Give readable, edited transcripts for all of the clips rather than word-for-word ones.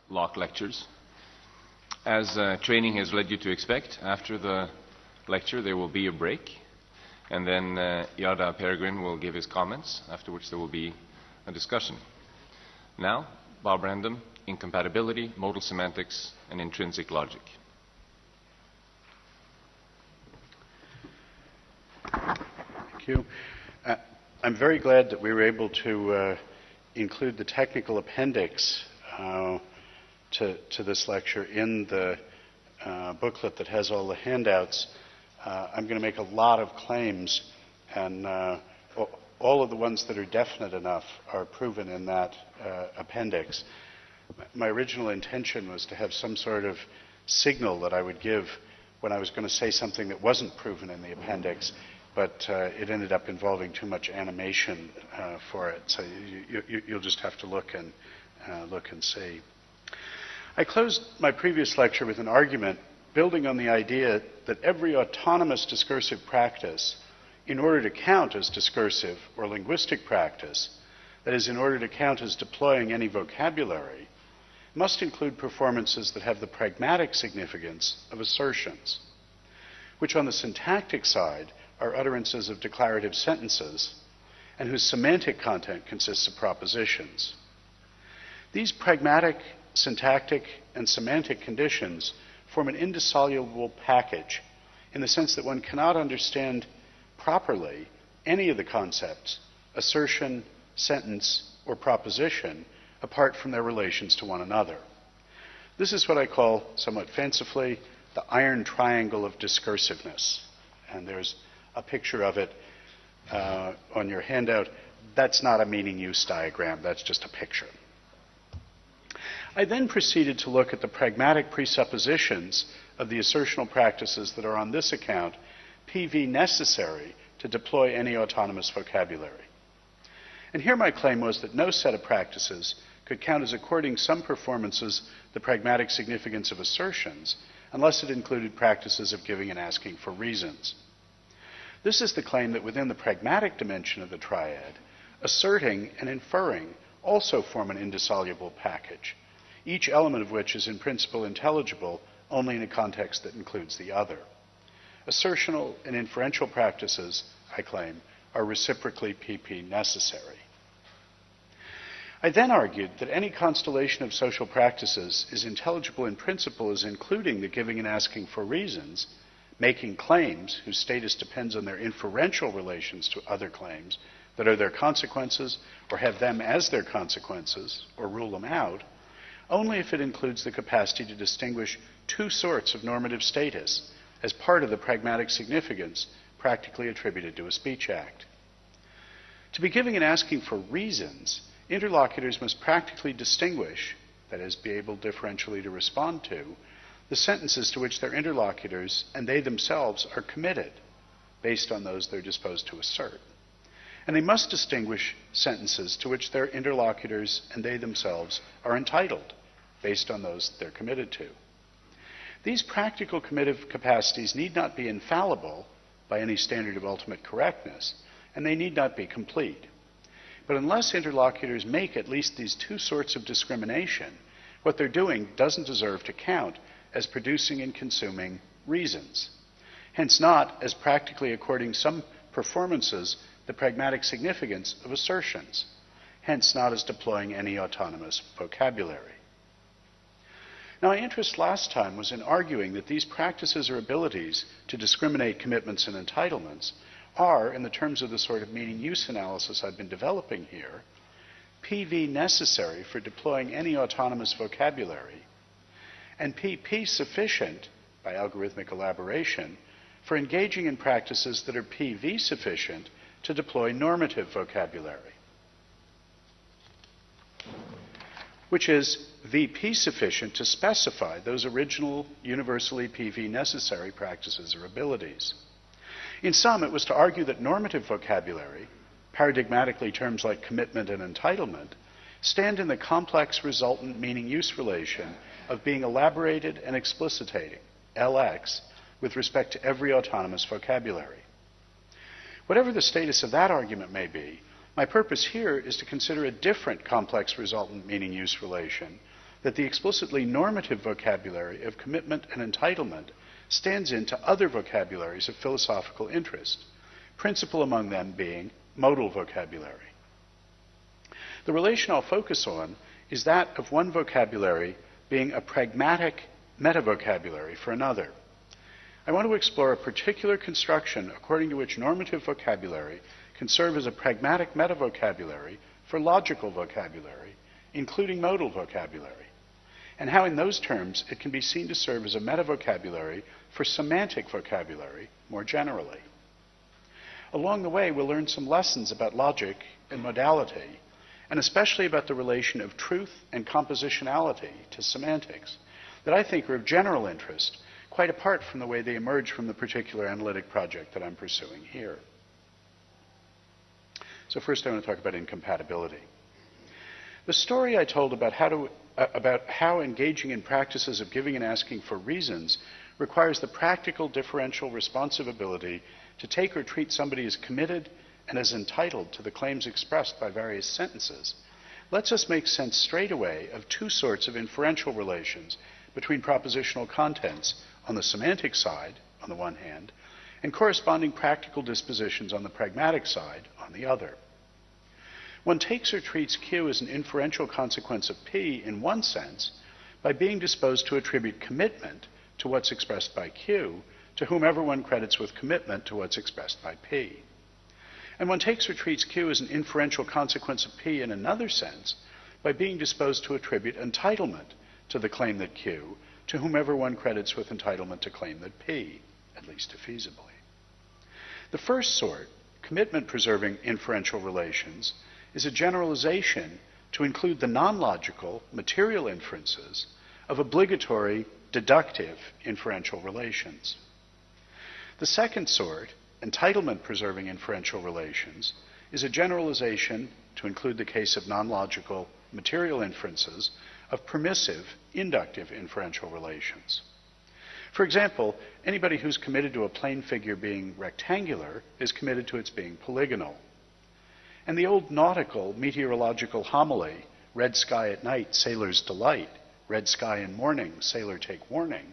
Locke lectures. As training has led you to expect, after the lecture there will be a break, and then Yada Peregrin will give his comments, after which there will be a discussion. Now, Bob Brandom, Incompatibility, Modal Semantics, and Intrinsic Logic. Thank you. I'm very glad that we were able to include the technical appendix to this lecture in the booklet that has all the handouts. I'm going to make a lot of claims, and all of the ones that are definite enough are proven in that appendix. My original intention was to have some sort of signal that I would give when I was going to say something that wasn't proven in the appendix, but it ended up involving too much animation for it, so you'll just have to look and see. I closed my previous lecture with an argument building on the idea that every autonomous discursive practice, in order to count as discursive or linguistic practice, that is, in order to count as deploying any vocabulary, must include performances that have the pragmatic significance of assertions, which on the syntactic side are utterances of declarative sentences, and whose semantic content consists of propositions. These pragmatic, syntactic, and semantic conditions form an indissoluble package in the sense that one cannot understand properly any of the concepts, assertion, sentence, or proposition, apart from their relations to one another. This is what I call, somewhat fancifully, the iron triangle of discursiveness. And there's a picture of it on your handout. That's not a meaning-use diagram, that's just a picture. I then proceeded to look at the pragmatic presuppositions of the assertional practices that are on this account PV necessary to deploy any autonomous vocabulary. And here my claim was that no set of practices could count as according some performances the pragmatic significance of assertions unless it included practices of giving and asking for reasons. This is the claim that within the pragmatic dimension of the triad, asserting and inferring also form an indissoluble package, each element of which is in principle intelligible only in a context that includes the other. Assertional and inferential practices, I claim, are reciprocally PP necessary. I then argued that any constellation of social practices is intelligible in principle as including the giving and asking for reasons, making claims whose status depends on their inferential relations to other claims that are their consequences or have them as their consequences or rule them out, only if it includes the capacity to distinguish two sorts of normative status as part of the pragmatic significance practically attributed to a speech act. To be giving and asking for reasons, interlocutors must practically distinguish, that is, be able differentially to respond to, the sentences to which their interlocutors and they themselves are committed, based on those they're disposed to assert. And they must distinguish sentences to which their interlocutors and they themselves are entitled, based on those they're committed to. These practical committive capacities need not be infallible by any standard of ultimate correctness, and they need not be complete. But unless interlocutors make at least these two sorts of discrimination, what they're doing doesn't deserve to count as producing and consuming reasons. Hence not as practically according some performances the pragmatic significance of assertions. Hence not as deploying any autonomous vocabulary. Now, my interest last time was in arguing that these practices or abilities to discriminate commitments and entitlements are, in the terms of the sort of meaning-use analysis I've been developing here, PV necessary for deploying any autonomous vocabulary, and PP sufficient, by algorithmic elaboration, for engaging in practices that are PV sufficient to deploy normative vocabulary, which is VP sufficient to specify those original universally PV necessary practices or abilities. In sum, it was to argue that normative vocabulary, paradigmatically terms like commitment and entitlement, stand in the complex resultant meaning-use relation of being elaborated and explicitating, LX, with respect to every autonomous vocabulary. Whatever the status of that argument may be, my purpose here is to consider a different complex resultant meaning-use relation that the explicitly normative vocabulary of commitment and entitlement stands into other vocabularies of philosophical interest, principal among them being modal vocabulary. The relation I'll focus on is that of one vocabulary being a pragmatic metavocabulary for another. I want to explore a particular construction according to which normative vocabulary can serve as a pragmatic metavocabulary for logical vocabulary, including modal vocabulary, and how in those terms it can be seen to serve as a metavocabulary for semantic vocabulary more generally. Along the way, we'll learn some lessons about logic and modality, and especially about the relation of truth and compositionality to semantics, that I think are of general interest, quite apart from the way they emerge from the particular analytic project that I'm pursuing here. So first I want to talk about incompatibility. The story I told about how engaging in practices of giving and asking for reasons requires the practical differential responsive ability to take or treat somebody as committed and as entitled to the claims expressed by various sentences lets us make sense straight away of two sorts of inferential relations between propositional contents on the semantic side, on the one hand, and corresponding practical dispositions on the pragmatic side, on the other. One takes or treats Q as an inferential consequence of P in one sense by being disposed to attribute commitment to what's expressed by Q to whomever one credits with commitment to what's expressed by P. And one takes or treats Q as an inferential consequence of P in another sense by being disposed to attribute entitlement to the claim that Q to whomever one credits with entitlement to claim that P, at least feasibly. The first sort, commitment-preserving inferential relations, is a generalization to include the non-logical material inferences of obligatory deductive inferential relations. The second sort, entitlement-preserving inferential relations, is a generalization to include the case of non-logical material inferences of permissive inductive inferential relations. For example, anybody who's committed to a plane figure being rectangular is committed to its being polygonal. And the old nautical meteorological homily, red sky at night, sailor's delight, red sky in morning, sailor take warning,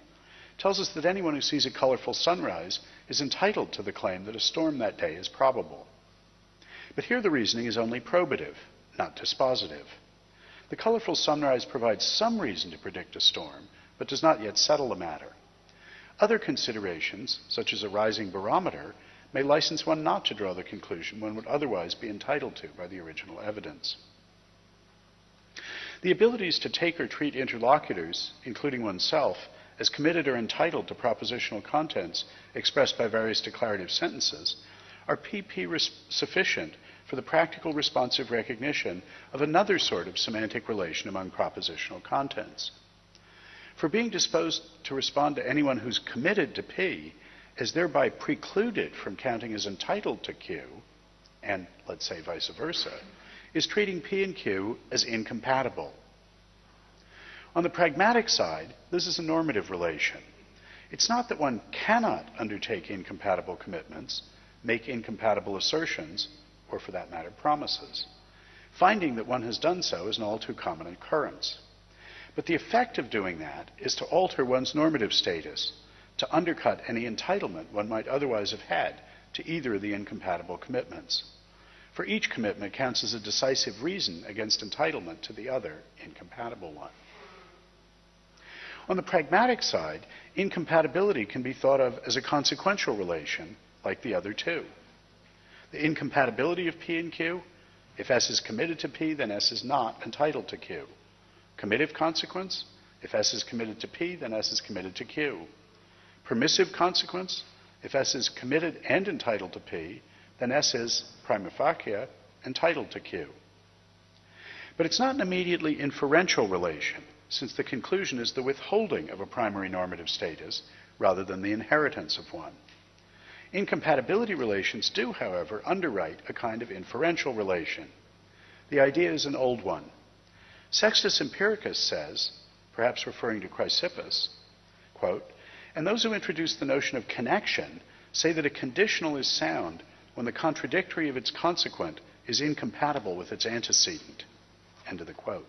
tells us that anyone who sees a colorful sunrise is entitled to the claim that a storm that day is probable. But here the reasoning is only probative, not dispositive. The colorful sunrise provides some reason to predict a storm, but does not yet settle the matter. Other considerations, such as a rising barometer, may license one not to draw the conclusion one would otherwise be entitled to by the original evidence. The abilities to take or treat interlocutors, including oneself, as committed or entitled to propositional contents expressed by various declarative sentences are sufficient for the practical responsive recognition of another sort of semantic relation among propositional contents. For being disposed to respond to anyone who's committed to P is thereby precluded from counting as entitled to Q, and let's say vice versa, is treating P and Q as incompatible. On the pragmatic side, this is a normative relation. It's not that one cannot undertake incompatible commitments, make incompatible assertions, or for that matter, promises. Finding that one has done so is an all too common occurrence. But the effect of doing that is to alter one's normative status, to undercut any entitlement one might otherwise have had to either of the incompatible commitments. For each commitment counts as a decisive reason against entitlement to the other incompatible one. On the pragmatic side, incompatibility can be thought of as a consequential relation like the other two. The incompatibility of P and Q, if S is committed to P, then S is not entitled to Q. Committive consequence, if S is committed to P, then S is committed to Q. Permissive consequence, if S is committed and entitled to P, then S is, prima facie, entitled to Q. But it's not an immediately inferential relation, since the conclusion is the withholding of a primary normative status rather than the inheritance of one. Incompatibility relations do, however, underwrite a kind of inferential relation. The idea is an old one. Sextus Empiricus says, perhaps referring to Chrysippus, quote, "And those who introduce the notion of connection say that a conditional is sound when the contradictory of its consequent is incompatible with its antecedent." End of the quote.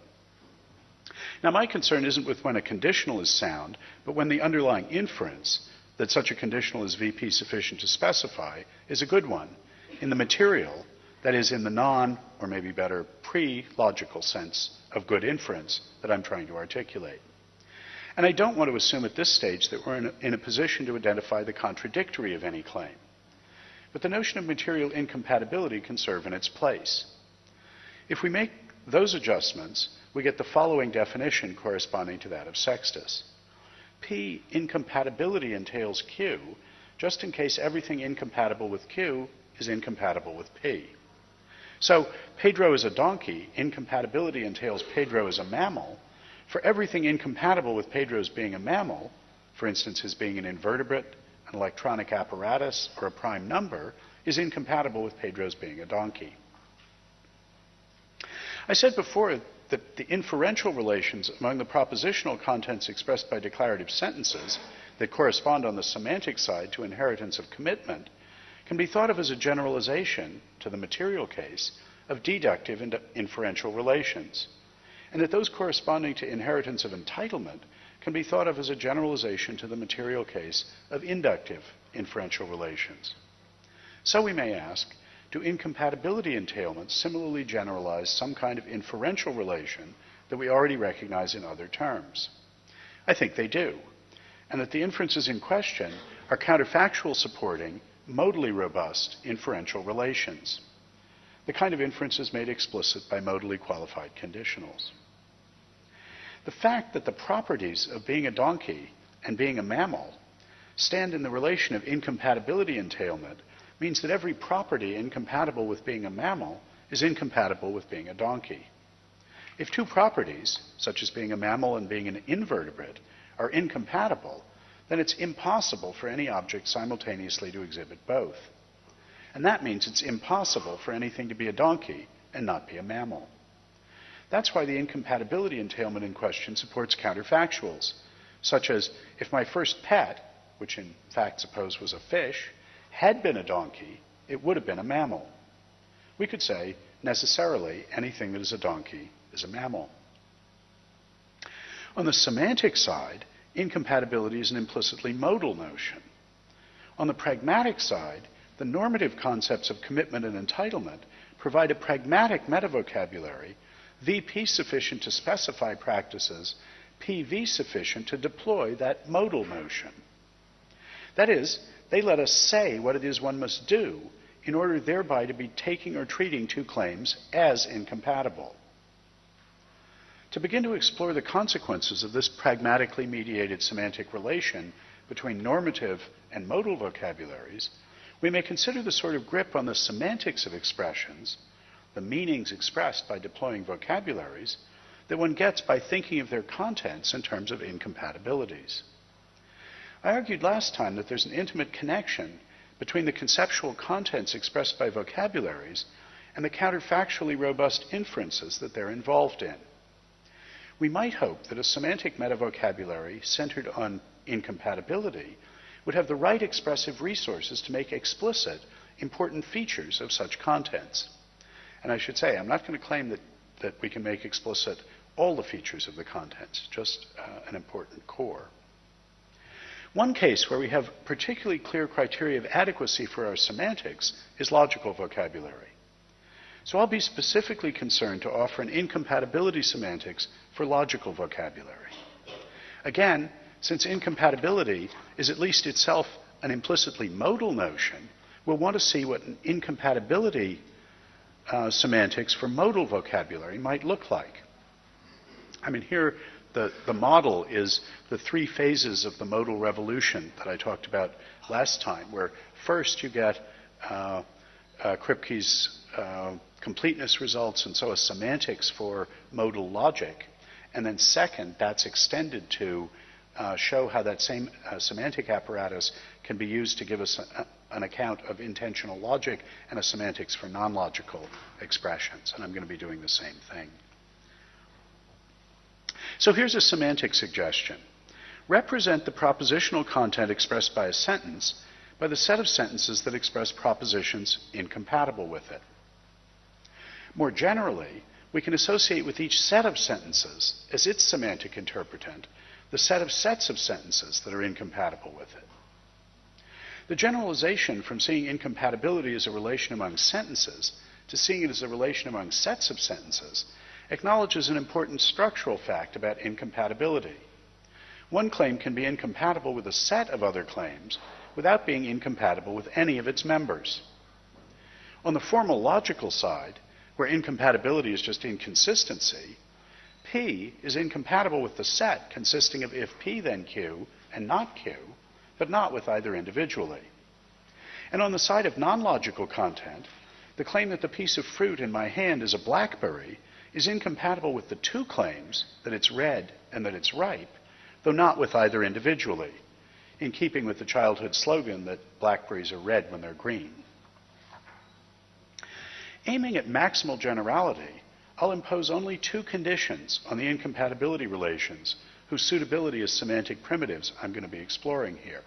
Now, my concern isn't with when a conditional is sound, but when the underlying inference that such a conditional is VP sufficient to specify is a good one in the material, that is, in the non, or maybe better, pre-logical sense of good inference that I'm trying to articulate. And I don't want to assume at this stage that we're in a position to identify the contradictory of any claim. But the notion of material incompatibility can serve in its place. If we make those adjustments, we get the following definition corresponding to that of Sextus. P incompatibility entails Q, just in case everything incompatible with Q is incompatible with P. So Pedro is a donkey, incompatibility entails Pedro is a mammal. For everything incompatible with Pedro's being a mammal, for instance, his being an invertebrate, an electronic apparatus, or a prime number, is incompatible with Pedro's being a donkey. I said before that the inferential relations among the propositional contents expressed by declarative sentences that correspond on the semantic side to inheritance of commitment can be thought of as a generalization, to the material case, of deductive and inferential relations, and that those corresponding to inheritance of entitlement can be thought of as a generalization to the material case of inductive inferential relations. So we may ask, do incompatibility entailments similarly generalize some kind of inferential relation that we already recognize in other terms? I think they do, and that the inferences in question are counterfactual supporting, modally robust inferential relations, the kind of inferences made explicit by modally qualified conditionals. The fact that the properties of being a donkey and being a mammal stand in the relation of incompatibility entailment means that every property incompatible with being a mammal is incompatible with being a donkey. If two properties, such as being a mammal and being an invertebrate, are incompatible, then it's impossible for any object simultaneously to exhibit both. And that means it's impossible for anything to be a donkey and not be a mammal. That's why the incompatibility entailment in question supports counterfactuals, such as if my first pet, which in fact suppose was a fish, had been a donkey, it would have been a mammal. We could say, necessarily, anything that is a donkey is a mammal. On the semantic side, incompatibility is an implicitly modal notion. On the pragmatic side, the normative concepts of commitment and entitlement provide a pragmatic metavocabulary, VP sufficient to specify practices, PV sufficient to deploy that modal notion. That is, they let us say what it is one must do in order thereby to be taking or treating two claims as incompatible. To begin to explore the consequences of this pragmatically mediated semantic relation between normative and modal vocabularies, we may consider the sort of grip on the semantics of expressions, the meanings expressed by deploying vocabularies, that one gets by thinking of their contents in terms of incompatibilities. I argued last time that there's an intimate connection between the conceptual contents expressed by vocabularies and the counterfactually robust inferences that they're involved in. We might hope that a semantic metavocabulary centered on incompatibility would have the right expressive resources to make explicit important features of such contents. And I should say, I'm not going to claim that we can make explicit all the features of the contents, just an important core. One case where we have particularly clear criteria of adequacy for our semantics is logical vocabulary. So I'll be specifically concerned to offer an incompatibility semantics for logical vocabulary. Again, since incompatibility is at least itself an implicitly modal notion, we'll want to see what an incompatibility semantics for modal vocabulary might look like. I mean, here the model is the three phases of the modal revolution that I talked about last time, where first you get Kripke's completeness results, and so a semantics for modal logic. And then second, that's extended to show how that same semantic apparatus can be used to give us an account of intentional logic and a semantics for non-logical expressions. And I'm going to be doing the same thing. So here's a semantic suggestion. Represent the propositional content expressed by a sentence by the set of sentences that express propositions incompatible with it. More generally, we can associate with each set of sentences as its semantic interpretant the set of sets of sentences that are incompatible with it. The generalization from seeing incompatibility as a relation among sentences to seeing it as a relation among sets of sentences acknowledges an important structural fact about incompatibility. One claim can be incompatible with a set of other claims without being incompatible with any of its members. On the formal logical side, where incompatibility is just inconsistency, P is incompatible with the set consisting of if P then Q and not Q, but not with either individually. And on the side of non-logical content, the claim that the piece of fruit in my hand is a blackberry is incompatible with the two claims that it's red and that it's ripe, though not with either individually, in keeping with the childhood slogan that blackberries are red when they're green. Aiming at maximal generality, I'll impose only two conditions on the incompatibility relations whose suitability as semantic primitives I'm going to be exploring here.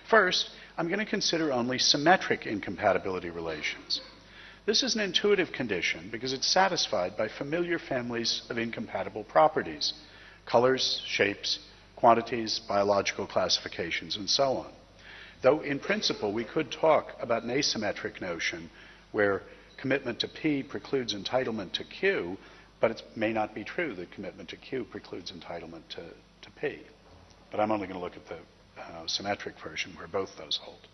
First, I'm going to consider only symmetric incompatibility relations. This is an intuitive condition because it's satisfied by familiar families of incompatible properties: colors, shapes, quantities, biological classifications, and so on. Though in principle we could talk about an asymmetric notion where commitment to P precludes entitlement to Q, but it may not be true that commitment to Q precludes entitlement to P. But I'm only going to look at the symmetric version where both those hold.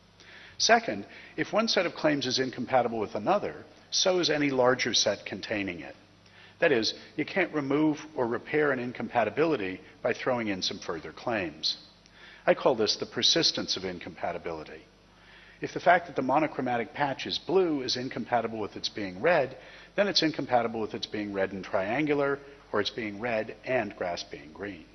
Second, if one set of claims is incompatible with another, so is any larger set containing it. That is, you can't remove or repair an incompatibility by throwing in some further claims. I call this the persistence of incompatibility. If the fact that the monochromatic patch is blue is incompatible with its being red, then it's incompatible with its being red and triangular, or its being red and grass being green.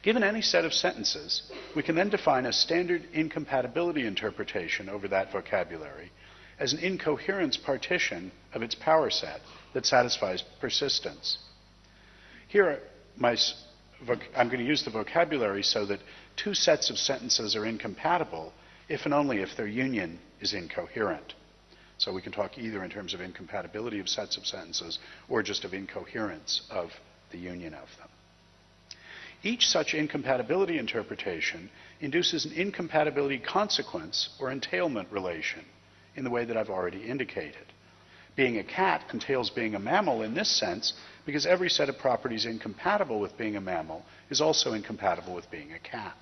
Given any set of sentences, we can then define a standard incompatibility interpretation over that vocabulary as an incoherence partition of its power set that satisfies persistence. Here, I'm going to use the vocabulary so that two sets of sentences are incompatible if and only if their union is incoherent. So we can talk either in terms of incompatibility of sets of sentences or just of incoherence of the union of them. Each such incompatibility interpretation induces an incompatibility consequence or entailment relation in the way that I've already indicated. Being a cat entails being a mammal in this sense because every set of properties incompatible with being a mammal is also incompatible with being a cat.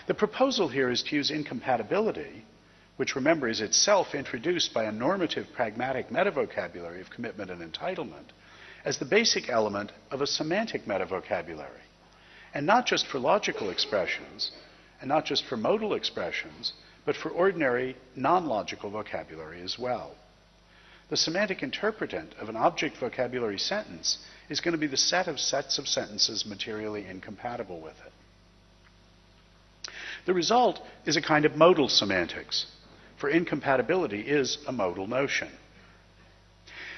The proposal here is to use incompatibility, which remember is itself introduced by a normative pragmatic metavocabulary of commitment and entitlement, as the basic element of a semantic metavocabulary, and not just for logical expressions, and not just for modal expressions, but for ordinary non-logical vocabulary as well. The semantic interpretant of an object vocabulary sentence is going to be the set of sets of sentences materially incompatible with it. The result is a kind of modal semantics, for incompatibility is a modal notion.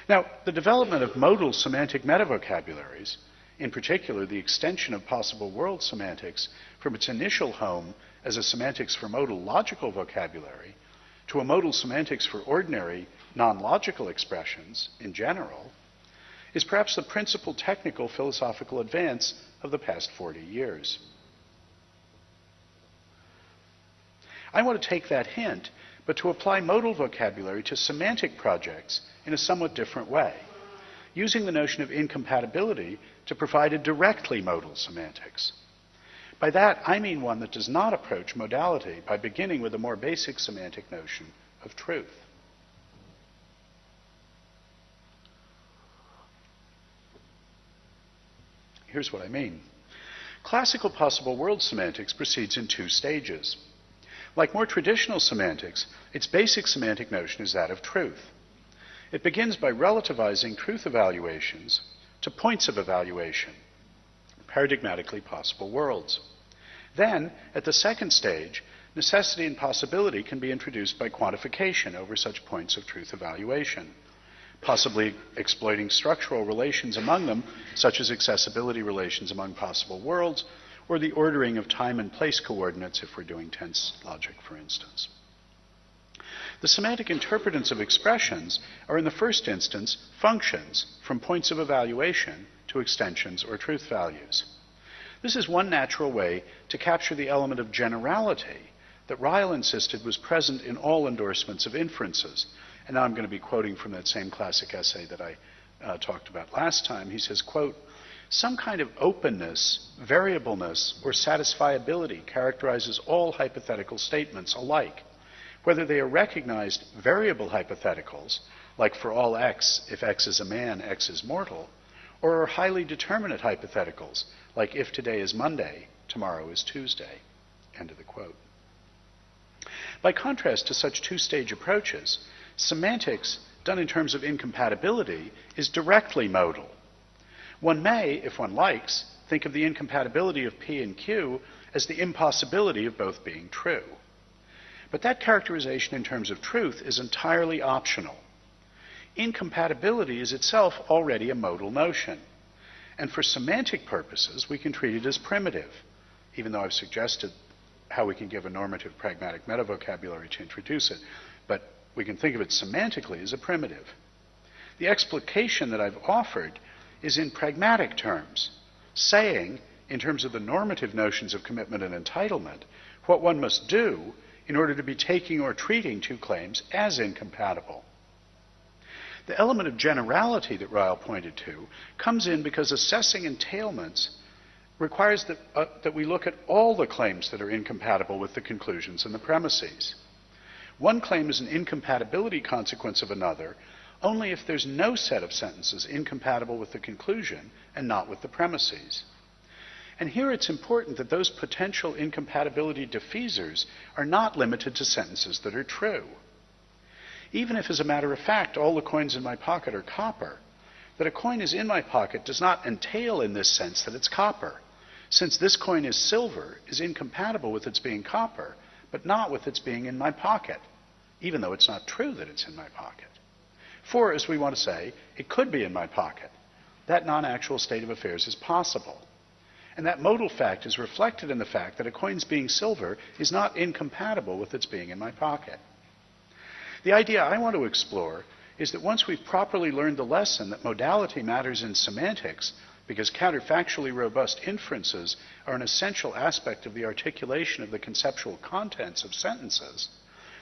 Now, the development of modal semantic metavocabularies, in particular the extension of possible world semantics from its initial home as a semantics for modal logical vocabulary to a modal semantics for ordinary non-logical expressions in general, is perhaps the principal technical philosophical advance of the past 40 years. I want to take that hint, but to apply modal vocabulary to semantic projects in a somewhat different way, using the notion of incompatibility to provide a directly modal semantics. By that, I mean one that does not approach modality by beginning with a more basic semantic notion of truth. Here's what I mean. Classical possible world semantics proceeds in two stages. Like more traditional semantics, its basic semantic notion is that of truth. It begins by relativizing truth evaluations to points of evaluation, paradigmatically possible worlds. Then, at the second stage, necessity and possibility can be introduced by quantification over such points of truth evaluation, possibly exploiting structural relations among them, such as accessibility relations among possible worlds, or the ordering of time and place coordinates if we're doing tense logic, for instance. The semantic interpretants of expressions are in the first instance functions from points of evaluation to extensions or truth values. This is one natural way to capture the element of generality that Ryle insisted was present in all endorsements of inferences. And now I'm going to be quoting from that same classic essay that I talked about last time. He says, quote, "Some kind of openness, variableness, or satisfiability characterizes all hypothetical statements alike, whether they are recognized variable hypotheticals, like for all x, if x is a man, x is mortal, or are highly determinate hypotheticals, like if today is Monday, tomorrow is Tuesday." End of the quote. By contrast to such two-stage approaches, semantics, done in terms of incompatibility, is directly modal. One may, if one likes, think of the incompatibility of P and Q as the impossibility of both being true. But that characterization in terms of truth is entirely optional. Incompatibility is itself already a modal notion. And for semantic purposes, we can treat it as primitive, even though I've suggested how we can give a normative pragmatic metavocabulary to introduce it. But we can think of it semantically as a primitive. The explication that I've offered is in pragmatic terms, saying, in terms of the normative notions of commitment and entitlement, what one must do in order to be taking or treating two claims as incompatible. The element of generality that Ryle pointed to comes in because assessing entailments requires that we look at all the claims that are incompatible with the conclusions and the premises. One claim is an incompatibility consequence of another only if there's no set of sentences incompatible with the conclusion and not with the premises. And here it's important that those potential incompatibility defeasors are not limited to sentences that are true. Even if, as a matter of fact, all the coins in my pocket are copper, that a coin is in my pocket does not entail in this sense that it's copper, since this coin is silver is incompatible with its being copper, but not with its being in my pocket, even though it's not true that it's in my pocket. For, as we want to say, it could be in my pocket. That non-actual state of affairs is possible. And that modal fact is reflected in the fact that a coin's being silver is not incompatible with its being in my pocket. The idea I want to explore is that once we've properly learned the lesson that modality matters in semantics, because counterfactually robust inferences are an essential aspect of the articulation of the conceptual contents of sentences,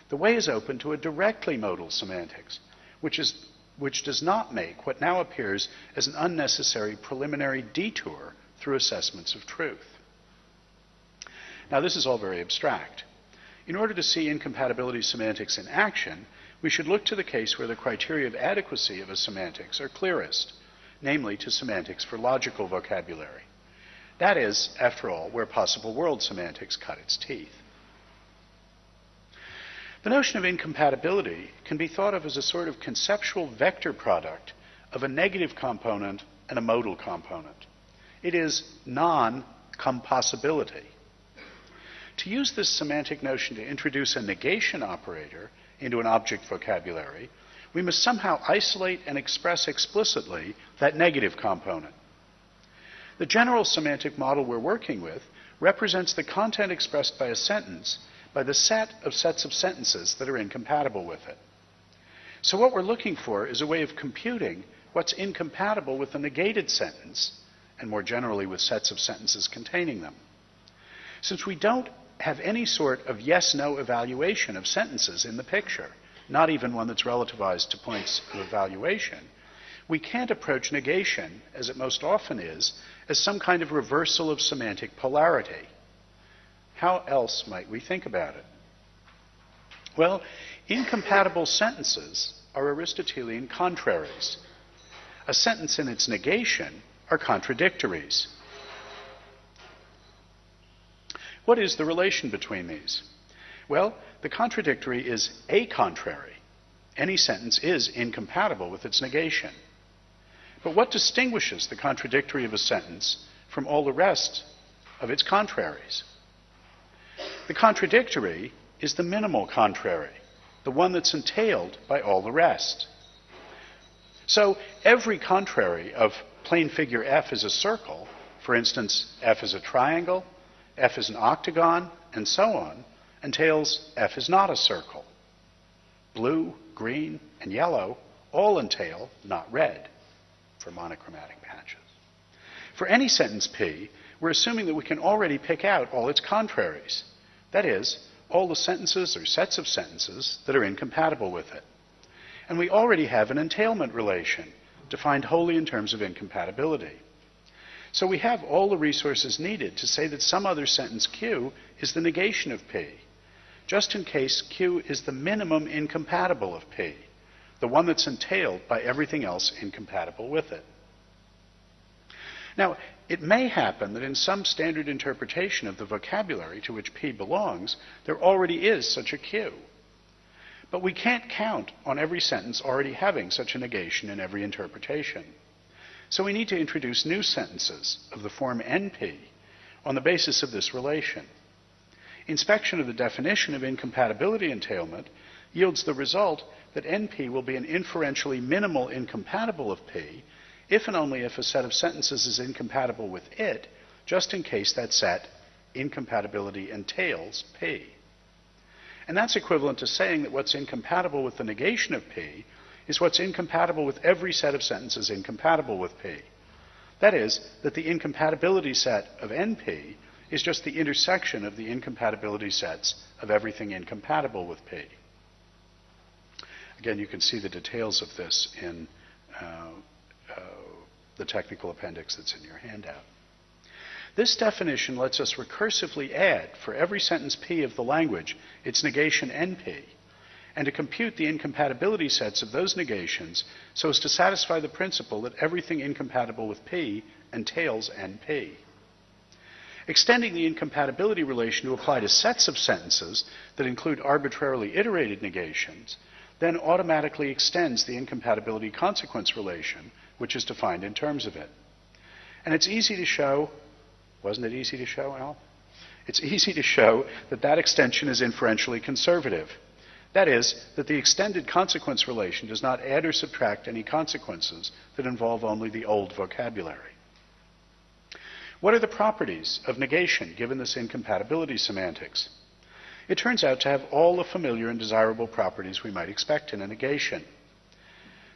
the way is open to a directly modal semantics, which does not make what now appears as an unnecessary preliminary detour through assessments of truth. Now, this is all very abstract. In order to see incompatibility semantics in action, we should look to the case where the criteria of adequacy of a semantics are clearest, namely to semantics for logical vocabulary. That is, after all, where possible world semantics cut its teeth. The notion of incompatibility can be thought of as a sort of conceptual vector product of a negative component and a modal component. It is non-compossibility. To use this semantic notion to introduce a negation operator into an object vocabulary, we must somehow isolate and express explicitly that negative component. The general semantic model we're working with represents the content expressed by a sentence by the set of sets of sentences that are incompatible with it. So what we're looking for is a way of computing what's incompatible with the negated sentence, and more generally with sets of sentences containing them. Since we don't have any sort of yes-no evaluation of sentences in the picture, not even one that's relativized to points of evaluation, we can't approach negation, as it most often is, as some kind of reversal of semantic polarity. How else might we think about it? Well, incompatible sentences are Aristotelian contraries. A sentence in its negation are contradictories. What is the relation between these? Well, the contradictory is a contrary. Any sentence is incompatible with its negation. But what distinguishes the contradictory of a sentence from all the rest of its contraries? The contradictory is the minimal contrary, the one that's entailed by all the rest. So every contrary of plane figure F is a circle, for instance, F is a triangle, F is an octagon, and so on, entails F is not a circle. blue, green, and yellow all entail not red for monochromatic matches. For any sentence P, we're assuming that we can already pick out all its contraries. That is, all the sentences or sets of sentences that are incompatible with it. And we already have an entailment relation, defined wholly in terms of incompatibility. So we have all the resources needed to say that some other sentence Q is the negation of P, just in case Q is the minimum incompatible of P, the one that's entailed by everything else incompatible with it. Now, it may happen that in some standard interpretation of the vocabulary to which P belongs, there already is such a Q. But we can't count on every sentence already having such a negation in every interpretation. So we need to introduce new sentences of the form NP on the basis of this relation. Inspection of the definition of incompatibility entailment yields the result that NP will be an inferentially minimal incompatible of P if and only if a set of sentences is incompatible with it, just in case that set incompatibility entails P. And that's equivalent to saying that what's incompatible with the negation of P is what's incompatible with every set of sentences incompatible with P. That is, that the incompatibility set of NP is just the intersection of the incompatibility sets of everything incompatible with P. Again, you can see the details of this in the technical appendix that's in your handout. This definition lets us recursively add for every sentence P of the language its negation NP, and to compute the incompatibility sets of those negations so as to satisfy the principle that everything incompatible with P entails NP. Extending the incompatibility relation to apply to sets of sentences that include arbitrarily iterated negations then automatically extends the incompatibility consequence relation, which is defined in terms of it. And it's easy to show, wasn't it easy to show, Al? It's easy to show that that extension is inferentially conservative. That is, that the extended consequence relation does not add or subtract any consequences that involve only the old vocabulary. What are the properties of negation given this incompatibility semantics? It turns out to have all the familiar and desirable properties we might expect in a negation.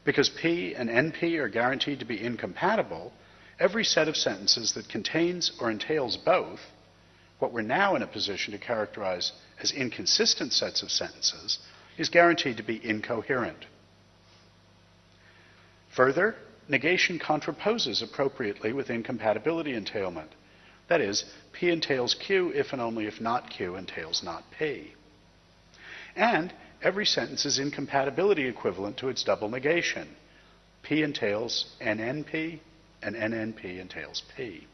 Because P and NP are guaranteed to be incompatible, every set of sentences that contains or entails both, what we're now in a position to characterize as inconsistent sets of sentences, is guaranteed to be incoherent. Further, negation contraposes appropriately with incompatibility entailment. That is, P entails Q if and only if not Q entails not P. And every sentence is incompatibility equivalent to its double negation. P entails NNP, and NNP entails P.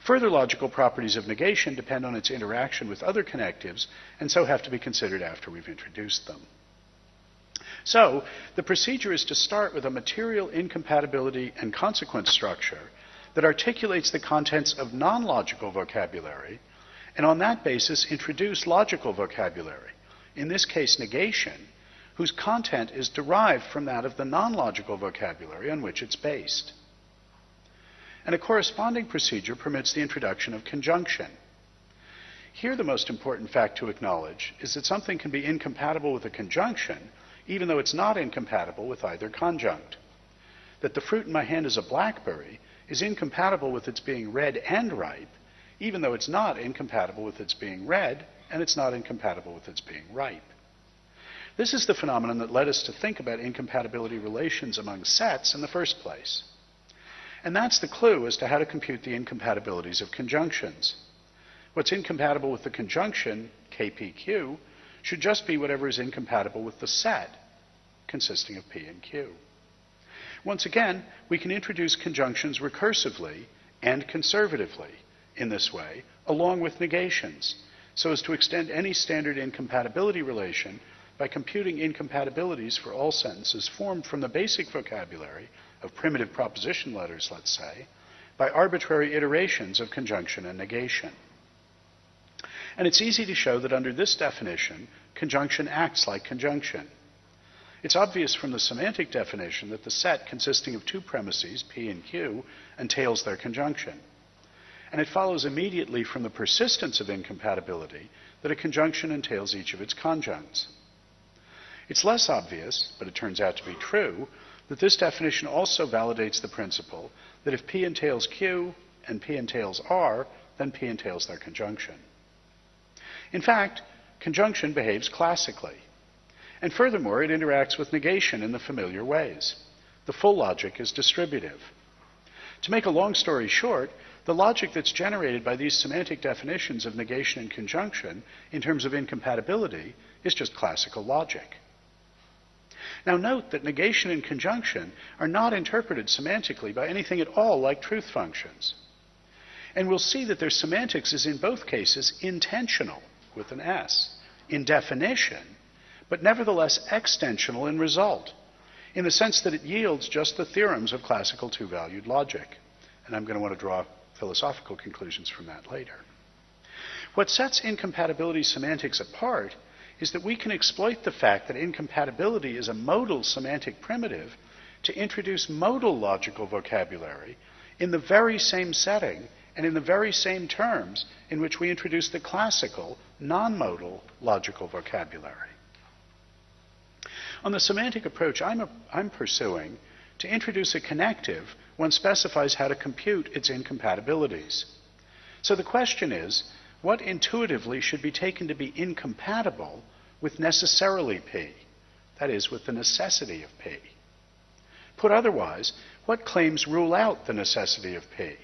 Further logical properties of negation depend on its interaction with other connectives, and so have to be considered after we've introduced them. So, the procedure is to start with a material incompatibility and consequence structure that articulates the contents of non-logical vocabulary, and on that basis introduce logical vocabulary, in this case negation, whose content is derived from that of the non-logical vocabulary on which it's based. And a corresponding procedure permits the introduction of conjunction. Here the most important fact to acknowledge is that something can be incompatible with a conjunction even though it's not incompatible with either conjunct. That the fruit in my hand is a blackberry is incompatible with its being red and ripe, even though it's not incompatible with its being red, and it's not incompatible with its being ripe. This is the phenomenon that led us to think about incompatibility relations among sets in the first place. And that's the clue as to how to compute the incompatibilities of conjunctions. What's incompatible with the conjunction, KPQ, should just be whatever is incompatible with the set, consisting of P and Q. Once again, we can introduce conjunctions recursively and conservatively in this way, along with negations, so as to extend any standard incompatibility relation by computing incompatibilities for all sentences formed from the basic vocabulary of primitive proposition letters, let's say, by arbitrary iterations of conjunction and negation. And it's easy to show that under this definition, conjunction acts like conjunction. It's obvious from the semantic definition that the set consisting of two premises, P and Q, entails their conjunction. And it follows immediately from the persistence of incompatibility that a conjunction entails each of its conjuncts. It's less obvious, but it turns out to be true, that this definition also validates the principle that if P entails Q and P entails R, then P entails their conjunction. In fact, conjunction behaves classically. And furthermore, it interacts with negation in the familiar ways. The full logic is distributive. To make a long story short, the logic that's generated by these semantic definitions of negation and conjunction in terms of incompatibility is just classical logic. Now note that negation and conjunction are not interpreted semantically by anything at all like truth functions. And we'll see that their semantics is in both cases intentional, with an S, in definition, but nevertheless extensional in result, in the sense that it yields just the theorems of classical two-valued logic. And I'm going to want to draw philosophical conclusions from that later. What sets incompatibility semantics apart is that we can exploit the fact that incompatibility is a modal semantic primitive to introduce modal logical vocabulary in the very same setting and in the very same terms in which we introduce the classical, non-modal logical vocabulary. On the semantic approach I'm pursuing, to introduce a connective, one specifies how to compute its incompatibilities. So the question is, what intuitively should be taken to be incompatible with necessarily P, that is, with the necessity of P? Put otherwise, what claims rule out the necessity of P?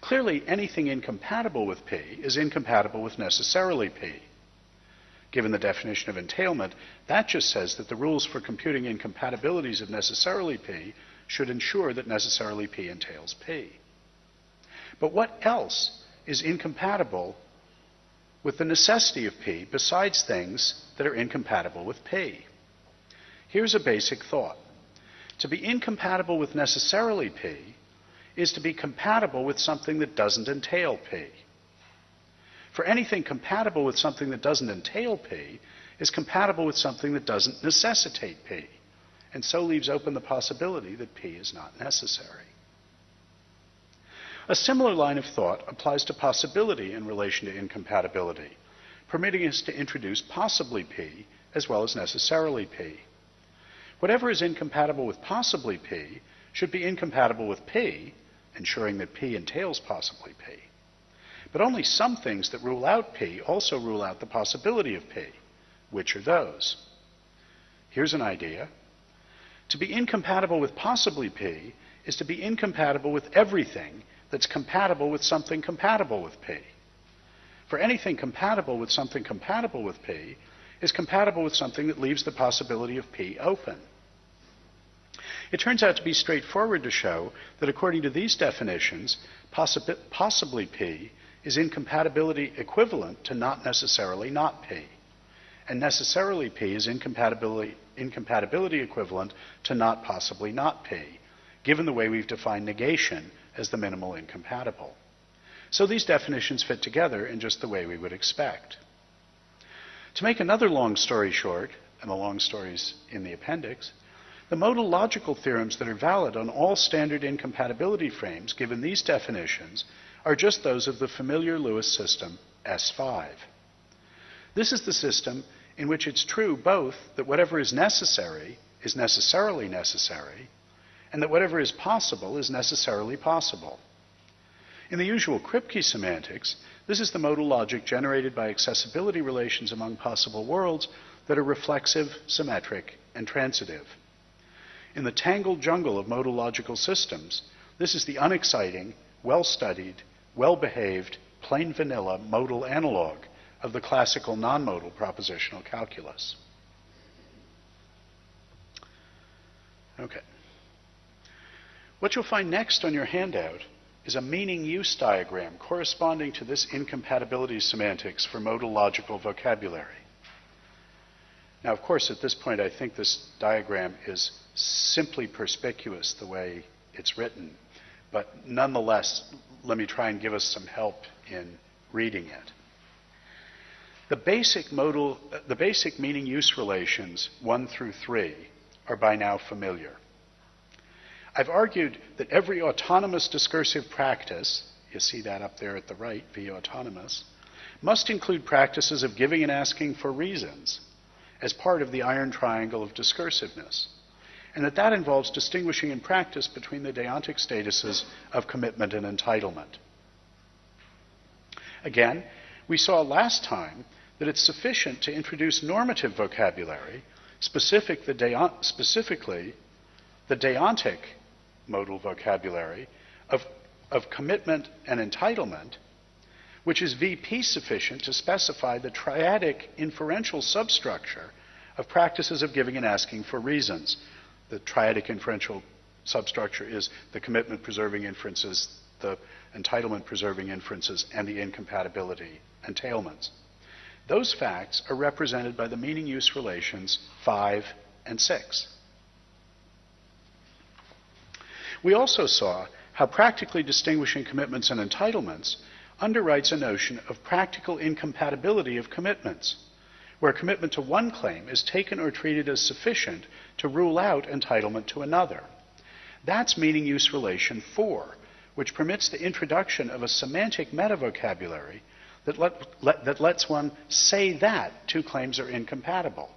Clearly, anything incompatible with P is incompatible with necessarily P. Given the definition of entailment, that just says that the rules for computing incompatibilities of necessarily P should ensure that necessarily P entails P. But what else is incompatible with the necessity of P besides things that are incompatible with P? Here's a basic thought. To be incompatible with necessarily P is to be compatible with something that doesn't entail P. For anything compatible with something that doesn't entail P is compatible with something that doesn't necessitate P, and so leaves open the possibility that P is not necessary. A similar line of thought applies to possibility in relation to incompatibility, permitting us to introduce possibly P as well as necessarily P. Whatever is incompatible with possibly P should be incompatible with P, ensuring that P entails possibly P. But only some things that rule out P also rule out the possibility of P. Which are those? Here's an idea. To be incompatible with possibly P is to be incompatible with everything that's compatible with something compatible with P. For anything compatible with something compatible with P is compatible with something that leaves the possibility of P open. It turns out to be straightforward to show that according to these definitions, possibly P is incompatibility equivalent to not necessarily not P. And necessarily P is incompatibility equivalent to not possibly not P, given the way we've defined negation as the minimal incompatible. So these definitions fit together in just the way we would expect. To make another long story short, and the long story's in the appendix, the modal logical theorems that are valid on all standard incompatibility frames given these definitions are just those of the familiar Lewis system S5. This is the system in which it's true both that whatever is necessarily necessary, and that whatever is possible is necessarily possible. In the usual Kripke semantics, this is the modal logic generated by accessibility relations among possible worlds that are reflexive, symmetric, and transitive. In the tangled jungle of modal logical systems, this is the unexciting, well-studied, well-behaved, plain vanilla modal analog of the classical non-modal propositional calculus. Okay. What you'll find next on your handout is a meaning-use diagram corresponding to this incompatibility semantics for modal logical vocabulary. Now, of course, at this point, I think this diagram is simply perspicuous the way it's written, but nonetheless, let me try and give us some help in reading it. The basic meaning-use relations 1 through 3 are by now familiar. I've argued that every autonomous discursive practice, you see that up there at the right, V autonomous, must include practices of giving and asking for reasons, as part of the iron triangle of discursiveness, and that involves distinguishing in practice between the deontic statuses of commitment and entitlement. Again, we saw last time that it's sufficient to introduce normative vocabulary, specifically the deontic modal vocabulary of commitment and entitlement, which is VP sufficient to specify the triadic inferential substructure of practices of giving and asking for reasons. The triadic inferential substructure is the commitment preserving inferences, the entitlement preserving inferences, and the incompatibility entailments. Those facts are represented by the meaning-use relations 5 and 6. We also saw how practically distinguishing commitments and entitlements underwrites a notion of practical incompatibility of commitments, where commitment to one claim is taken or treated as sufficient to rule out entitlement to another. That's meaning-use relation 4, which permits the introduction of a semantic meta-vocabulary that lets one say that two claims are incompatible,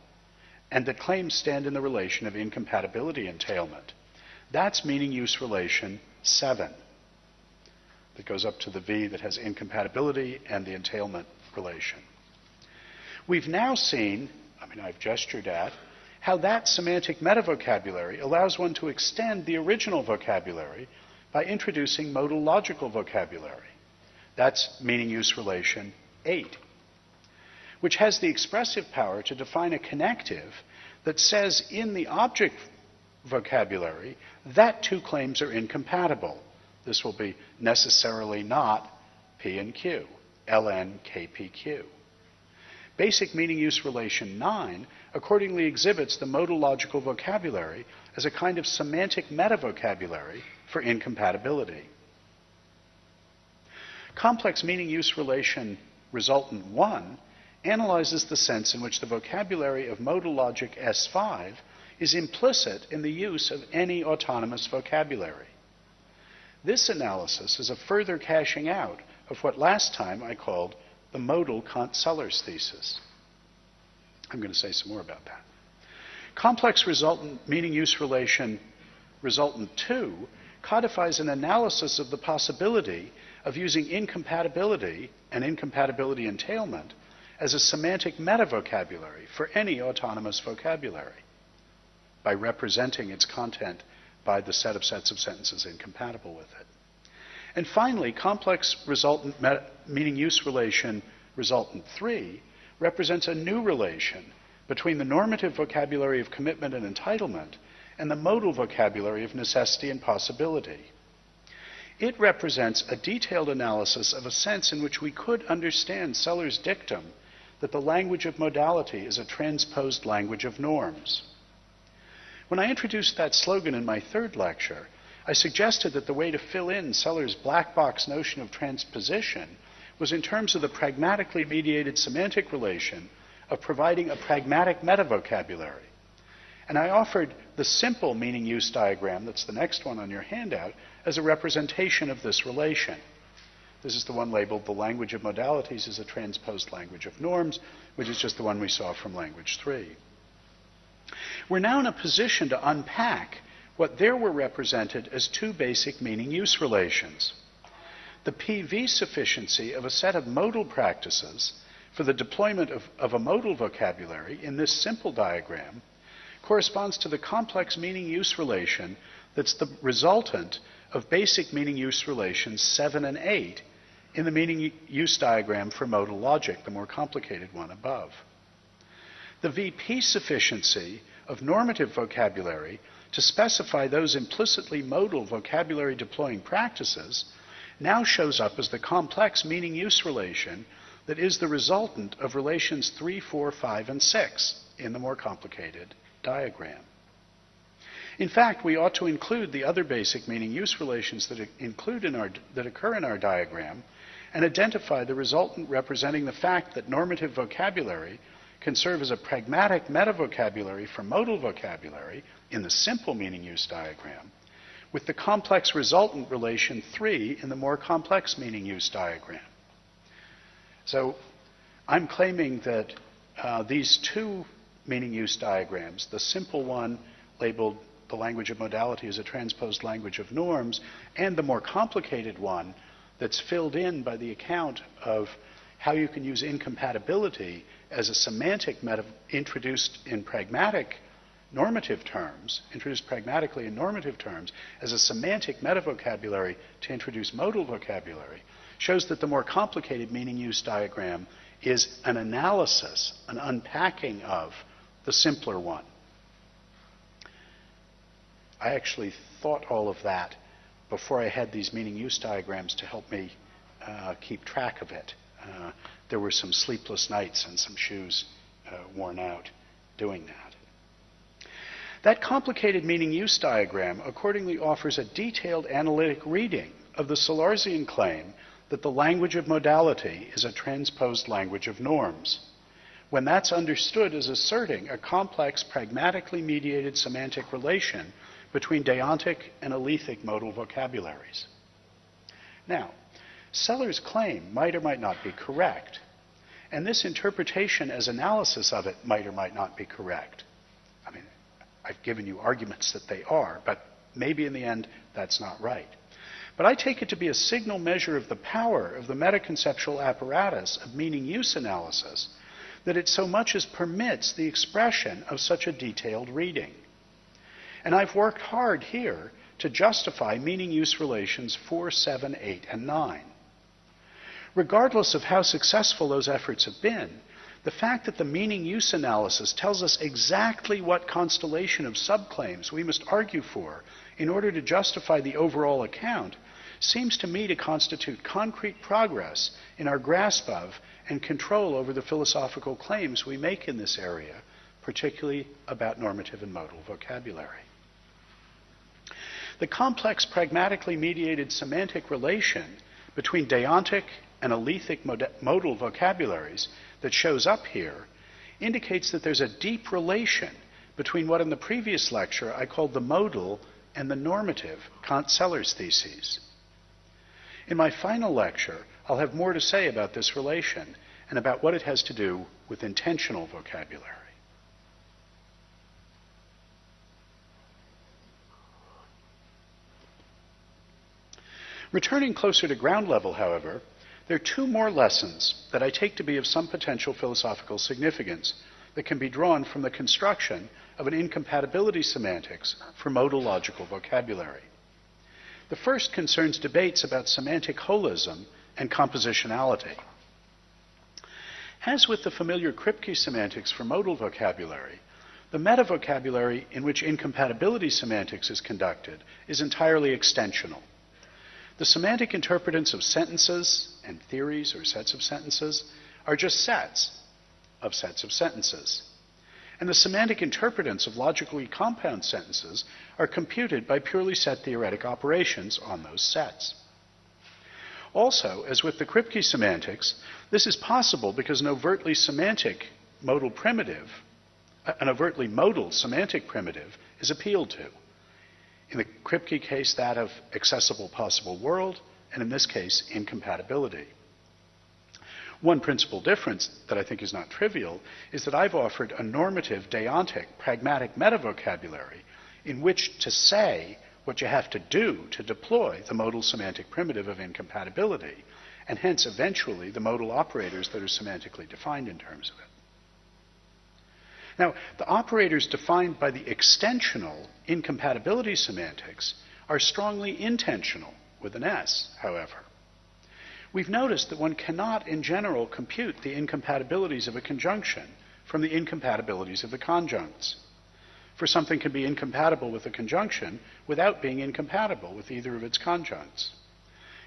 and that claims stand in the relation of incompatibility entailment. That's meaning-use relation 7, that goes up to the V that has incompatibility and the entailment relation. We've now seen, I've gestured at, how that semantic meta-vocabulary allows one to extend the original vocabulary by introducing modal logical vocabulary. That's meaning-use relation 8, which has the expressive power to define a connective that says in the object vocabulary that two claims are incompatible. This will be necessarily not P and Q, ln KPQ. Basic meaning-use relation 9 accordingly exhibits the modal logical vocabulary as a kind of semantic meta-vocabulary for incompatibility. Complex meaning-use relation resultant 1 analyzes the sense in which the vocabulary of modal logic S5 is implicit in the use of any autonomous vocabulary. This analysis is a further cashing out of what last time I called the modal Kant-Sellers thesis. I'm going to say some more about that. Complex resultant meaning-use relation resultant 2 codifies an analysis of the possibility of using incompatibility and incompatibility entailment as a semantic meta-vocabulary for any autonomous vocabulary by representing its content by the set of sets of sentences incompatible with it. And finally, complex resultant meaning-use relation resultant 3 represents a new relation between the normative vocabulary of commitment and entitlement and the modal vocabulary of necessity and possibility. It represents a detailed analysis of a sense in which we could understand Sellers' dictum that the language of modality is a transposed language of norms. When I introduced that slogan in my third lecture, I suggested that the way to fill in Sellers' black box notion of transposition was in terms of the pragmatically mediated semantic relation of providing a pragmatic meta-vocabulary. And I offered the simple meaning-use diagram, that's the next one on your handout, as a representation of this relation. This is the one labeled the language of modalities is a transposed language of norms, which is just the one we saw from language 3. We're now in a position to unpack what there were represented as two basic meaning-use relations. The PV sufficiency of a set of modal practices for the deployment of a modal vocabulary in this simple diagram corresponds to the complex meaning-use relation that's the resultant of basic meaning-use relations 7 and 8 in the meaning-use diagram for modal logic, the more complicated one above. The VP sufficiency of normative vocabulary to specify those implicitly modal vocabulary deploying practices now shows up as the complex meaning-use relation that is the resultant of relations 3, 4, 5, and 6 in the more complicated diagram. In fact, we ought to include the other basic meaning-use relations that occur in our diagram and identify the resultant representing the fact that normative vocabulary can serve as a pragmatic meta-vocabulary for modal vocabulary in the simple meaning-use diagram, with the complex resultant relation 3 in the more complex meaning-use diagram. So I'm claiming that these two meaning-use diagrams. The simple one labeled the language of modality as a transposed language of norms, and the more complicated one that's filled in by the account of how you can use incompatibility as a semantic introduced in pragmatic normative terms, introduced pragmatically in normative terms, as a semantic metavocabulary to introduce modal vocabulary, shows that the more complicated meaning-use diagram is an analysis, an unpacking of the simpler one. I actually thought all of that before I had these meaning-use diagrams to help me keep track of it. There were some sleepless nights and some shoes worn out doing that. That complicated meaning-use diagram accordingly offers a detailed analytic reading of the Salarzian claim that the language of modality is a transposed language of norms, when that's understood as asserting a complex, pragmatically mediated semantic relation between deontic and alethic modal vocabularies. Now, Seller's claim might or might not be correct, and this interpretation as analysis of it might or might not be correct. I mean, I've given you arguments that they are, but maybe in the end that's not right. But I take it to be a signal measure of the power of the metaconceptual apparatus of meaning-use analysis that it so much as permits the expression of such a detailed reading. And I've worked hard here to justify meaning-use relations 4, 7, 8, and 9. Regardless of how successful those efforts have been, the fact that the meaning-use analysis tells us exactly what constellation of subclaims we must argue for in order to justify the overall account seems to me to constitute concrete progress in our grasp of and control over the philosophical claims we make in this area, particularly about normative and modal vocabulary. The complex, pragmatically mediated semantic relation between deontic and alethic modal vocabularies that shows up here indicates that there's a deep relation between what in the previous lecture I called the modal and the normative, Kant-Seller's theses. In my final lecture, I'll have more to say about this relation and about what it has to do with intensional vocabulary. Returning closer to ground level, however, there are two more lessons that I take to be of some potential philosophical significance that can be drawn from the construction of an incompatibility semantics for modal logical vocabulary. The first concerns debates about semantic holism and compositionality. As with the familiar Kripke semantics for modal vocabulary, the metavocabulary in which incompatibility semantics is conducted is entirely extensional. The semantic interpretants of sentences and theories or sets of sentences are just sets of sentences. And the semantic interpretants of logically compound sentences are computed by purely set theoretic operations on those sets. Also, as with the Kripke semantics, this is possible because an overtly modal semantic primitive is appealed to. In the Kripke case, that of accessible possible world, and in this case, incompatibility. One principal difference that I think is not trivial is that I've offered a normative, deontic, pragmatic metavocabulary in which to say what you have to do to deploy the modal semantic primitive of incompatibility, and hence eventually the modal operators that are semantically defined in terms of it. Now, the operators defined by the extensional incompatibility semantics are strongly intentional, with an S, however. We've noticed that one cannot, in general, compute the incompatibilities of a conjunction from the incompatibilities of the conjuncts. For something can be incompatible with a conjunction without being incompatible with either of its conjuncts.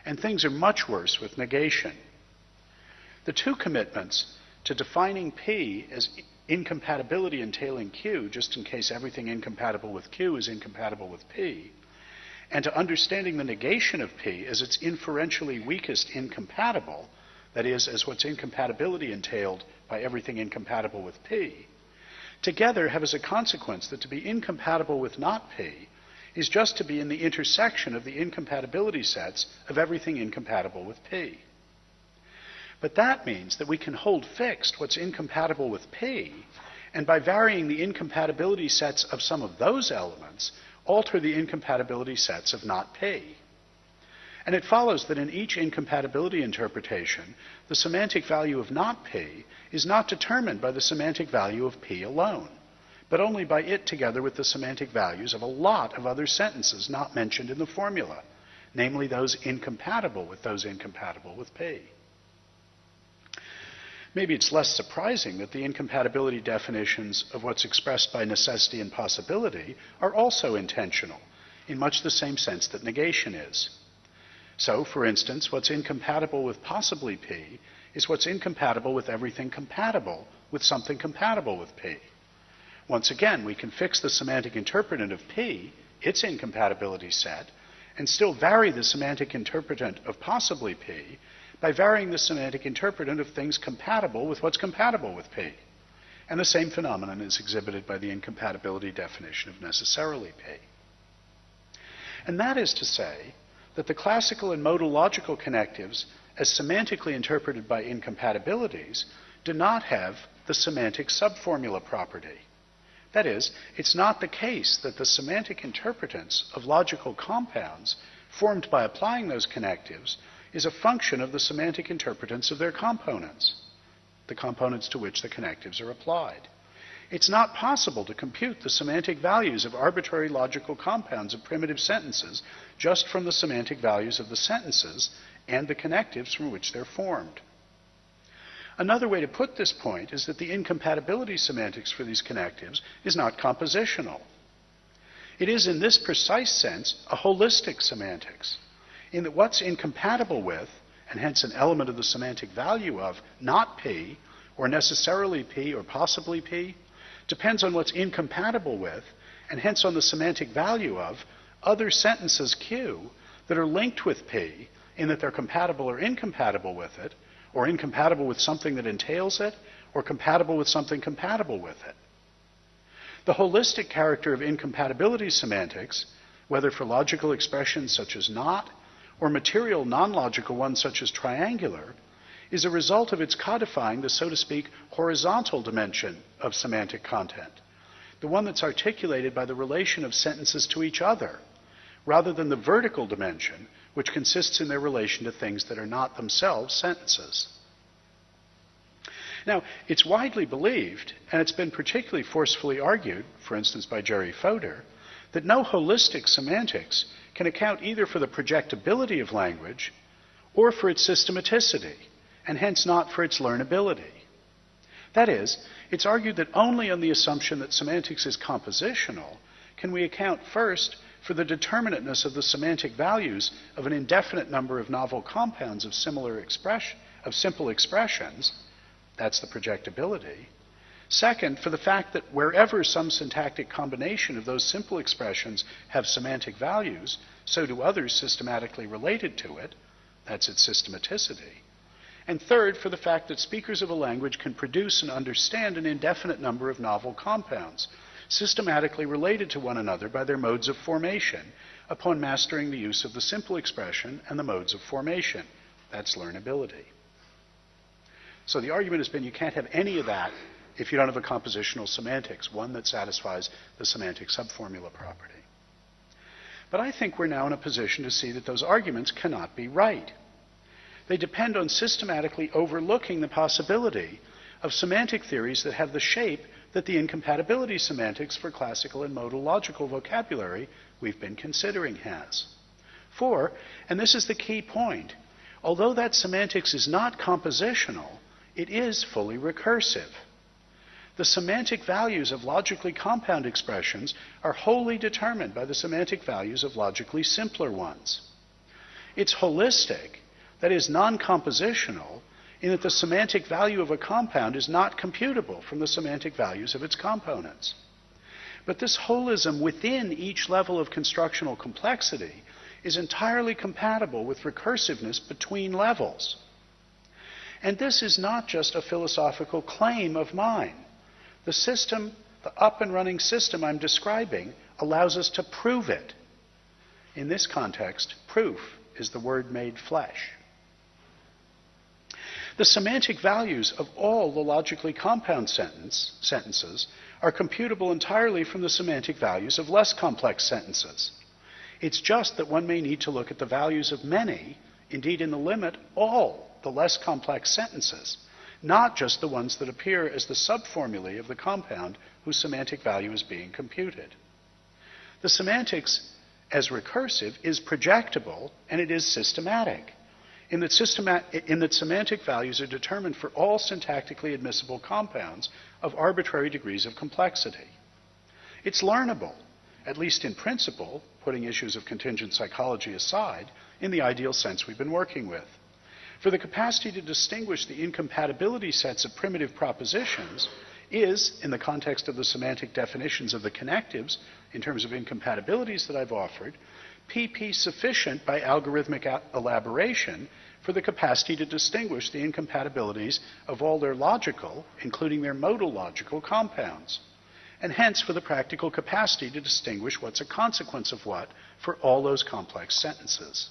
And things are much worse with negation. The two commitments to defining P as incompatibility entailing Q, just in case everything incompatible with Q is incompatible with P, and to understanding the negation of P as its inferentially weakest incompatible, that is, as what's incompatibility entailed by everything incompatible with P, together have as a consequence that to be incompatible with not P is just to be in the intersection of the incompatibility sets of everything incompatible with P. But that means that we can hold fixed what's incompatible with P and by varying the incompatibility sets of some of those elements, alter the incompatibility sets of not P. And it follows that in each incompatibility interpretation, the semantic value of not P is not determined by the semantic value of P alone, but only by it together with the semantic values of a lot of other sentences not mentioned in the formula, namely those incompatible with P. Maybe it's less surprising that the incompatibility definitions of what's expressed by necessity and possibility are also intentional, in much the same sense that negation is. So, for instance, what's incompatible with possibly P is what's incompatible with everything compatible with something compatible with P. Once again, we can fix the semantic interpretant of P, its incompatibility set, and still vary the semantic interpretant of possibly P by varying the semantic interpretant of things compatible with what's compatible with P. And the same phenomenon is exhibited by the incompatibility definition of necessarily P. And that is to say that the classical and modal logical connectives, as semantically interpreted by incompatibilities, do not have the semantic subformula property. That is, it's not the case that the semantic interpretants of logical compounds formed by applying those connectives is a function of the semantic interpretants of their components, the components to which the connectives are applied. It's not possible to compute the semantic values of arbitrary logical compounds of primitive sentences just from the semantic values of the sentences and the connectives from which they're formed. Another way to put this point is that the incompatibility semantics for these connectives is not compositional. It is, in this precise sense, a holistic semantics, in that what's incompatible with, and hence an element of the semantic value of, not P, or necessarily P, or possibly P, depends on what's incompatible with, and hence on the semantic value of, other sentences Q that are linked with P in that they're compatible or incompatible with it, or incompatible with something that entails it, or compatible with something compatible with it. The holistic character of incompatibility semantics, whether for logical expressions such as not, or material non-logical ones such as triangular, is a result of its codifying the, so to speak, horizontal dimension of semantic content, the one that's articulated by the relation of sentences to each other, rather than the vertical dimension, which consists in their relation to things that are not themselves sentences. Now, it's widely believed, and it's been particularly forcefully argued, for instance by Jerry Fodor, that no holistic semantics can account either for the projectability of language or for its systematicity, and hence not for its learnability. That is, it's argued that only on the assumption that semantics is compositional can we account first for the determinateness of the semantic values of an indefinite number of novel compounds of simple expressions, that's the projectability. Second, for the fact that wherever some syntactic combination of those simple expressions have semantic values, so do others systematically related to it, that's its systematicity. And third, for the fact that speakers of a language can produce and understand an indefinite number of novel compounds, systematically related to one another by their modes of formation, upon mastering the use of the simple expression and the modes of formation. That's learnability. So the argument has been you can't have any of that if you don't have a compositional semantics, one that satisfies the semantic subformula property. But I think we're now in a position to see that those arguments cannot be right. They depend on systematically overlooking the possibility of semantic theories that have the shape that the incompatibility semantics for classical and modal logical vocabulary we've been considering has. For, and this is the key point, although that semantics is not compositional, it is fully recursive. The semantic values of logically compound expressions are wholly determined by the semantic values of logically simpler ones. It's holistic, that is non-compositional, in that the semantic value of a compound is not computable from the semantic values of its components. But this holism within each level of constructional complexity is entirely compatible with recursiveness between levels. And this is not just a philosophical claim of mine. The system, the up-and-running system I'm describing, allows us to prove it. In this context, proof is the word made flesh. The semantic values of all the logically compound sentences are computable entirely from the semantic values of less complex sentences. It's just that one may need to look at the values of many, indeed in the limit, all the less complex sentences, not just the ones that appear as the subformulae of the compound whose semantic value is being computed. The semantics as recursive is projectable and it is systematic, in that semantic values are determined for all syntactically admissible compounds of arbitrary degrees of complexity. It's learnable, at least in principle, putting issues of contingent psychology aside, in the ideal sense we've been working with. For the capacity to distinguish the incompatibility sets of primitive propositions is, in the context of the semantic definitions of the connectives, in terms of incompatibilities that I've offered, PP sufficient by algorithmic elaboration for the capacity to distinguish the incompatibilities of all their logical, including their modal logical compounds, and hence for the practical capacity to distinguish what's a consequence of what for all those complex sentences.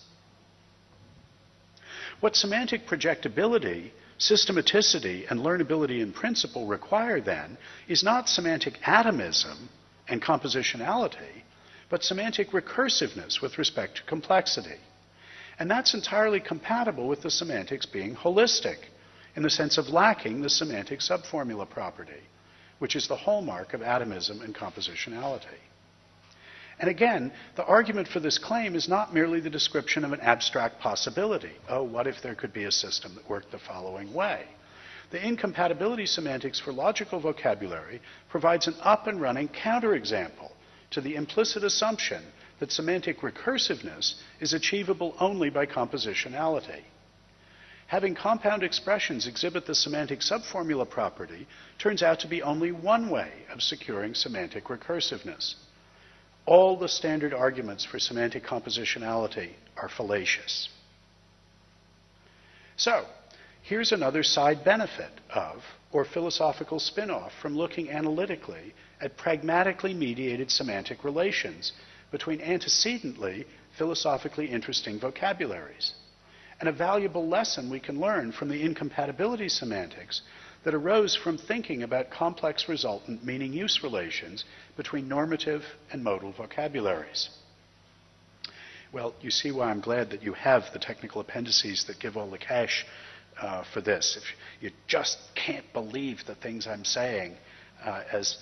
What semantic projectability, systematicity, and learnability in principle require then is not semantic atomism and compositionality, but semantic recursiveness with respect to complexity. And that's entirely compatible with the semantics being holistic, in the sense of lacking the semantic subformula property, which is the hallmark of atomism and compositionality. And again, the argument for this claim is not merely the description of an abstract possibility. Oh, what if there could be a system that worked the following way? The incompatibility semantics for logical vocabulary provides an up-and-running counterexample to the implicit assumption that semantic recursiveness is achievable only by compositionality. Having compound expressions exhibit the semantic subformula property turns out to be only one way of securing semantic recursiveness. All the standard arguments for semantic compositionality are fallacious. So, here's another side benefit of, or philosophical spin-off from looking analytically at pragmatically mediated semantic relations between antecedently philosophically interesting vocabularies, and a valuable lesson we can learn from the incompatibility semantics that arose from thinking about complex resultant meaning-use relations between normative and modal vocabularies. Well, you see why I'm glad that you have the technical appendices that give all the cash for this. If you just can't believe the things I'm saying, as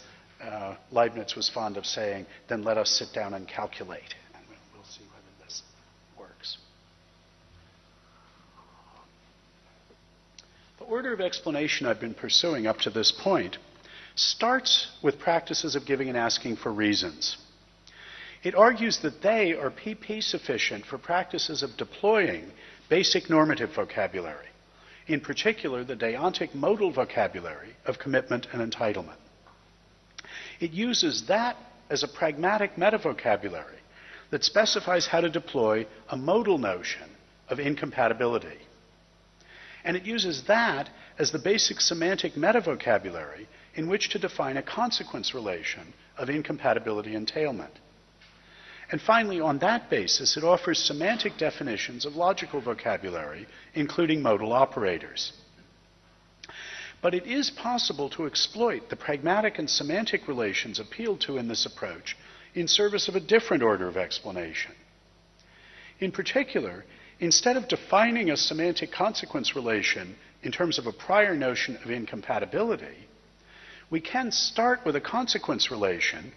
Leibniz was fond of saying, then let us sit down and calculate. And we'll see whether this works. The order of explanation I've been pursuing up to this point starts with practices of giving and asking for reasons. It argues that they are PP sufficient for practices of deploying basic normative vocabulary, in particular the deontic modal vocabulary of commitment and entitlement. It uses that as a pragmatic metavocabulary that specifies how to deploy a modal notion of incompatibility. And it uses that as the basic semantic metavocabulary in which to define a consequence relation of incompatibility entailment. And finally, on that basis, it offers semantic definitions of logical vocabulary, including modal operators. But it is possible to exploit the pragmatic and semantic relations appealed to in this approach in service of a different order of explanation. In particular, instead of defining a semantic consequence relation in terms of a prior notion of incompatibility, we can start with a consequence relation,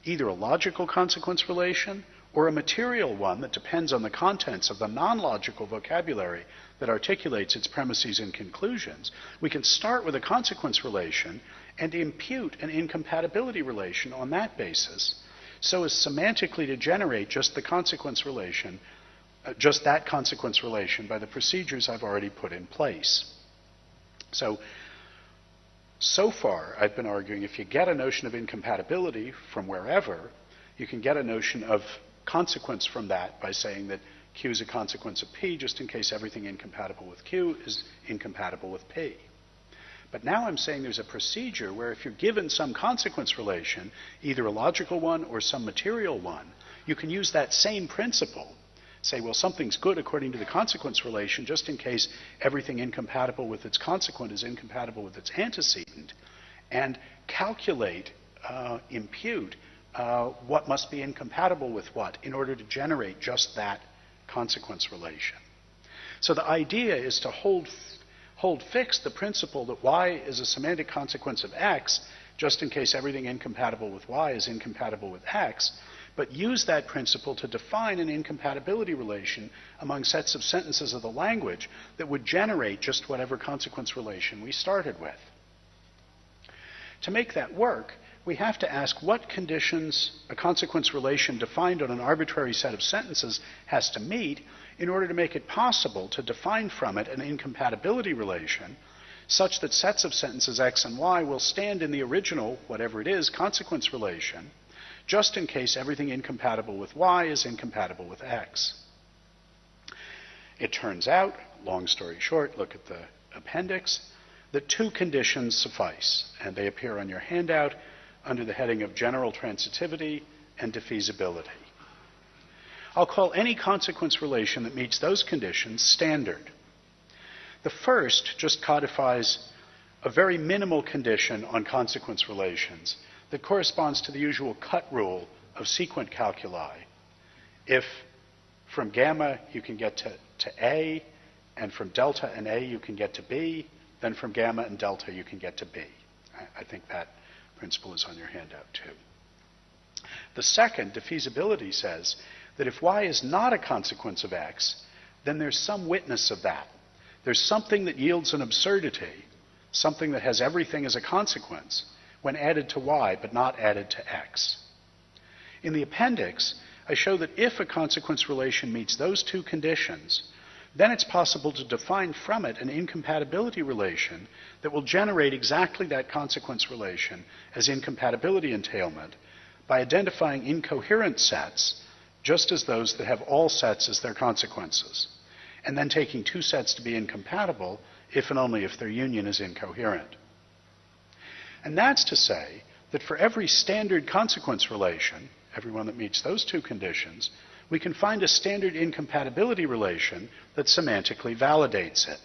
either a logical consequence relation or a material one that depends on the contents of the non-logical vocabulary that articulates its premises and conclusions. We can start with a consequence relation and impute an incompatibility relation on that basis, so as semantically to generate just the consequence relation, just that consequence relation by the procedures I've already put in place. So far, I've been arguing if you get a notion of incompatibility from wherever, you can get a notion of consequence from that by saying that Q is a consequence of P, just in case everything incompatible with Q is incompatible with P. But now I'm saying there's a procedure where if you're given some consequence relation, either a logical one or some material one, you can use that same principle say, well, something's good according to the consequence relation, just in case everything incompatible with its consequent is incompatible with its antecedent, and calculate, impute what must be incompatible with what in order to generate just that consequence relation. So the idea is to hold fixed the principle that y is a semantic consequence of x, just in case everything incompatible with y is incompatible with x, but use that principle to define an incompatibility relation among sets of sentences of the language that would generate just whatever consequence relation we started with. To make that work, we have to ask what conditions a consequence relation defined on an arbitrary set of sentences has to meet in order to make it possible to define from it an incompatibility relation such that sets of sentences x and y will stand in the original, whatever it is, consequence relation, just in case everything incompatible with y is incompatible with x. It turns out, long story short, look at the appendix, that two conditions suffice, and they appear on your handout under the heading of general transitivity and defeasibility. I'll call any consequence relation that meets those conditions standard. The first just codifies a very minimal condition on consequence relations that corresponds to the usual cut rule of sequent calculi. If from gamma you can get to A, and from delta and A you can get to B, then from gamma and delta you can get to B. I think that principle is on your handout too. The second, defeasibility, says that if y is not a consequence of x, then there's some witness of that. There's something that yields an absurdity, something that has everything as a consequence, when added to y but not added to x. In the appendix, I show that if a consequence relation meets those two conditions, then it's possible to define from it an incompatibility relation that will generate exactly that consequence relation as incompatibility entailment by identifying incoherent sets, just as those that have all sets as their consequences, and then taking two sets to be incompatible if and only if their union is incoherent. And that's to say that for every standard consequence relation, every one that meets those two conditions, we can find a standard incompatibility relation that semantically validates it.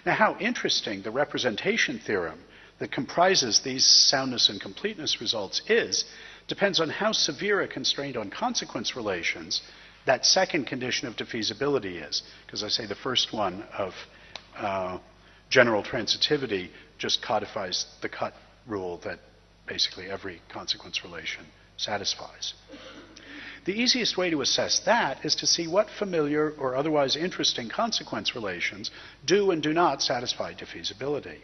Now, how interesting the representation theorem that comprises these soundness and completeness results is depends on how severe a constraint on consequence relations that second condition of defeasibility is. Because I say the first one of general transitivity just codifies the cut rule that basically every consequence relation satisfies. The easiest way to assess that is to see what familiar or otherwise interesting consequence relations do and do not satisfy defeasibility,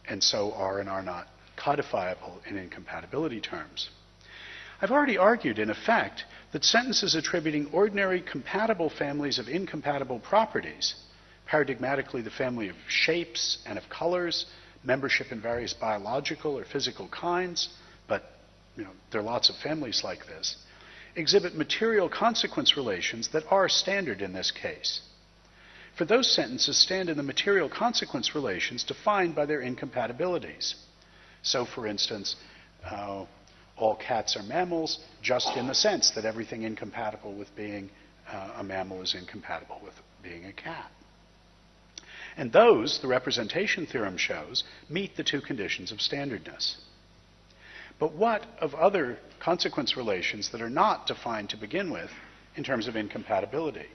and so are and are not codifiable in incompatibility terms. I've already argued, in effect, that sentences attributing ordinary compatible families of incompatible properties, paradigmatically the family of shapes and of colors, membership in various biological or physical kinds, but there are lots of families like this, exhibit material consequence relations that are standard in this case. For those sentences stand in the material consequence relations defined by their incompatibilities. So, for instance, all cats are mammals, just in the sense that everything incompatible with being a mammal is incompatible with being a cat. And those, the representation theorem shows, meet the two conditions of standardness. But what of other consequence relations that are not defined to begin with in terms of incompatibility?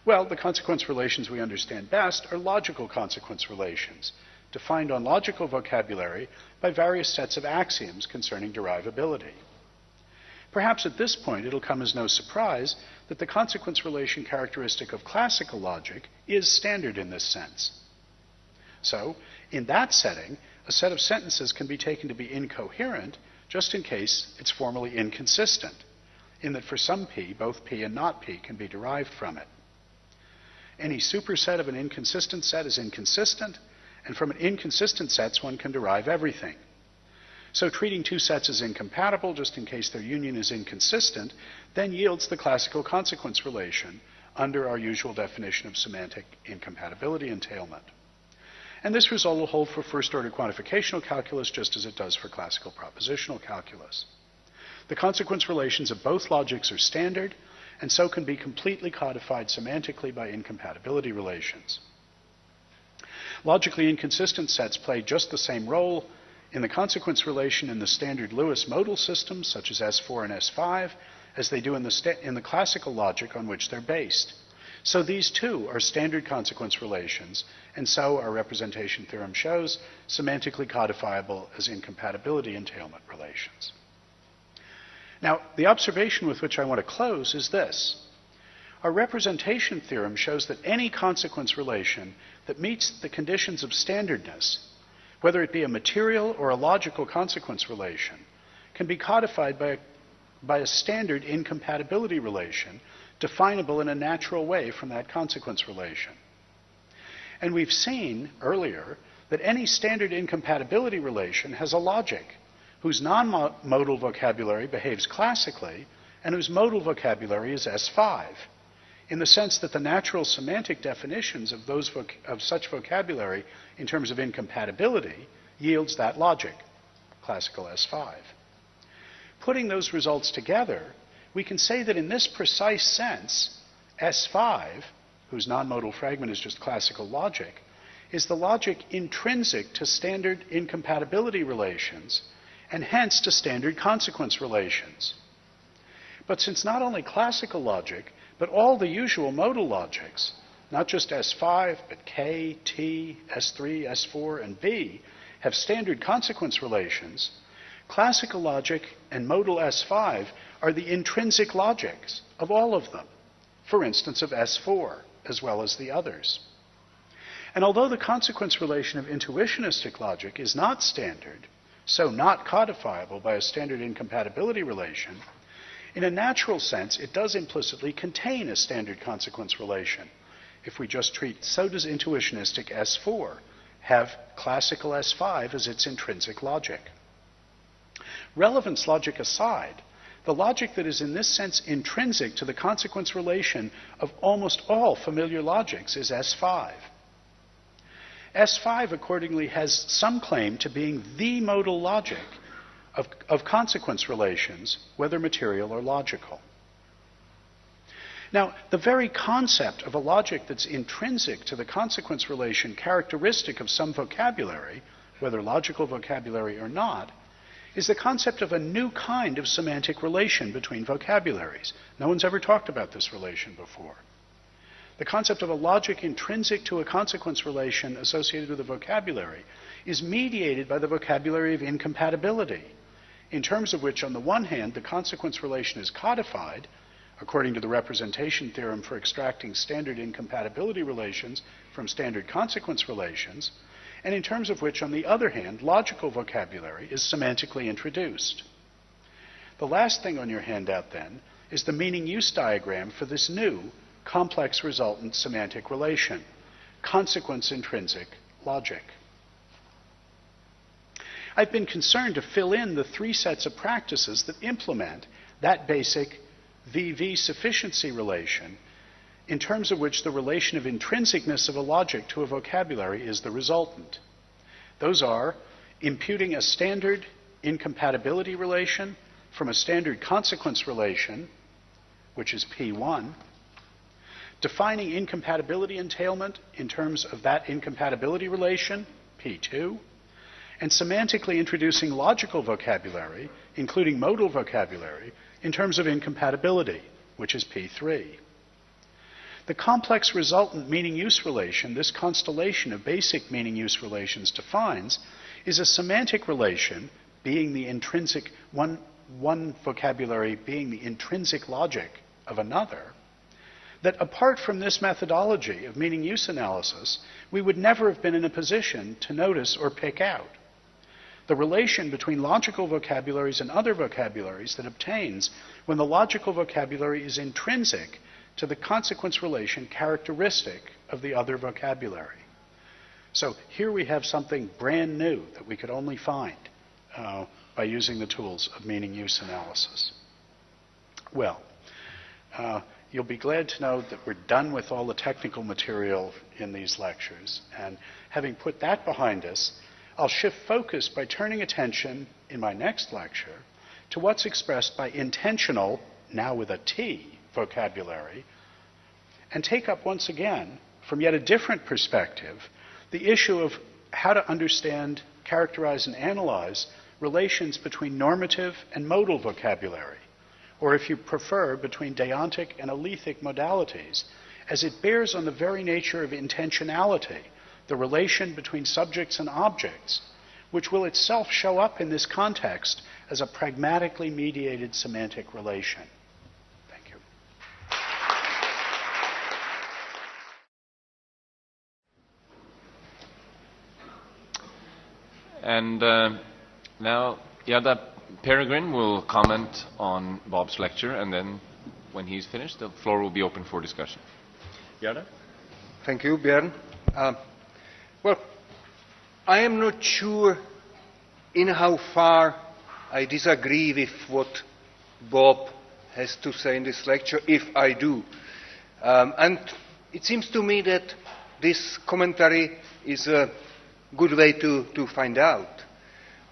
Well, the consequence relations we understand best are logical consequence relations, defined on logical vocabulary by various sets of axioms concerning derivability. Perhaps at this point it'll come as no surprise that the consequence relation characteristic of classical logic is standard in this sense. So, in that setting, a set of sentences can be taken to be incoherent just in case it's formally inconsistent, in that for some p, both p and not p can be derived from it. Any superset of an inconsistent set is inconsistent, and from an inconsistent sets one can derive everything. So treating two sets as incompatible just in case their union is inconsistent then yields the classical consequence relation under our usual definition of semantic incompatibility entailment. And this result will hold for first-order quantificational calculus just as it does for classical propositional calculus. The consequence relations of both logics are standard, and so can be completely codified semantically by incompatibility relations. Logically inconsistent sets play just the same role in the consequence relation in the standard Lewis modal systems, such as S4 and S5, as they do in the classical logic on which they're based. So these too are standard consequence relations, and so, our representation theorem shows, semantically codifiable as incompatibility entailment relations. Now, the observation with which I want to close is this. Our representation theorem shows that any consequence relation that meets the conditions of standardness, whether it be a material or a logical consequence relation, can be codified by a standard incompatibility relation definable in a natural way from that consequence relation. And we've seen earlier that any standard incompatibility relation has a logic whose non-modal vocabulary behaves classically and whose modal vocabulary is S5, in the sense that the natural semantic definitions of such vocabulary in terms of incompatibility yields that logic, classical S5. Putting those results together, we can say that in this precise sense, S5, whose non-modal fragment is just classical logic, is the logic intrinsic to standard incompatibility relations, and hence to standard consequence relations. But since not only classical logic, but all the usual modal logics, not just S5, but K, T, S3, S4, and B, have standard consequence relations, classical logic and modal S5 are the intrinsic logics of all of them, for instance of S4, as well as the others. And although the consequence relation of intuitionistic logic is not standard, so not codifiable by a standard incompatibility relation, in a natural sense it does implicitly contain a standard consequence relation. If we just treat, so does intuitionistic S4 have classical S5 as its intrinsic logic. Relevance logic aside, the logic that is in this sense intrinsic to the consequence relation of almost all familiar logics is S5. S5 accordingly has some claim to being the modal logic of consequence relations, whether material or logical. Now, the very concept of a logic that's intrinsic to the consequence relation characteristic of some vocabulary, whether logical vocabulary or not, is the concept of a new kind of semantic relation between vocabularies. No one's ever talked about this relation before. The concept of a logic intrinsic to a consequence relation associated with a vocabulary is mediated by the vocabulary of incompatibility, in terms of which, on the one hand, the consequence relation is codified, according to the representation theorem for extracting standard incompatibility relations from standard consequence relations, and in terms of which, on the other hand, logical vocabulary is semantically introduced. The last thing on your handout, then, is the meaning-use diagram for this new complex resultant semantic relation, consequence-intrinsic logic. I've been concerned to fill in the three sets of practices that implement that basic VV sufficiency relation, in terms of which the relation of intrinsicness of a logic to a vocabulary is the resultant. Those are imputing a standard incompatibility relation from a standard consequence relation, which is P1, defining incompatibility entailment in terms of that incompatibility relation, P2, and semantically introducing logical vocabulary, including modal vocabulary, in terms of incompatibility, which is P3. The complex resultant meaning-use relation this constellation of basic meaning-use relations defines is a semantic relation, being the intrinsic, one vocabulary being the intrinsic logic of another, that apart from this methodology of meaning-use analysis, we would never have been in a position to notice or pick out. The relation between logical vocabularies and other vocabularies that obtains when the logical vocabulary is intrinsic to the consequence relation characteristic of the other vocabulary. So here we have something brand new that we could only find by using the tools of meaning-use analysis. Well, you'll be glad to know that we're done with all the technical material in these lectures. And having put that behind us, I'll shift focus by turning attention in my next lecture to what's expressed by intentional, now with a T, vocabulary, and take up once again, from yet a different perspective, the issue of how to understand, characterize, and analyze relations between normative and modal vocabulary, or if you prefer, between deontic and alethic modalities, as it bears on the very nature of intentionality, the relation between subjects and objects, which will itself show up in this context as a pragmatically mediated semantic relation. Thank you. And now Yada Peregrin will comment on Bob's lecture, and then when he's finished, the floor will be open for discussion. Yada? Thank you, Björn. Well, I am not sure in how far I disagree with what Bob has to say in this lecture, if I do. And it seems to me that this commentary is a good way to find out.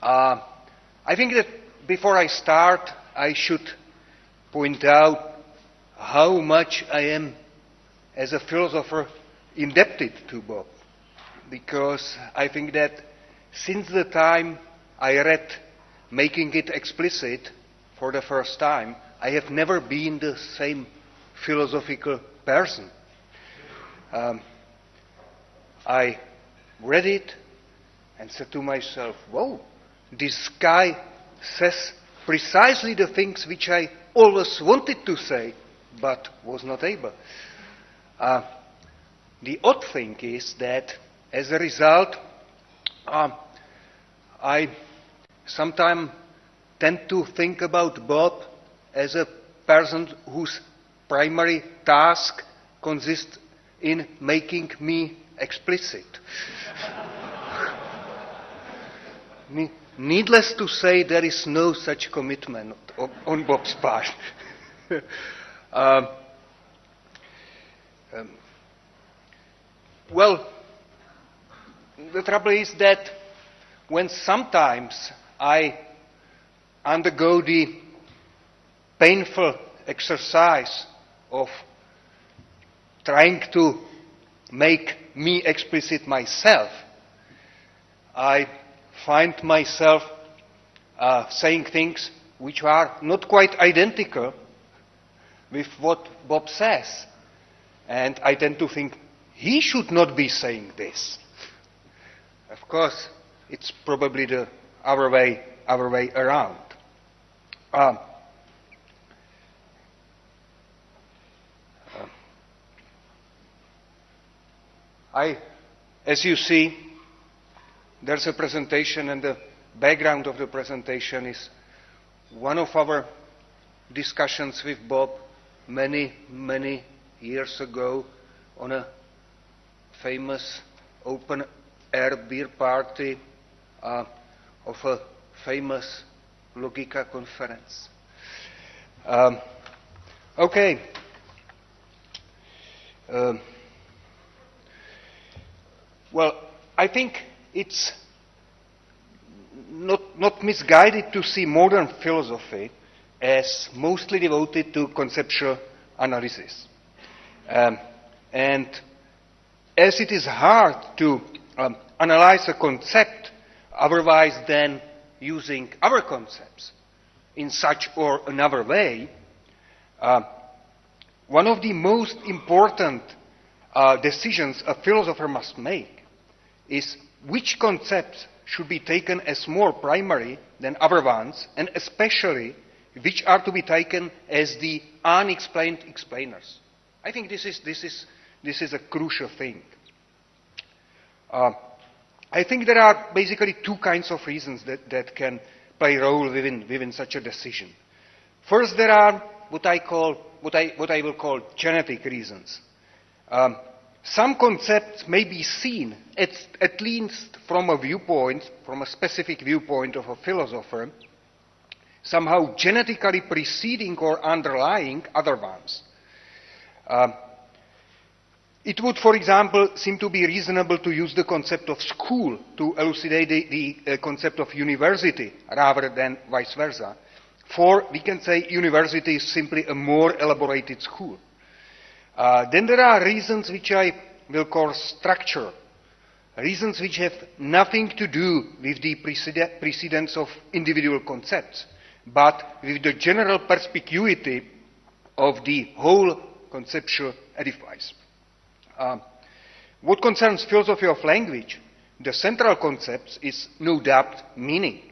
I think that before I start, I should point out how much I am, as a philosopher, indebted to Bob. Because I think that since the time I read Making It Explicit for the first time, I have never been the same philosophical person. I read it and said to myself, whoa, this guy says precisely the things which I always wanted to say, but was not able. The odd thing is that, as a result, I sometimes tend to think about Bob as a person whose primary task consists in making me explicit. Needless to say, there is no such commitment on Bob's part. Well, the trouble is that when sometimes I undergo the painful exercise of trying to make me explicit myself, I find myself saying things which are not quite identical with what Bob says. And I tend to think, he should not be saying this. Of course, it's probably the our way around. As you see, there's a presentation, and the background of the presentation is one of our discussions with Bob many years ago on a famous open-air beer party of a famous Logica conference. Okay. Well, I think it's not misguided to see modern philosophy as mostly devoted to conceptual analysis. And as it is hard to analyze a concept otherwise than using other concepts in such or another way, one of the most important decisions a philosopher must make is which concepts should be taken as more primary than other ones, and especially which are to be taken as the unexplained explainers. I think this is a crucial thing. I think there are basically two kinds of reasons that can play a role within such a decision. First, there are what I will call genetic reasons. Some concepts may be seen, at least from a specific viewpoint of a philosopher, somehow genetically preceding or underlying other ones. It would, for example, seem to be reasonable to use the concept of school to elucidate the concept of university rather than vice versa. For, we can say, university is simply a more elaborated school. Then there are reasons which I will call structural. Reasons which have nothing to do with the precedence of individual concepts, but with the general perspicuity of the whole conceptual edifice. What concerns philosophy of language, the central concept is no doubt meaning.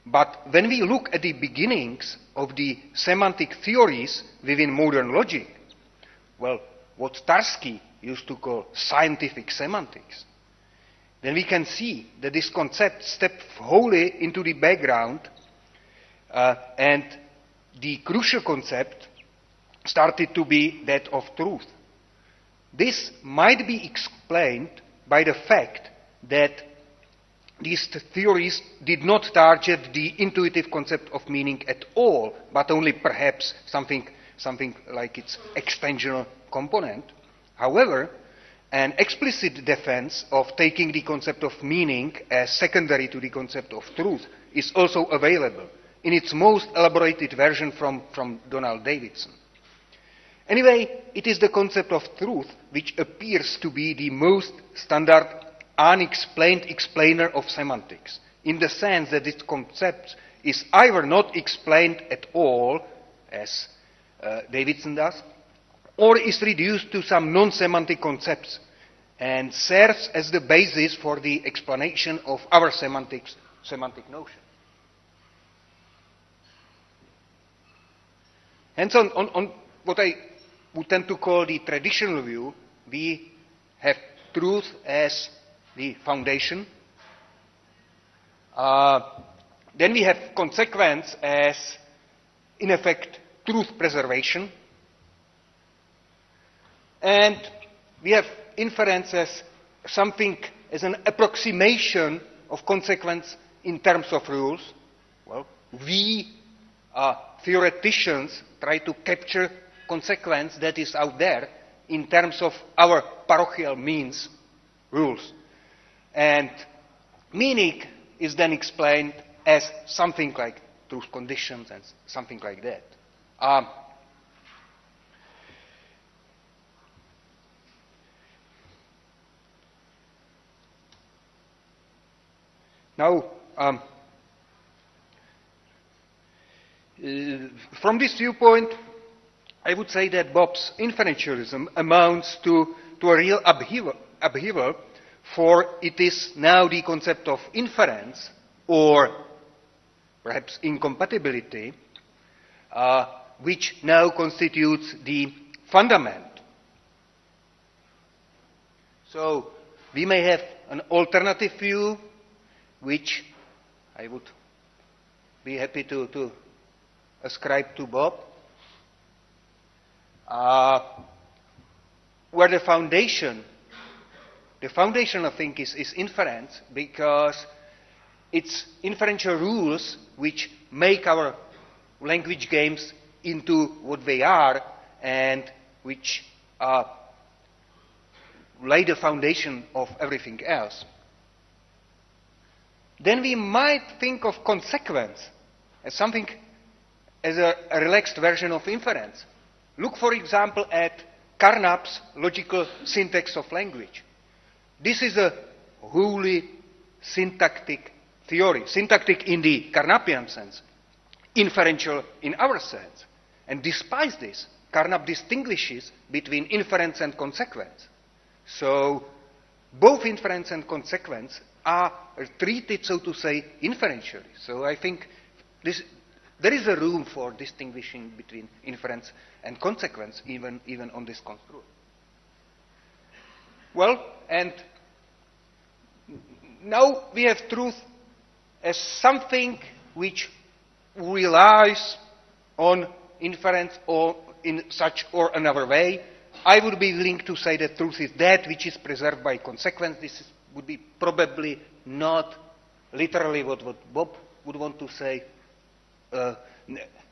But when we look at the beginnings of the semantic theories within modern logic, well, what Tarski used to call scientific semantics, then we can see that this concept stepped wholly into the background, and the crucial concept started to be that of truth. This might be explained by the fact that these theories did not target the intuitive concept of meaning at all, but only perhaps something like its extensional component. However, an explicit defense of taking the concept of meaning as secondary to the concept of truth is also available in its most elaborated version from Donald Davidson. Anyway, it is the concept of truth which appears to be the most standard unexplained explainer of semantics, in the sense that this concept is either not explained at all, as Davidson does, or is reduced to some non-semantic concepts and serves as the basis for the explanation of our semantic notion. Hence, on what I would tend to call the traditional view, we have truth as the foundation. Then we have consequence as, in effect, truth preservation. And we have inference as something, as an approximation of consequence in terms of rules. Well, we theoreticians try to capture consequence that is out there in terms of our parochial means, rules. And meaning is then explained as something like truth conditions and something like that. Now, from this viewpoint, I would say that Bob's inferentialism amounts to a real upheaval, for it is now the concept of inference, or perhaps incompatibility, which now constitutes the fundament. So we may have an alternative view, which I would be happy to ascribe to Bob, where the foundation I think is inference, because it's inferential rules which make our language games into what they are, and which lay the foundation of everything else. Then we might think of consequence as something, as a relaxed version of inference. Look, for example, at Carnap's logical syntax of language. This is a wholly syntactic theory, syntactic in the Carnapian sense, inferential in our sense. And despite this, Carnap distinguishes between inference and consequence. So both inference and consequence are treated, so to say, inferentially. So I think there is a room for distinguishing between inference and consequence, even on this construct. Well, and now we have truth as something which relies on inference, or in such or another way. I would be willing to say that truth is that which is preserved by consequence. This would be probably not literally what Bob would want to say.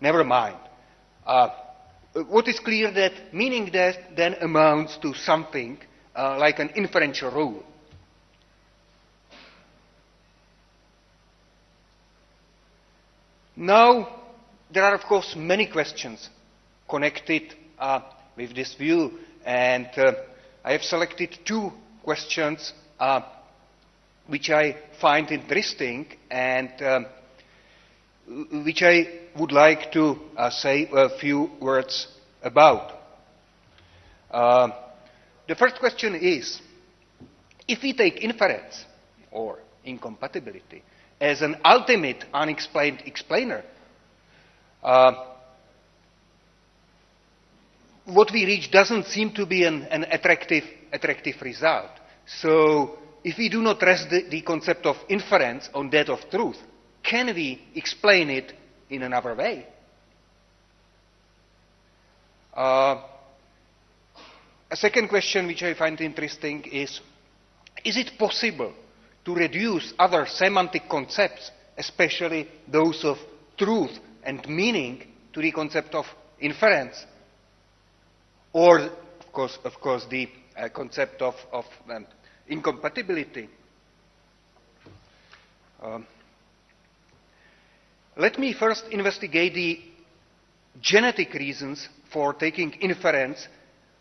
Never mind. What is clear that meaning then amounts to something like an inferential rule. Now, there are, of course, many questions connected with this view, and I have selected two questions which I find interesting and which I would like to say a few words about. The first question is, if we take inference or incompatibility as an ultimate unexplained explainer, what we reach doesn't seem to be an attractive result. So if we do not rest the concept of inference on that of truth, can we explain it in another way? A second question which I find interesting is it possible to reduce other semantic concepts, especially those of truth and meaning, to the concept of inference? Or, of course, the concept of incompatibility. Let me first investigate the genetic reasons for taking inference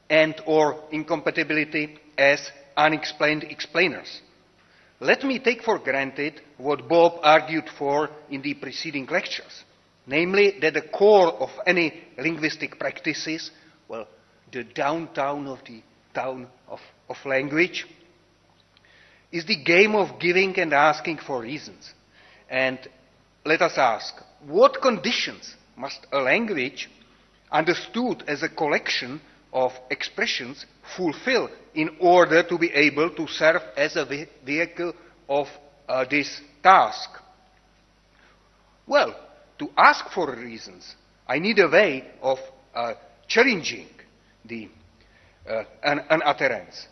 and or incompatibility as unexplained explainers. Let me take for granted what Bob argued for in the preceding lectures, namely that the core of any linguistic practices, well, the downtown of the town of language, is the game of giving and asking for reasons. And let us ask, what conditions must a language understood as a collection of expressions fulfill in order to be able to serve as a vehicle of this task? Well, to ask for reasons, I need a way of challenging an utterance.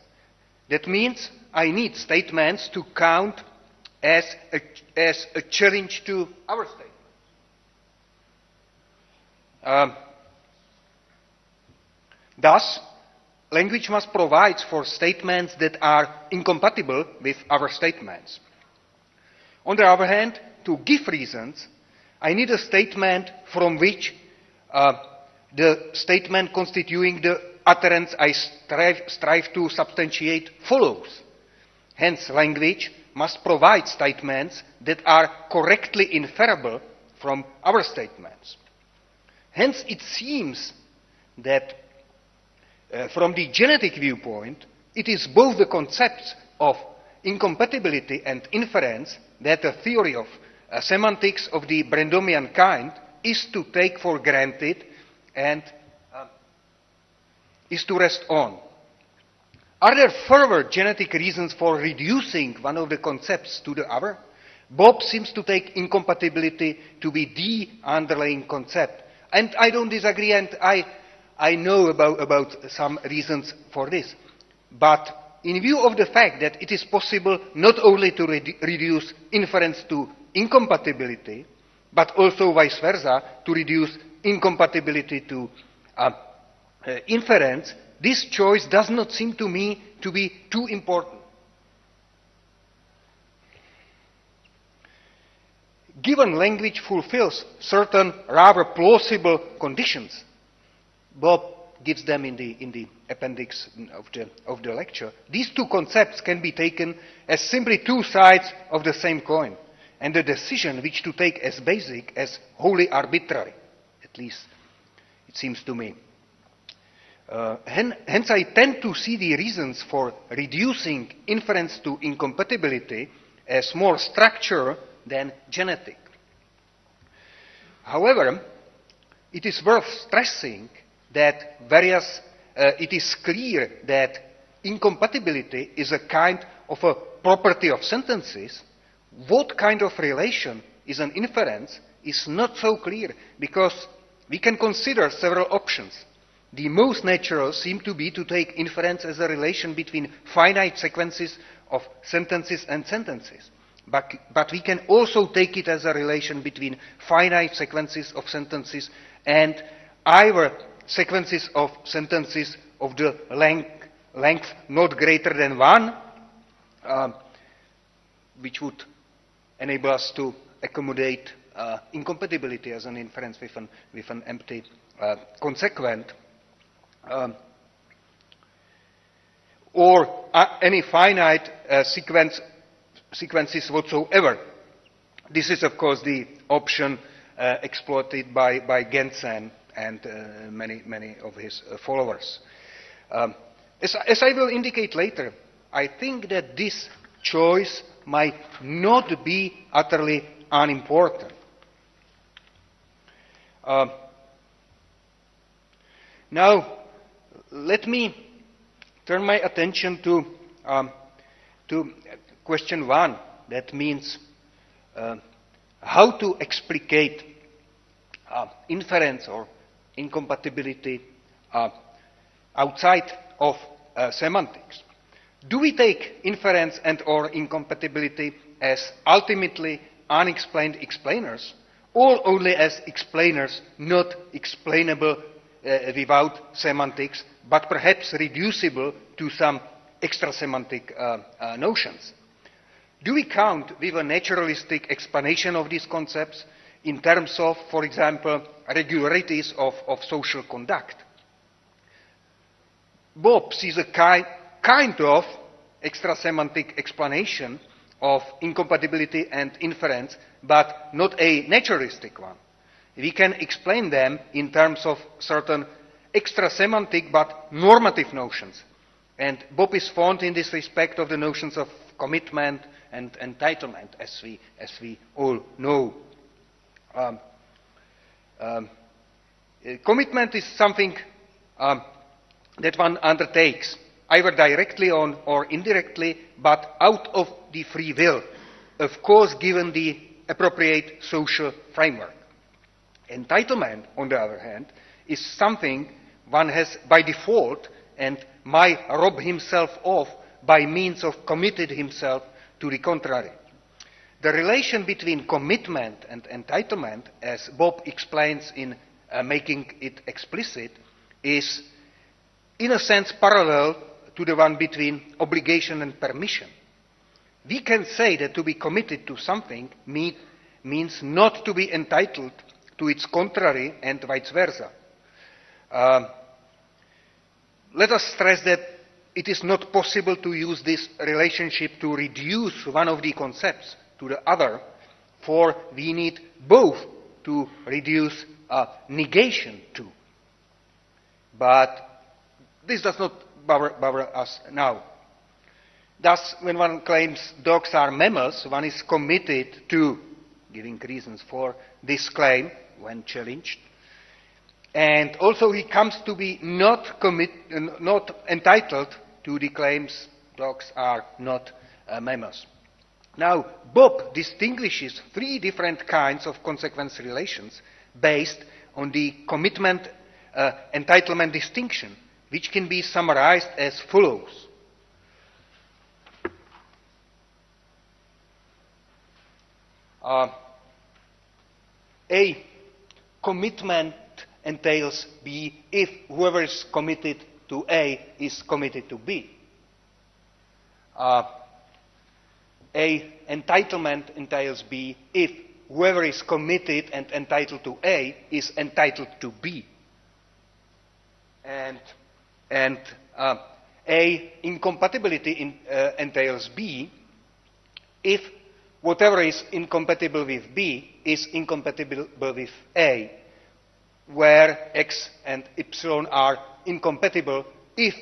That means I need statements to count as a challenge to our statement. Thus, language must provide for statements that are incompatible with our statements. On the other hand, to give reasons, I need a statement from which the statement constituting the utterance I strive to substantiate follows. Hence, language must provide statements that are correctly inferable from our statements. Hence, it seems that from the genetic viewpoint, it is both the concepts of incompatibility and inference that a theory of semantics of the Brandomian kind is to take for granted and is to rest on. Are there further genetic reasons for reducing one of the concepts to the other? Bob seems to take incompatibility to be the underlying concept. And I don't disagree, and I know about some reasons for this. But in view of the fact that it is possible not only to reduce inference to incompatibility, but also vice versa, to reduce incompatibility to inference, this choice does not seem to me to be too important. Given language fulfills certain rather plausible conditions, Bob gives them in the appendix of the lecture, these two concepts can be taken as simply two sides of the same coin, and the decision which to take as basic as wholly arbitrary, at least it seems to me. Hence I tend to see the reasons for reducing inference to incompatibility as more structural than genetic. However, it is worth stressing that it is clear that incompatibility is a kind of a property of sentences. What kind of relation is an inference is not so clear, because we can consider several options. The most natural seem to be to take inference as a relation between finite sequences of sentences and sentences. But we can also take it as a relation between finite sequences of sentences and either sequences of sentences of the length not greater than 1, which would enable us to accommodate incompatibility as an inference with an empty consequent, or any finite sequences whatsoever. This is, of course, the option exploited by Gensen and many of his followers. As I will indicate later, I think that this choice might not be utterly unimportant. Now, let me turn my attention to question 1. That means how to explicate inference or incompatibility outside of semantics. Do we take inference and or incompatibility as ultimately unexplained explainers, or only as explainers not explainable without semantics, but perhaps reducible to some extra-semantic notions? Do we count with a naturalistic explanation of these concepts in terms of, for example, regularities of social conduct? Bob sees a kind of extra-semantic explanation of incompatibility and inference, but not a naturalistic one. We can explain them in terms of certain extra-semantic but normative notions. And Bob is fond in this respect of the notions of commitment and entitlement, as we all know. Commitment is something that one undertakes, either directly or indirectly, but out of the free will, of course given the appropriate social framework. Entitlement, on the other hand, is something one has by default and might rob himself of by means of committed himself to the contrary. The relation between commitment and entitlement, as Bob explains in making it explicit, is in a sense parallel to the one between obligation and permission. We can say that to be committed to something means not to be entitled to its contrary and vice versa. Let us stress that it is not possible to use this relationship to reduce one of the concepts to the other, for we need both to reduce negation to. But this does not bother us now. Thus, when one claims dogs are mammals, one is committed to giving reasons for this claim when challenged. And also he comes to be not entitled to the claims dogs are not mammals. Now, Bob distinguishes 3 different kinds of consequence relations based on the commitment entitlement distinction, which can be summarized as follows. A commitment entails B if whoever is committed to A is committed to B. A entitlement entails B if whoever is committed and entitled to A is entitled to B. And A incompatibility entails B if whatever is incompatible with B is incompatible with A, where X and Y are incompatible if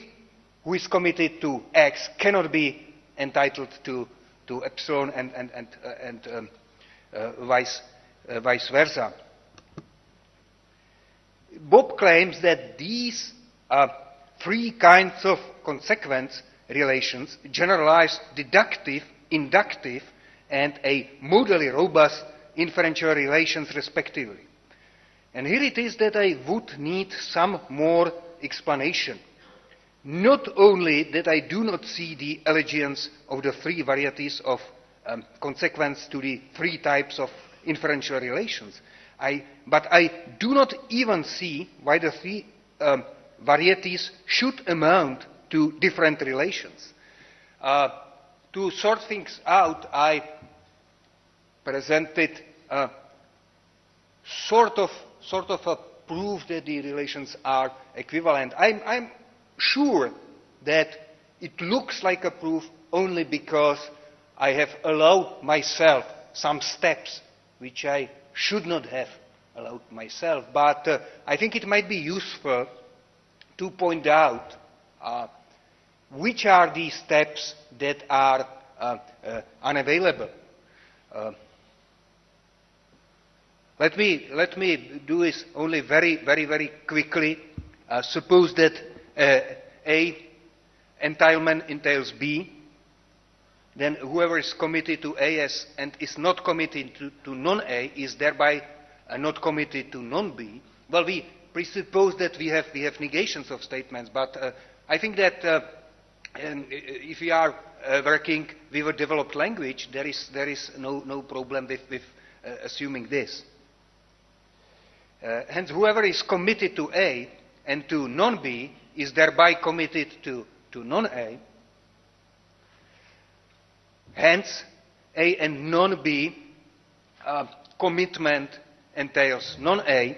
who is committed to X cannot be entitled to Y and vice versa. Bob claims that these 3 kinds of consequence relations generalize deductive, inductive, and a modally robust inferential relations respectively. And here it is that I would need some more explanation. Not only that I do not see the allegiance of the 3 varieties of consequence to the 3 types of inferential relations, but I do not even see why the 3 varieties should amount to different relations. To sort things out, I presented sort of a proof that the relations are equivalent. I'm sure that it looks like a proof only because I have allowed myself some steps which I should not have allowed myself. But I think it might be useful to point out which are the steps that are unavailable. Let me do this only very quickly. Suppose that A entailment entails B, then whoever is committed to A and is not committed to non-A is thereby not committed to non-B. Well, we presuppose that we have negations of statements, but I think that if we are working with a developed language, there is no problem with assuming this. Hence, whoever is committed to A and to non-B is thereby committed to non-A. Hence, A and non-B commitment entails non-A,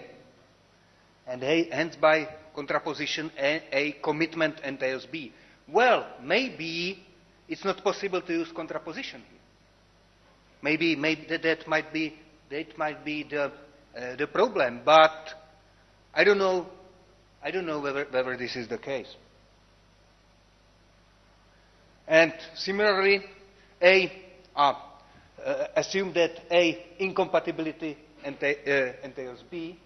and hence by contraposition A commitment entails B. Well, maybe it's not possible to use contraposition here. Maybe that might be the problem, but I don't know whether this is the case. And similarly, assume that A incompatibility entails B.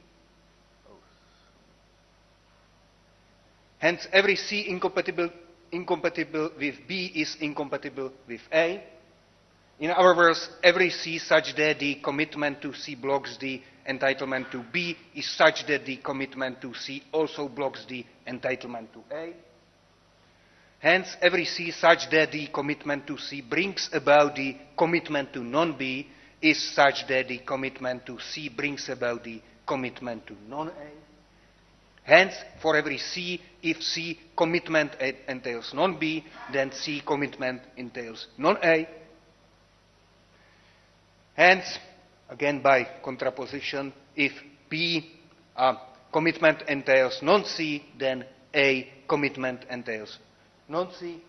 Hence, every C incompatible with B is incompatible with A. In other words, every C such that the commitment to C blocks the entitlement to B is such that the commitment to C also blocks the entitlement to A. Hence, every C such that the commitment to C brings about the commitment to non-B is such that the commitment to C brings about the commitment to non-A. Hence, for every C, if C commitment entails non-B, then C commitment entails non-A. Hence, again by contraposition, if B commitment entails non-C, then A commitment entails non-C,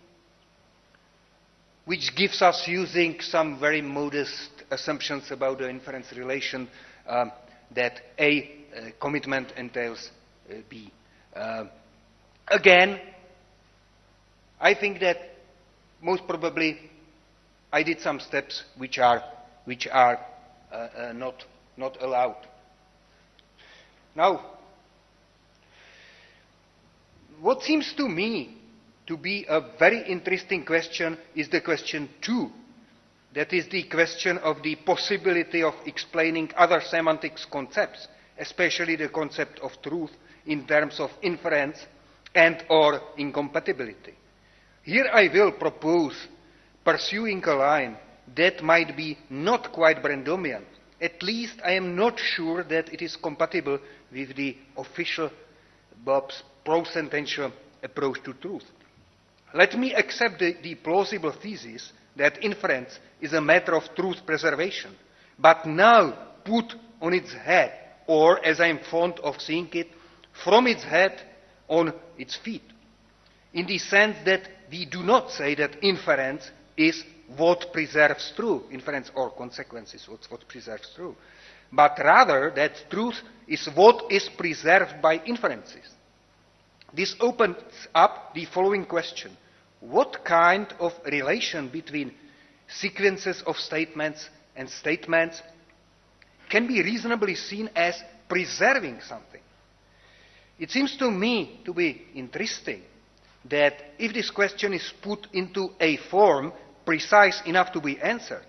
which gives us, using some very modest assumptions about the inference relation, that A commitment entails B. Again, I think that most probably I did some steps which are not allowed. Now, what seems to me to be a very interesting question is the question 2. That is the question of the possibility of explaining other semantics concepts, especially the concept of truth in terms of inference and or incompatibility. Here I will propose pursuing a line that might be not quite Brandomian. At least I am not sure that it is compatible with the official Bob's pro-sentential approach to truth. Let me accept the plausible thesis that inference is a matter of truth preservation, but now put on its head, or as I am fond of seeing it, from its head on its feet, in the sense that we do not say that inference is what preserves truth, inference or consequences, what preserves truth, but rather that truth is what is preserved by inferences. This opens up the following question: what kind of relation between sequences of statements and statements can be reasonably seen as preserving something? It seems to me to be interesting that if this question is put into a form precise enough to be answered,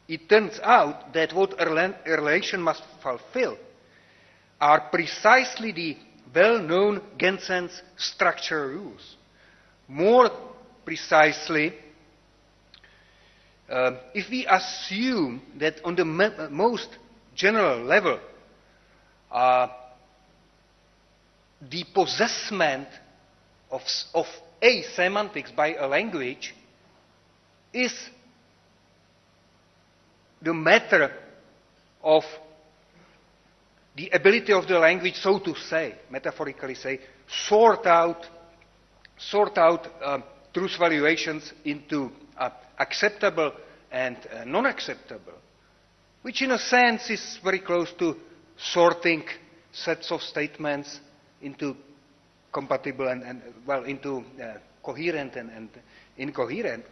it turns out that what a relation must fulfill are precisely the well-known Gensen's structure rules. More precisely, if we assume that on the most general level, the possessment of a semantics by a language is the matter of the ability of the language, so to say, metaphorically say, sort out truth valuations into acceptable and non-acceptable, which in a sense is very close to sorting sets of statements into compatible and well, into coherent and incoherent.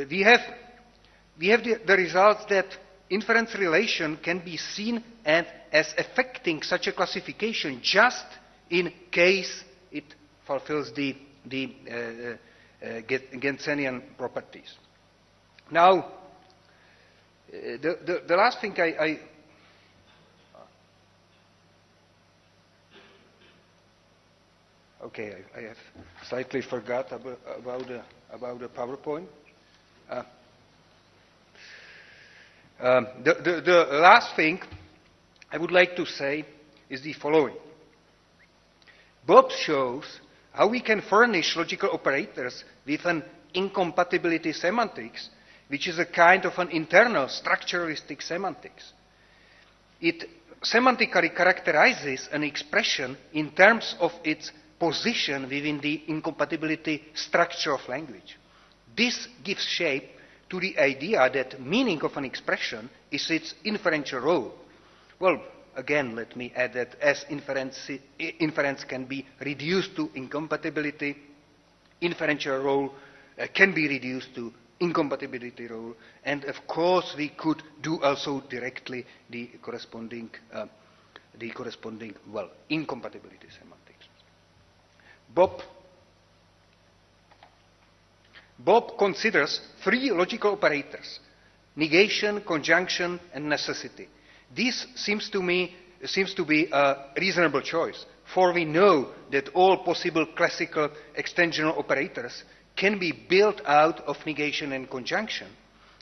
We have the results that inference relation can be seen as affecting such a classification just in case it fulfills the Gensenian properties. Now, the last thing I have slightly forgot about the PowerPoint. The last thing I would like to say is the following. Bob shows how we can furnish logical operators with an incompatibility semantics, which is a kind of an internal structuralistic semantics. It semantically characterizes an expression in terms of its position within the incompatibility structure of language. This gives shape to the idea that meaning of an expression is its inferential role. Well, again, let me add that as inference can be reduced to incompatibility, inferential role can be reduced to incompatibility role, and of course we could do also directly the corresponding incompatibility semantics. Bob considers three logical operators: negation, conjunction, and necessity. This seems to be a reasonable choice, for we know that all possible classical extensional operators can be built out of negation and conjunction,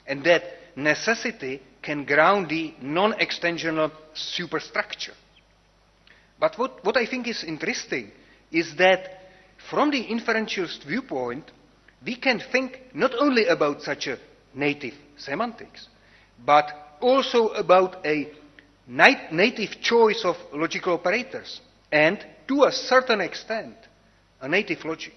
and that necessity can ground the non-extensional superstructure. But what I think is interesting is that from the inferentialist viewpoint, we can think not only about such a native semantics, but also about a native choice of logical operators, and to a certain extent, a native logic.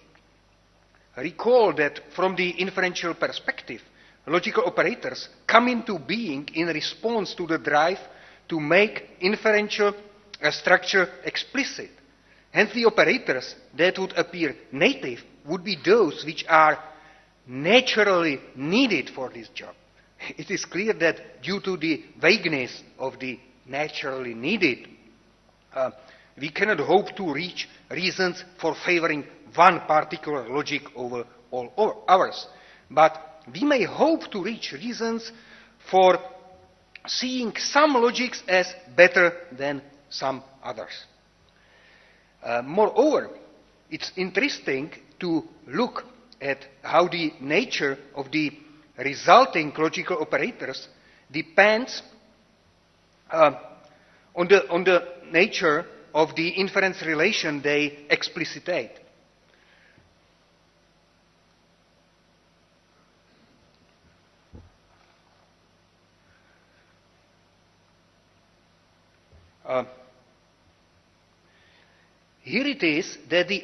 Recall that from the inferential perspective, logical operators come into being in response to the drive to make inferential structure explicit. Hence, the operators that would appear native would be those which are naturally needed for this job. It is clear that due to the vagueness of the naturally needed, we cannot hope to reach reasons for favoring one particular logic over all others. But we may hope to reach reasons for seeing some logics as better than some others. Moreover, it's interesting to look at how the nature of the resulting logical operators depends on the nature of the inference relation they explicitate. Here it is that the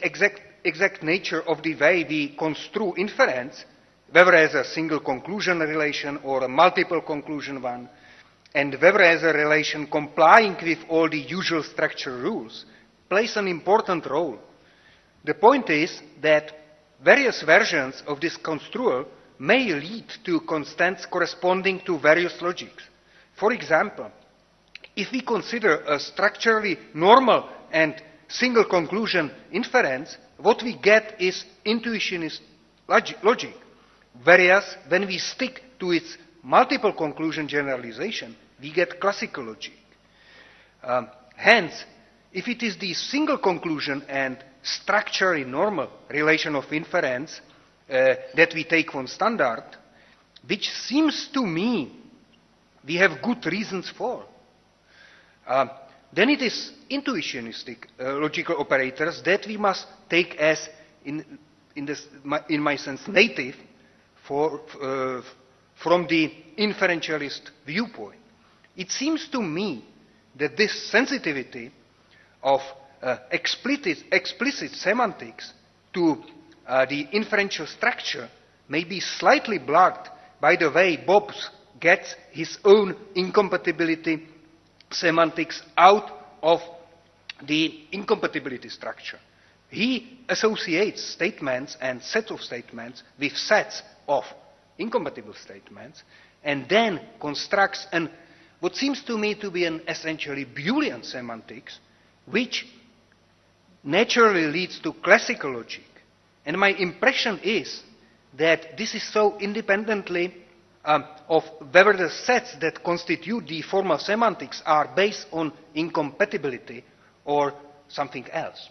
exact nature of the way we construe inference, whether as a single conclusion relation or a multiple conclusion one, and whether as a relation complying with all the usual structure rules, plays an important role. The point is that various versions of this construal may lead to constants corresponding to various logics. For example, if we consider a structurally normal and single conclusion inference, what we get is intuitionist logic, whereas when we stick to its multiple conclusion generalization, we get classical logic. Hence, if it is the single conclusion and structurally normal relation of inference that we take from standard, which seems to me we have good reasons for, then it is intuitionistic logical operators that we must take as, in my sense, native for from the inferentialist viewpoint. It seems to me that this sensitivity of explicit semantics to the inferential structure may be slightly blocked by the way Bob gets his own incompatibility semantics out of the incompatibility structure. He associates statements and sets of statements with sets of incompatible statements, and then constructs what seems to me to be an essentially Boolean semantics, which naturally leads to classical logic. And my impression is that this is so independently of whether the sets that constitute the formal semantics are based on incompatibility or something else.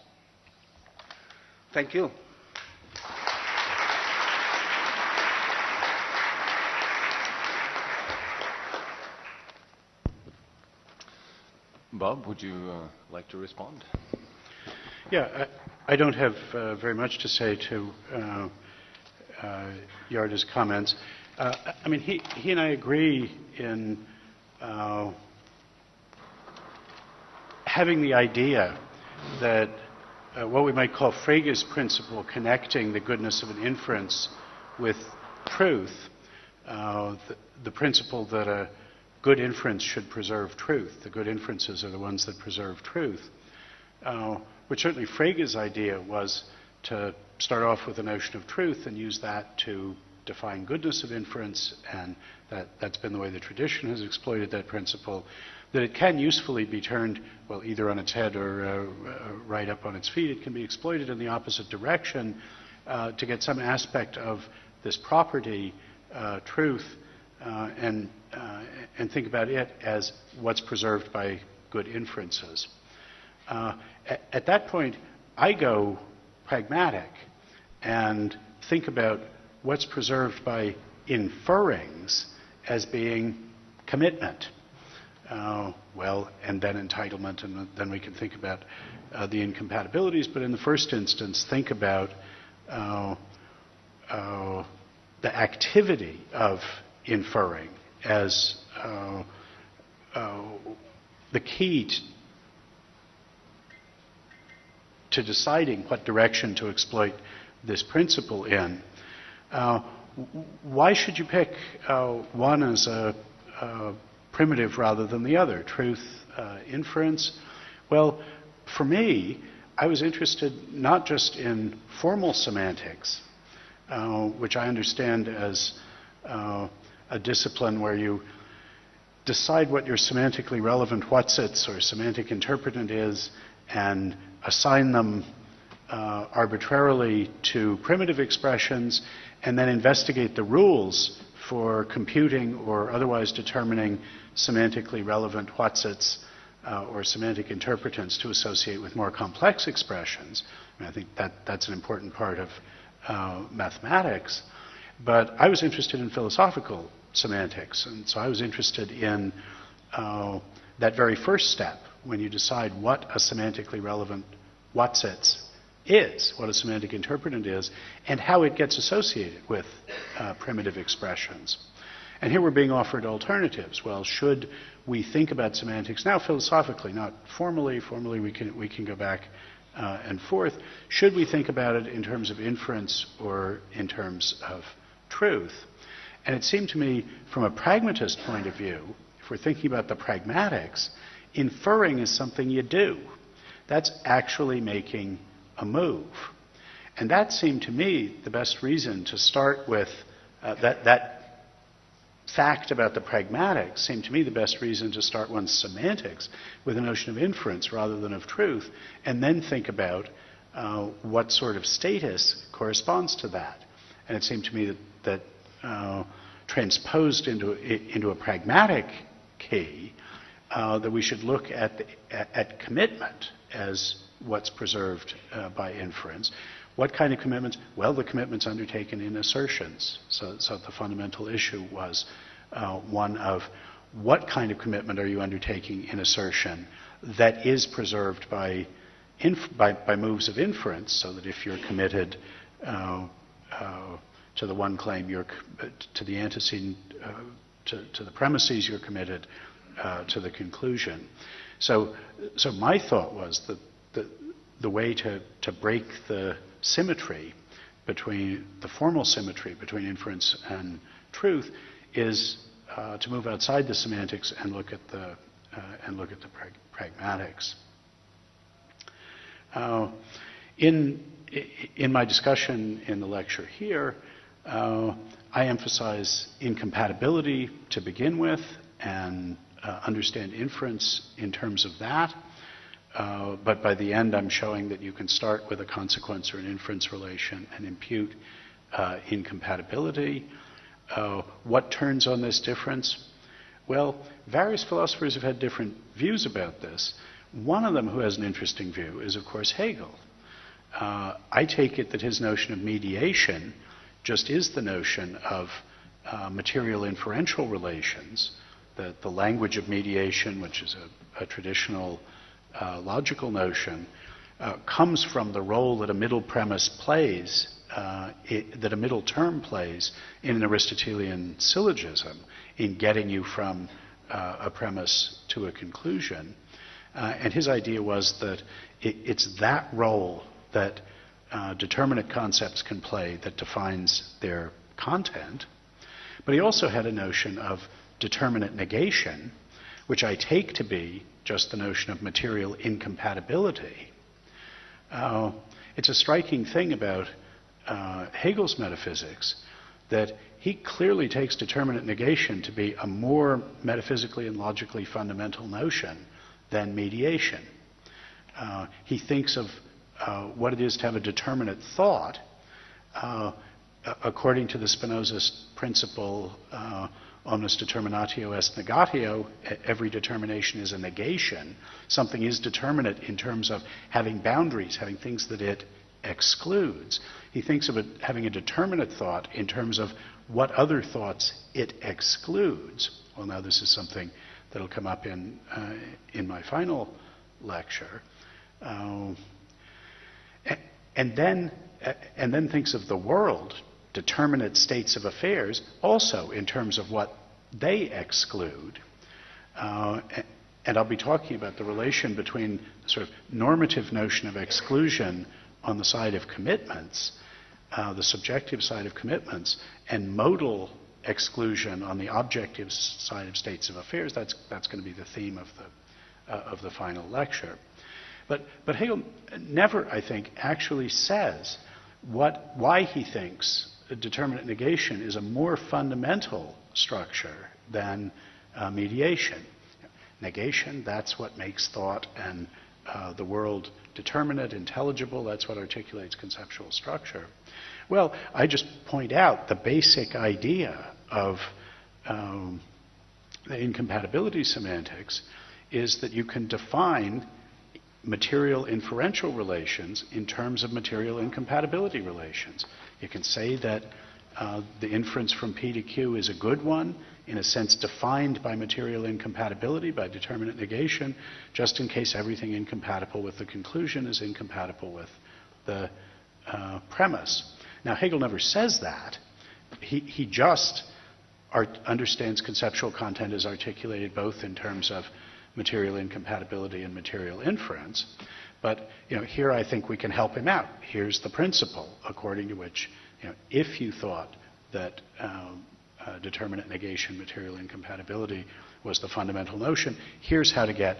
Thank you. Bob, would you like to respond? Yeah, I don't have very much to say to Yarda's comments. I mean, he and I agree in having the idea that what we might call Frege's principle, connecting the goodness of an inference with truth, the principle that a good inference should preserve truth. The good inferences are the ones that preserve truth. Which certainly Frege's idea was to start off with the notion of truth and use that to define goodness of inference, and that's been the way the tradition has exploited that principle, that it can usefully be turned, well, either on its head or right up on its feet. It can be exploited in the opposite direction to get some aspect of this property, truth, and think about it as what's preserved by good inferences. At that point, I go pragmatic and think about what's preserved by inferrings as being commitment. Well, and then entitlement, and then we can think about the incompatibilities, but in the first instance, think about the activity of inferring as the key to deciding what direction to exploit this principle in. Why should you pick one as a primitive rather than the other, truth, inference? Well, for me, I was interested not just in formal semantics, which I understand as a discipline where you decide what your semantically relevant whatsits or semantic interpretant is and assign them arbitrarily to primitive expressions, and then investigate the rules for computing or otherwise determining semantically relevant whatsits or semantic interpretants to associate with more complex expressions. I think that's an important part of mathematics. But I was interested in philosophical semantics, and so I was interested in that very first step, when you decide what a semantically relevant whatsits is, what a semantic interpretant is, and how it gets associated with primitive expressions. And here we're being offered alternatives. Well, should we think about semantics now philosophically, not formally? Formally, we can go back and forth. Should we think about it in terms of inference or in terms of truth? And it seemed to me, from a pragmatist point of view, if we're thinking about the pragmatics, inferring is something you do. That's actually making a move. And that seemed to me the best reason to start with that fact about the pragmatics seemed to me the best reason to start one's semantics with a notion of inference rather than of truth, and then think about what sort of status corresponds to that. And it seemed to me that transposed into a pragmatic key, that we should look at commitment as what's preserved by inference. What kind of commitments? Well, the commitments undertaken in assertions. So the fundamental issue was one of what kind of commitment are you undertaking in assertion that is preserved by moves of inference, so that if you're committed to the one claim, to the antecedent to the premises, you're committed to the conclusion. So my thought was that the way to break the symmetry between the formal symmetry between inference and truth is to move outside the semantics and look at the pragmatics. In my discussion in the lecture here, I emphasize incompatibility to begin with and understand inference in terms of that. But by the end, I'm showing that you can start with a consequence or an inference relation and impute incompatibility. What turns on this difference? Well, various philosophers have had different views about this. One of them who has an interesting view is, of course, Hegel. I take it that his notion of mediation just is the notion of material inferential relations, that the language of mediation, which is a traditional logical notion, comes from the role that a middle premise plays, that a middle term plays in an Aristotelian syllogism in getting you from a premise to a conclusion. And his idea was that it's that role that determinate concepts can play that defines their content. But he also had a notion of determinate negation, which I take to be just the notion of material incompatibility. It's a striking thing about Hegel's metaphysics that he clearly takes determinate negation to be a more metaphysically and logically fundamental notion than mediation. He thinks of what it is to have a determinate thought according to the Spinoza's principle omnis determinatio est negatio, every determination is a negation. Something is determinate in terms of having boundaries, having things that it excludes. He thinks of it having a determinate thought in terms of what other thoughts it excludes. Well, now this is something that will come up in my final lecture. And then thinks of the world, determinate states of affairs, also in terms of what they exclude. And I'll be talking about the relation between the sort of normative notion of exclusion on the side of commitments, the subjective side of commitments, and modal exclusion on the objective side of states of affairs. That's going to be the theme of the final lecture. But Hegel never, I think, actually says why he thinks determinate negation is a more fundamental structure than mediation. Negation, that's what makes thought and the world determinate, intelligible, that's what articulates conceptual structure. Well, I just point out the basic idea of the incompatibility semantics is that you can define material inferential relations in terms of material incompatibility relations. You can say that the inference from P to Q is a good one, in a sense defined by material incompatibility, by determinate negation, just in case everything incompatible with the conclusion is incompatible with the premise. Now, Hegel never says that. He just understands conceptual content as articulated both in terms of material incompatibility and material inference. But here I think we can help him out. Here's the principle according to which, if you thought that determinate negation, material incompatibility was the fundamental notion, here's how to get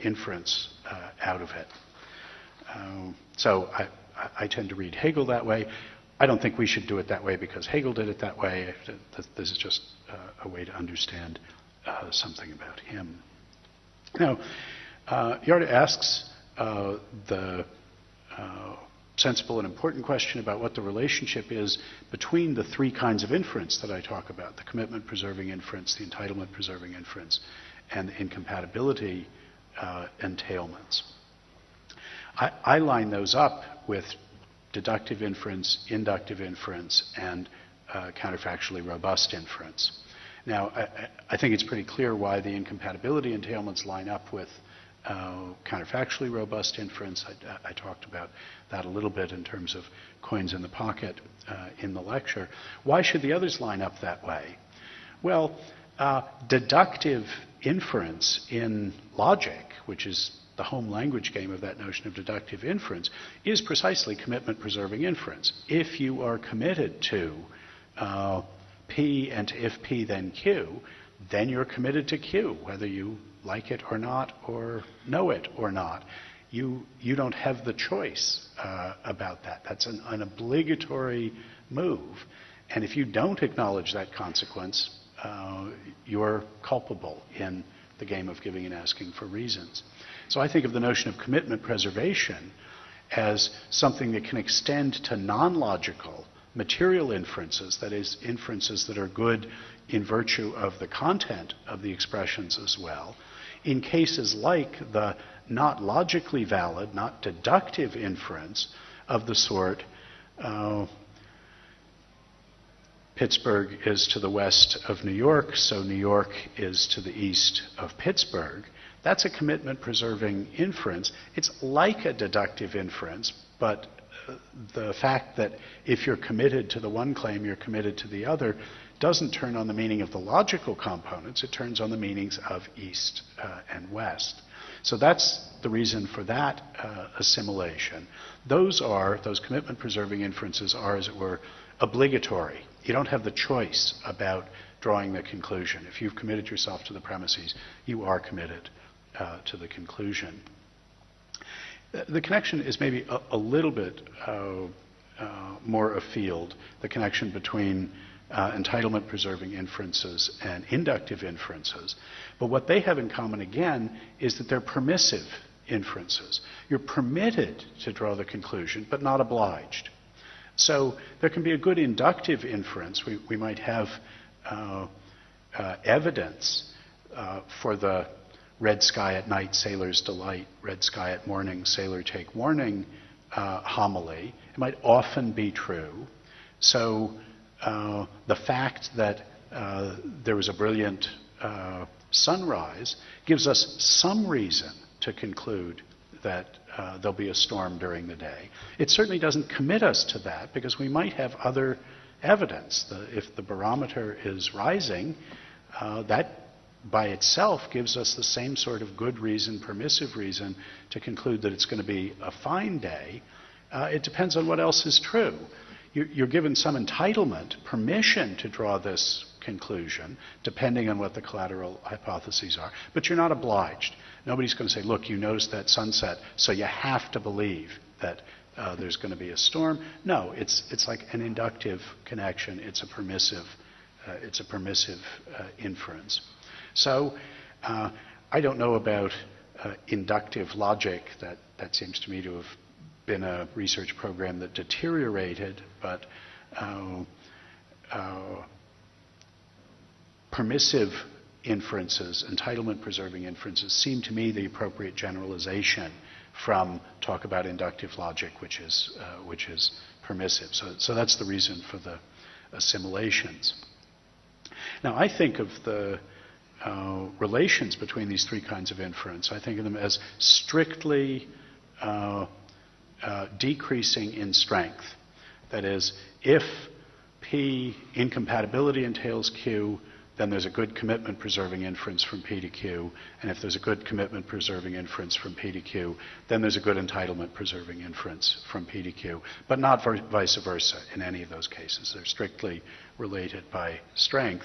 inference out of it. So I tend to read Hegel that way. I don't think we should do it that way because Hegel did it that way. This is just a way to understand something about him. Now, Yarda asks the sensible and important question about what the relationship is between the three kinds of inference that I talk about, the commitment-preserving inference, the entitlement-preserving inference, and the incompatibility entailments. I line those up with deductive inference, inductive inference, and counterfactually robust inference. Now, I think it's pretty clear why the incompatibility entailments line up with counterfactually robust inference. I talked about that a little bit in terms of coins in the pocket in the lecture. Why should the others line up that way? Well, deductive inference in logic, which is the home language game of that notion of deductive inference, is precisely commitment-preserving inference. If you are committed to P and to if P then Q, then you're committed to Q, whether you like it or not, or know it or not. You don't have the choice about that. That's an obligatory move. And if you don't acknowledge that consequence, you're culpable in the game of giving and asking for reasons. So I think of the notion of commitment preservation as something that can extend to non-logical material inferences, that is, inferences that are good in virtue of the content of the expressions as well, in cases like the not logically valid, not deductive inference of the sort Pittsburgh is to the west of New York, so New York is to the east of Pittsburgh. That's a commitment-preserving inference. It's like a deductive inference, but the fact that if you're committed to the one claim, you're committed to the other, doesn't turn on the meaning of the logical components. It turns on the meanings of east and west. So that's the reason for that assimilation. Those commitment-preserving inferences are, as it were, obligatory. You don't have the choice about drawing the conclusion. If you've committed yourself to the premises, you are committed to the conclusion. The connection is maybe a little bit more afield, the connection between entitlement-preserving inferences and inductive inferences. But what they have in common, again, is that they're permissive inferences. You're permitted to draw the conclusion, but not obliged. So there can be a good inductive inference. We might have evidence for the red sky at night, sailor's delight, red sky at morning, sailor take warning homily. It might often be true. So the fact that there was a brilliant sunrise gives us some reason to conclude that there'll be a storm during the day. It certainly doesn't commit us to that because we might have other evidence. If the barometer is rising, that by itself gives us the same sort of good reason, permissive reason, to conclude that it's going to be a fine day. It depends on what else is true. You're given some entitlement, permission to draw this conclusion, depending on what the collateral hypotheses are, but you're not obliged. Nobody's going to say, look, you noticed that sunset, so you have to believe that there's going to be a storm. No, it's like an inductive connection. It's a permissive inference. So I don't know about inductive logic. That seems to me to have been a research program that deteriorated, but permissive inferences, entitlement-preserving inferences, seem to me the appropriate generalization from talk about inductive logic, which is permissive. So that's the reason for the assimilations. Now, I think of the relations between these three kinds of inference. I think of them as strictly decreasing in strength. That is, if P incompatibility entails Q, then there's a good commitment-preserving inference from P to Q. And if there's a good commitment-preserving inference from P to Q, then there's a good entitlement-preserving inference from P to Q. But not vice versa in any of those cases. They're strictly related by strength.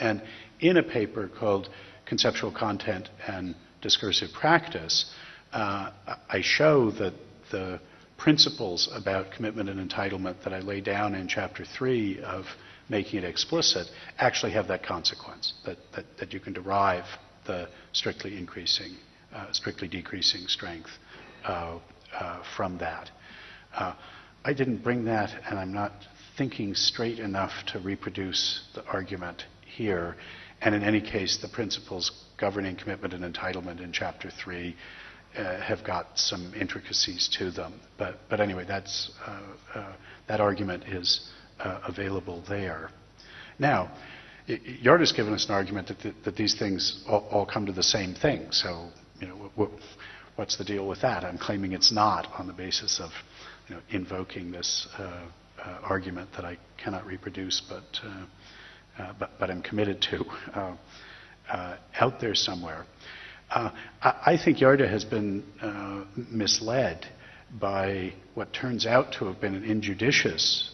And in a paper called Conceptual Content and Discursive Practice, I show that the principles about commitment and entitlement that I lay down in Chapter 3 of making it explicit actually have that consequence, that you can derive the strictly decreasing strength from that. I didn't bring that, and I'm not thinking straight enough to reproduce the argument here. And in any case, the principles governing commitment and entitlement in Chapter 3 have got some intricacies to them. But anyway, that argument is available there. Now, Jart has given us an argument that these things all come to the same thing. So, what's the deal with that? I'm claiming it's not on the basis of invoking this argument that I cannot reproduce, but but I'm committed to out there somewhere. I think Yarda has been misled by what turns out to have been an injudicious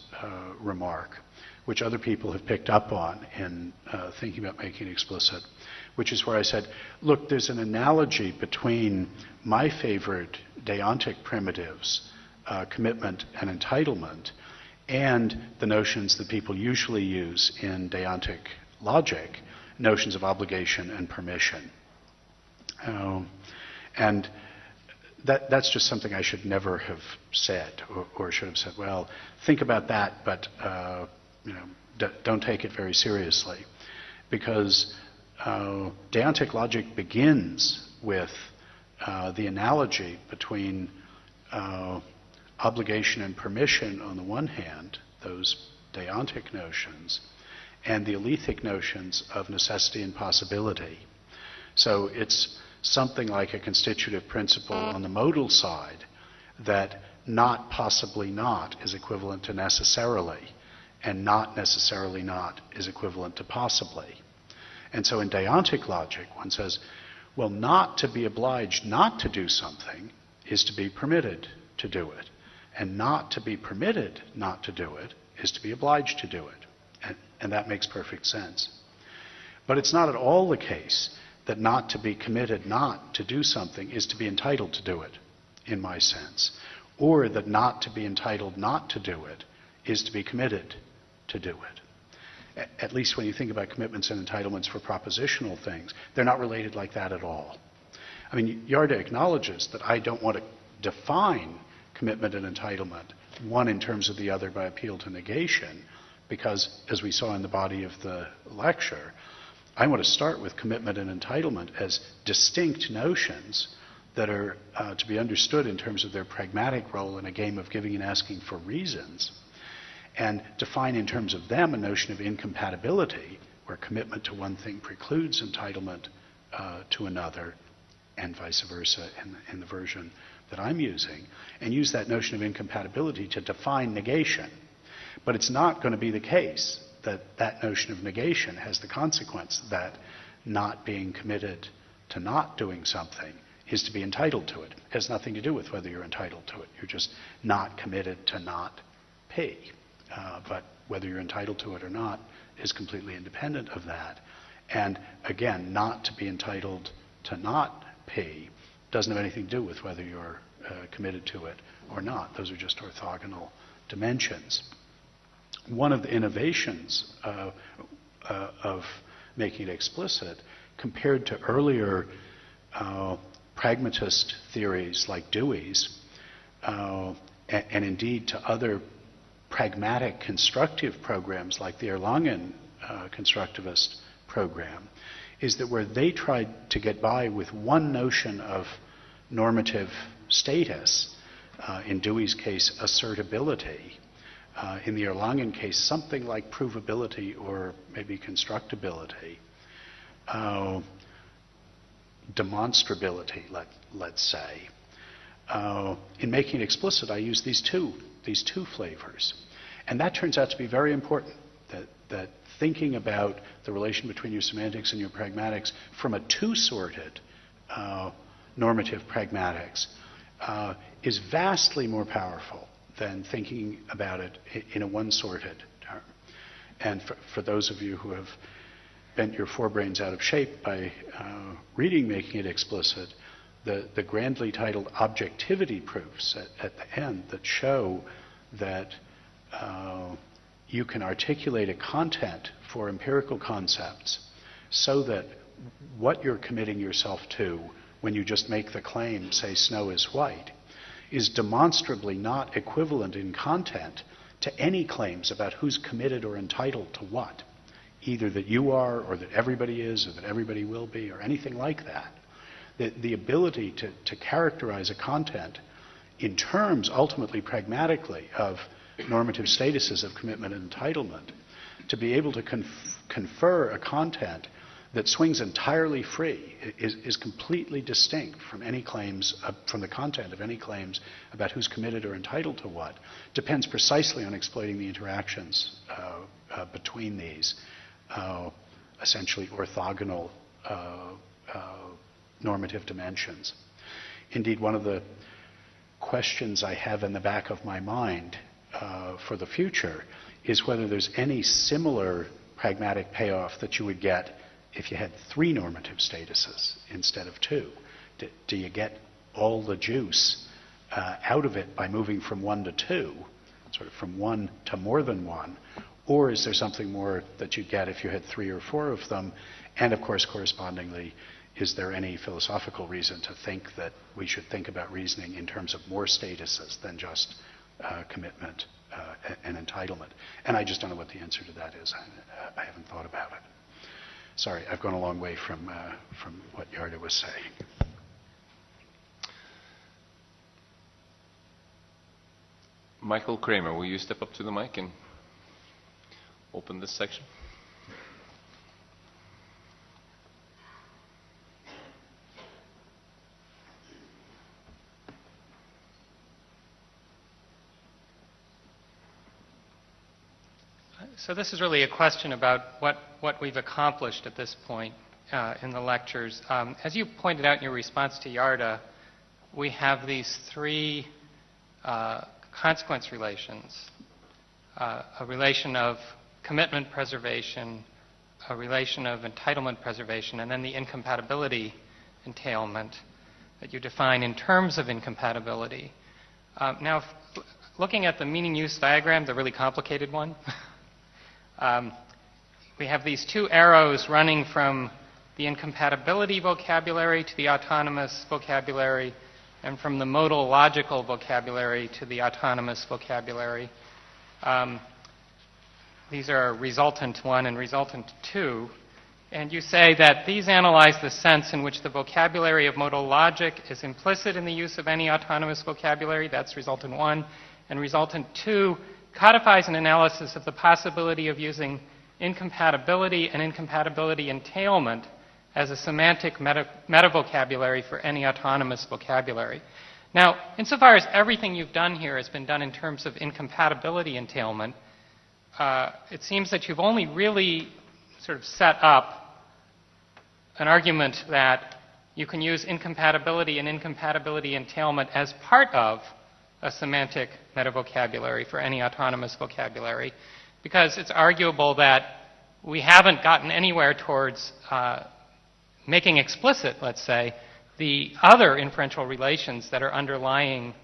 remark, which other people have picked up on in thinking about making it explicit, which is where I said, look, there's an analogy between my favorite deontic primitives, commitment and entitlement, and the notions that people usually use in deontic logic, notions of obligation and permission. And that's just something I should never have said, or should have said, well, think about that, but don't take it very seriously. Because deontic logic begins with the analogy between obligation and permission on the one hand, those deontic notions, and the alethic notions of necessity and possibility. So it's something like a constitutive principle on the modal side that not possibly not is equivalent to necessarily, and not necessarily not is equivalent to possibly. And so in deontic logic, one says, well, not to be obliged not to do something is to be permitted to do it. And not to be permitted not to do it is to be obliged to do it. And that makes perfect sense. But it's not at all the case that not to be committed not to do something is to be entitled to do it, in my sense. Or that not to be entitled not to do it is to be committed to do it. At least when you think about commitments and entitlements for propositional things, they're not related like that at all. I mean, Yarda acknowledges that I don't want to define commitment and entitlement, one in terms of the other by appeal to negation, because, as we saw in the body of the lecture, I want to start with commitment and entitlement as distinct notions that are to be understood in terms of their pragmatic role in a game of giving and asking for reasons, and define in terms of them a notion of incompatibility, where commitment to one thing precludes entitlement to another, and vice versa in the version that I'm using, and use that notion of incompatibility to define negation. But it's not going to be the case that that notion of negation has the consequence that not being committed to not doing something is to be entitled to it. It has nothing to do with whether you're entitled to it. You're just not committed to not pay. But whether you're entitled to it or not is completely independent of that. And again, not to be entitled to not pay doesn't have anything to do with whether you're committed to it or not. Those are just orthogonal dimensions. One of the innovations of making it explicit, compared to earlier pragmatist theories like Dewey's, and indeed to other pragmatic constructive programs like the Erlangen constructivist program, is that where they tried to get by with one notion of normative status, in Dewey's case, assertability, in the Erlangen case, something like provability or maybe constructibility, demonstrability, let's say. In making it explicit, I use these two flavors. And that turns out to be very important, that thinking about the relation between your semantics and your pragmatics from a two-sorted normative pragmatics is vastly more powerful than thinking about it in a one-sorted term. And for those of you who have bent your forebrains out of shape by reading Making It Explicit, the grandly titled objectivity proofs at the end that show that you can articulate a content for empirical concepts so that what you're committing yourself to when you just make the claim, say snow is white, is demonstrably not equivalent in content to any claims about who's committed or entitled to what, either that you are or that everybody is or that everybody will be or anything like that. The ability to characterize a content in terms, ultimately pragmatically, of normative statuses of commitment and entitlement, to be able to confer a content that swings entirely free is completely distinct from any claims, from the content of any claims about who's committed or entitled to what, depends precisely on exploiting the interactions between these essentially orthogonal normative dimensions. Indeed, one of the questions I have in the back of my mind for the future is whether there's any similar pragmatic payoff that you would get if you had 3 normative statuses instead of 2. Do you get all the juice out of it by moving from 1 to 2, sort of from 1 to more than 1? Or is there something more that you get if you had 3 or 4 of them? And of course, correspondingly, is there any philosophical reason to think that we should think about reasoning in terms of more statuses than just commitment and entitlement? And I just don't know what the answer to that is. I haven't thought about it. Sorry, I've gone a long way from what Yarda was saying. Michael Kramer, will you step up to the mic and open this section? So this is really a question about what we've accomplished at this point in the lectures. As you pointed out in your response to Yarda, we have these 3 consequence relations. A relation of commitment preservation, a relation of entitlement preservation, and then the incompatibility entailment that you define in terms of incompatibility. Now, looking at the meaning-use diagram, the really complicated one, we have these 2 arrows running from the incompatibility vocabulary to the autonomous vocabulary, and from the modal logical vocabulary to the autonomous vocabulary. These are resultant 1 and resultant 2. And you say that these analyze the sense in which the vocabulary of modal logic is implicit in the use of any autonomous vocabulary. That's resultant 1. And resultant 2 codifies an analysis of the possibility of using incompatibility and incompatibility entailment as a semantic metavocabulary for any autonomous vocabulary. Now, insofar as everything you've done here has been done in terms of incompatibility entailment, it seems that you've only really sort of set up an argument that you can use incompatibility and incompatibility entailment as part of a semantic metavocabulary for any autonomous vocabulary, because it's arguable that we haven't gotten anywhere towards making explicit, let's say, the other inferential relations that are underlying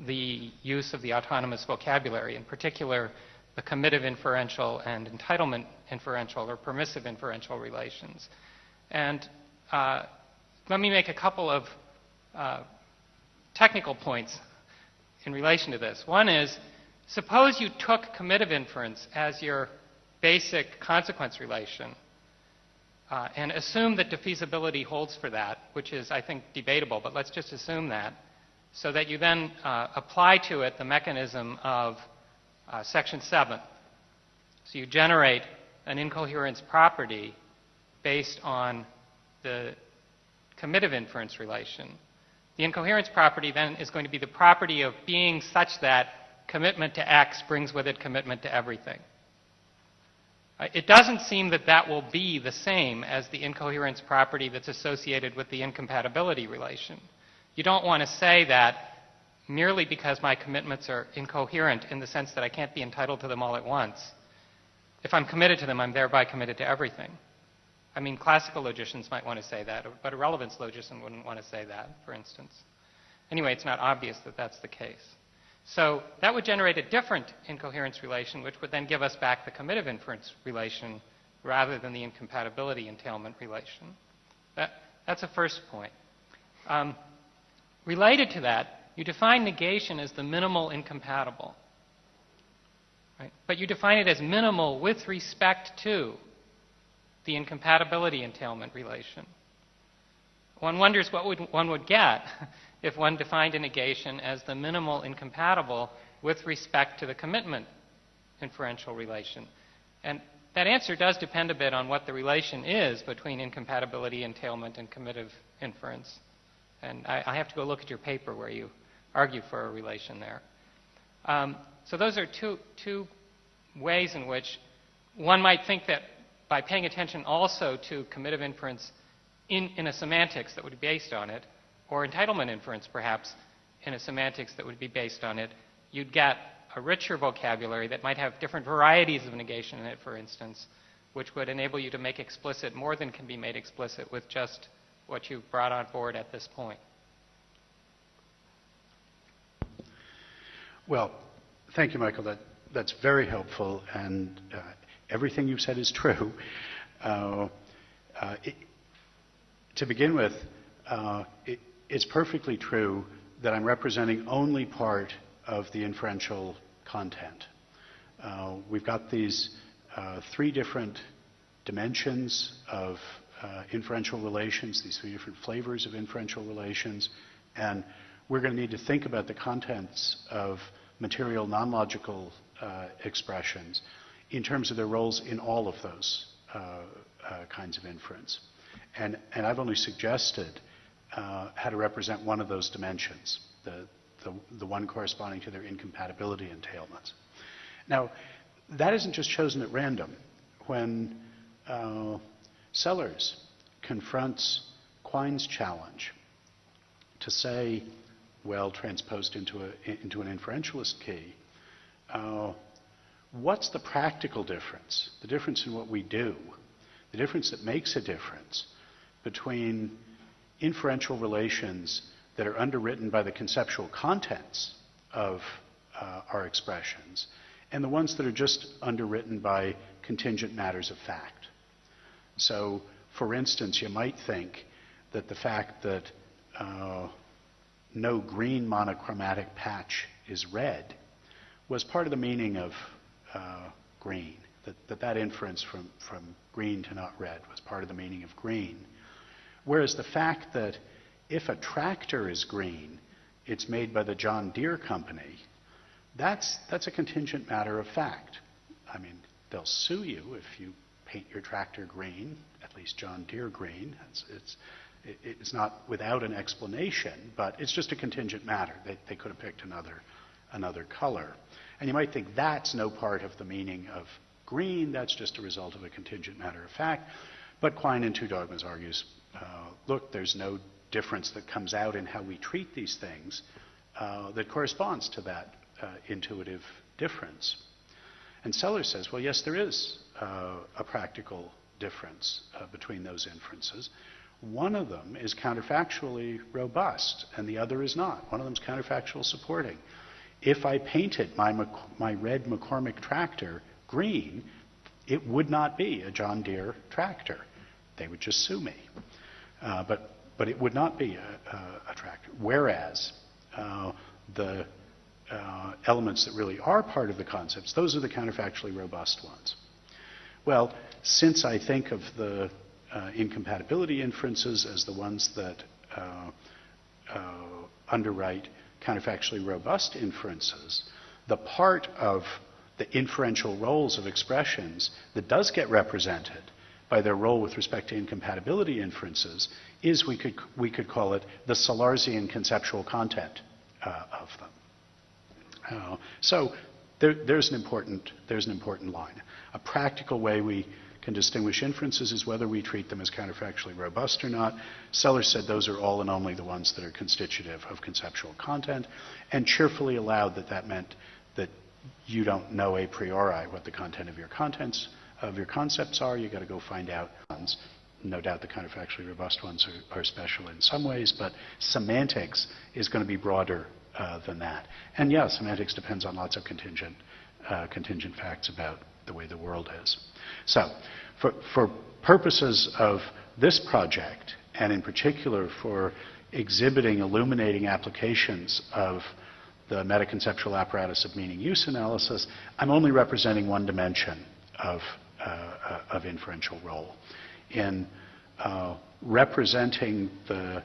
the use of the autonomous vocabulary, in particular the committive inferential and entitlement inferential or permissive inferential relations. And let me make a couple of technical points in relation to this. One is, suppose you took committive inference as your basic consequence relation and assume that defeasibility holds for that, which is, I think, debatable, but let's just assume that, so that you then apply to it the mechanism of Section 7. So you generate an incoherence property based on the committive inference relation. The incoherence property then is going to be the property of being such that commitment to X brings with it commitment to everything. It doesn't seem that that will be the same as the incoherence property that's associated with the incompatibility relation. You don't want to say that merely because my commitments are incoherent in the sense that I can't be entitled to them all at once. If I'm committed to them, I'm thereby committed to everything. I mean, classical logicians might want to say that, but a relevance logician wouldn't want to say that, for instance. Anyway, it's not obvious that that's the case. So that would generate a different incoherence relation, which would then give us back the committive inference relation rather than the incompatibility entailment relation. That's a first point. Related to that, you define negation as the minimal incompatible. Right? But you define it as minimal with respect to the incompatibility entailment relation. One wonders what one would get if one defined a negation as the minimal incompatible with respect to the commitment inferential relation. And that answer does depend a bit on what the relation is between incompatibility entailment and committive inference. And I have to go look at your paper where you argue for a relation there. So those are two ways in which one might think that by paying attention also to commitive inference in a semantics that would be based on it, or entitlement inference perhaps in a semantics that would be based on it, you'd get a richer vocabulary that might have different varieties of negation in it, for instance, which would enable you to make explicit more than can be made explicit with just what you've brought on board at this point. Well, thank you, Michael. That's very helpful, and everything you've said is true. To begin with, it's perfectly true that I'm representing only part of the inferential content. We've got these three different dimensions of inferential relations, these three different flavors of inferential relations, and we're going to need to think about the contents of material non-logical expressions in terms of their roles in all of those kinds of inference. And I've only suggested how to represent one of those dimensions, the one corresponding to their incompatibility entailments. Now, that isn't just chosen at random. When Sellers confronts Quine's challenge to say, well, transposed into an inferentialist key, what's the practical difference, the difference in what we do, the difference that makes a difference between inferential relations that are underwritten by the conceptual contents of our expressions and the ones that are just underwritten by contingent matters of fact? So, for instance, you might think that the fact that no green monochromatic patch is red was part of the meaning of green, that inference from green to not red was part of the meaning of green. Whereas the fact that if a tractor is green, it's made by the John Deere company, that's a contingent matter of fact. I mean, they'll sue you if you paint your tractor green, at least John Deere green. It's not without an explanation, but it's just a contingent matter. They could have picked another color. And you might think that's no part of the meaning of green, that's just a result of a contingent matter of fact. But Quine in Two Dogmas argues, look, there's no difference that comes out in how we treat these things that corresponds to that intuitive difference. And Sellers says, well, yes, there is a practical difference between those inferences. One of them is counterfactually robust, and the other is not. One of them is counterfactual supporting. If I painted my red McCormick tractor green, it would not be a John Deere tractor. They would just sue me. But it would not be a tractor. Whereas the elements that really are part of the concepts, those are the counterfactually robust ones. Well, since I think of the incompatibility inferences as the ones that underwrite counterfactually robust inferences, the part of the inferential roles of expressions that does get represented by their role with respect to incompatibility inferences is, we could call it, the Salarzian conceptual content of them. So there's an important line. A practical way we can distinguish inferences is whether we treat them as counterfactually robust or not. Sellers said those are all and only the ones that are constitutive of conceptual content, and cheerfully allowed that meant that you don't know a priori what the content of your concepts are. You've got to go find out. No doubt the counterfactually robust ones are special in some ways, but semantics is going to be broader than that. And yeah, semantics depends on lots of contingent facts about the way the world is. So, for purposes of this project, and in particular for exhibiting, illuminating applications of the metaconceptual apparatus of meaning-use analysis, I'm only representing one dimension of inferential role. In representing the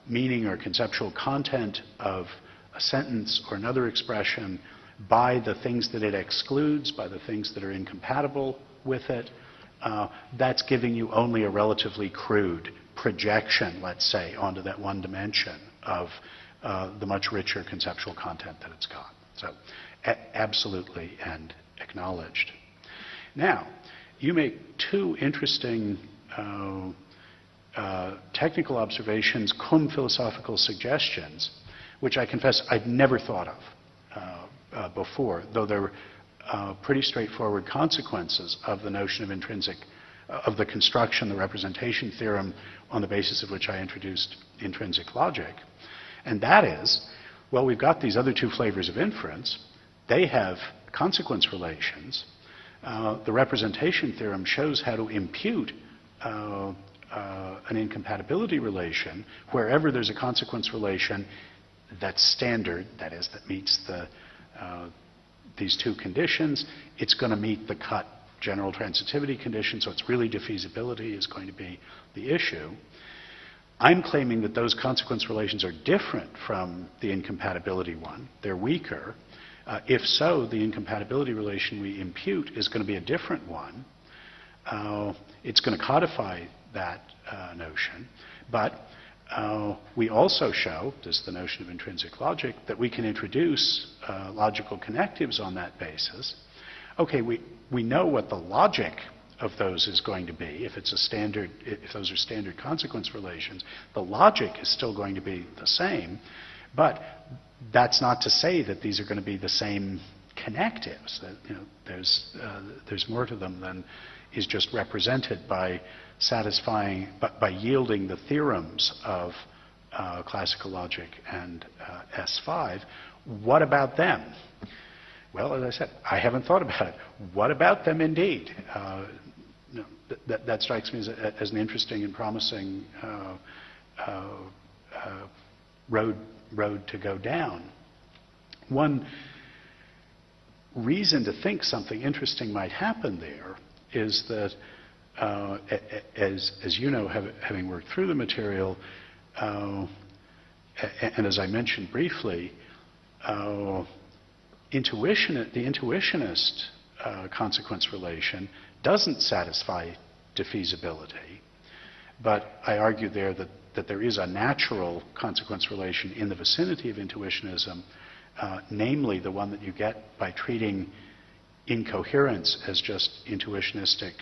meaning or conceptual content of a sentence or another expression by the things that it excludes, by the things that are incompatible with it, that's giving you only a relatively crude projection, let's say, onto that one dimension of the much richer conceptual content that it's got. So, absolutely and acknowledged. Now, you make two interesting technical observations cum philosophical suggestions, which I confess I'd never thought of before, though they're pretty straightforward consequences of the notion of intrinsic, of the construction, the representation theorem on the basis of which I introduced intrinsic logic. And that is, well, we've got these other two flavors of inference. They have consequence relations. The representation theorem shows how to impute an incompatibility relation wherever there's a consequence relation that's standard, that is, that meets these two conditions. It's going to meet the cut general transitivity condition, so it's really defeasibility is going to be the issue. I'm claiming that those consequence relations are different from the incompatibility one. They're weaker. If so, the incompatibility relation we impute is going to be a different one. It's going to codify that notion. But we also show, this is the notion of intrinsic logic, that we can introduce logical connectives on that basis. Okay, we know what the logic of those is going to be. If it's a standard, if those are standard consequence relations, the logic is still going to be the same. But that's not to say that these are going to be the same connectives. That, there's more to them than is just represented by satisfying, by yielding the theorems of classical logic and S5. What about them? Well, as I said, I haven't thought about it. What about them indeed? That strikes me as an interesting and promising road to go down. One reason to think something interesting might happen there is that, as you know, having worked through the material, and as I mentioned briefly, the intuitionist consequence relation doesn't satisfy defeasibility, but I argue there that there is a natural consequence relation in the vicinity of intuitionism, namely the one that you get by treating incoherence as just intuitionistic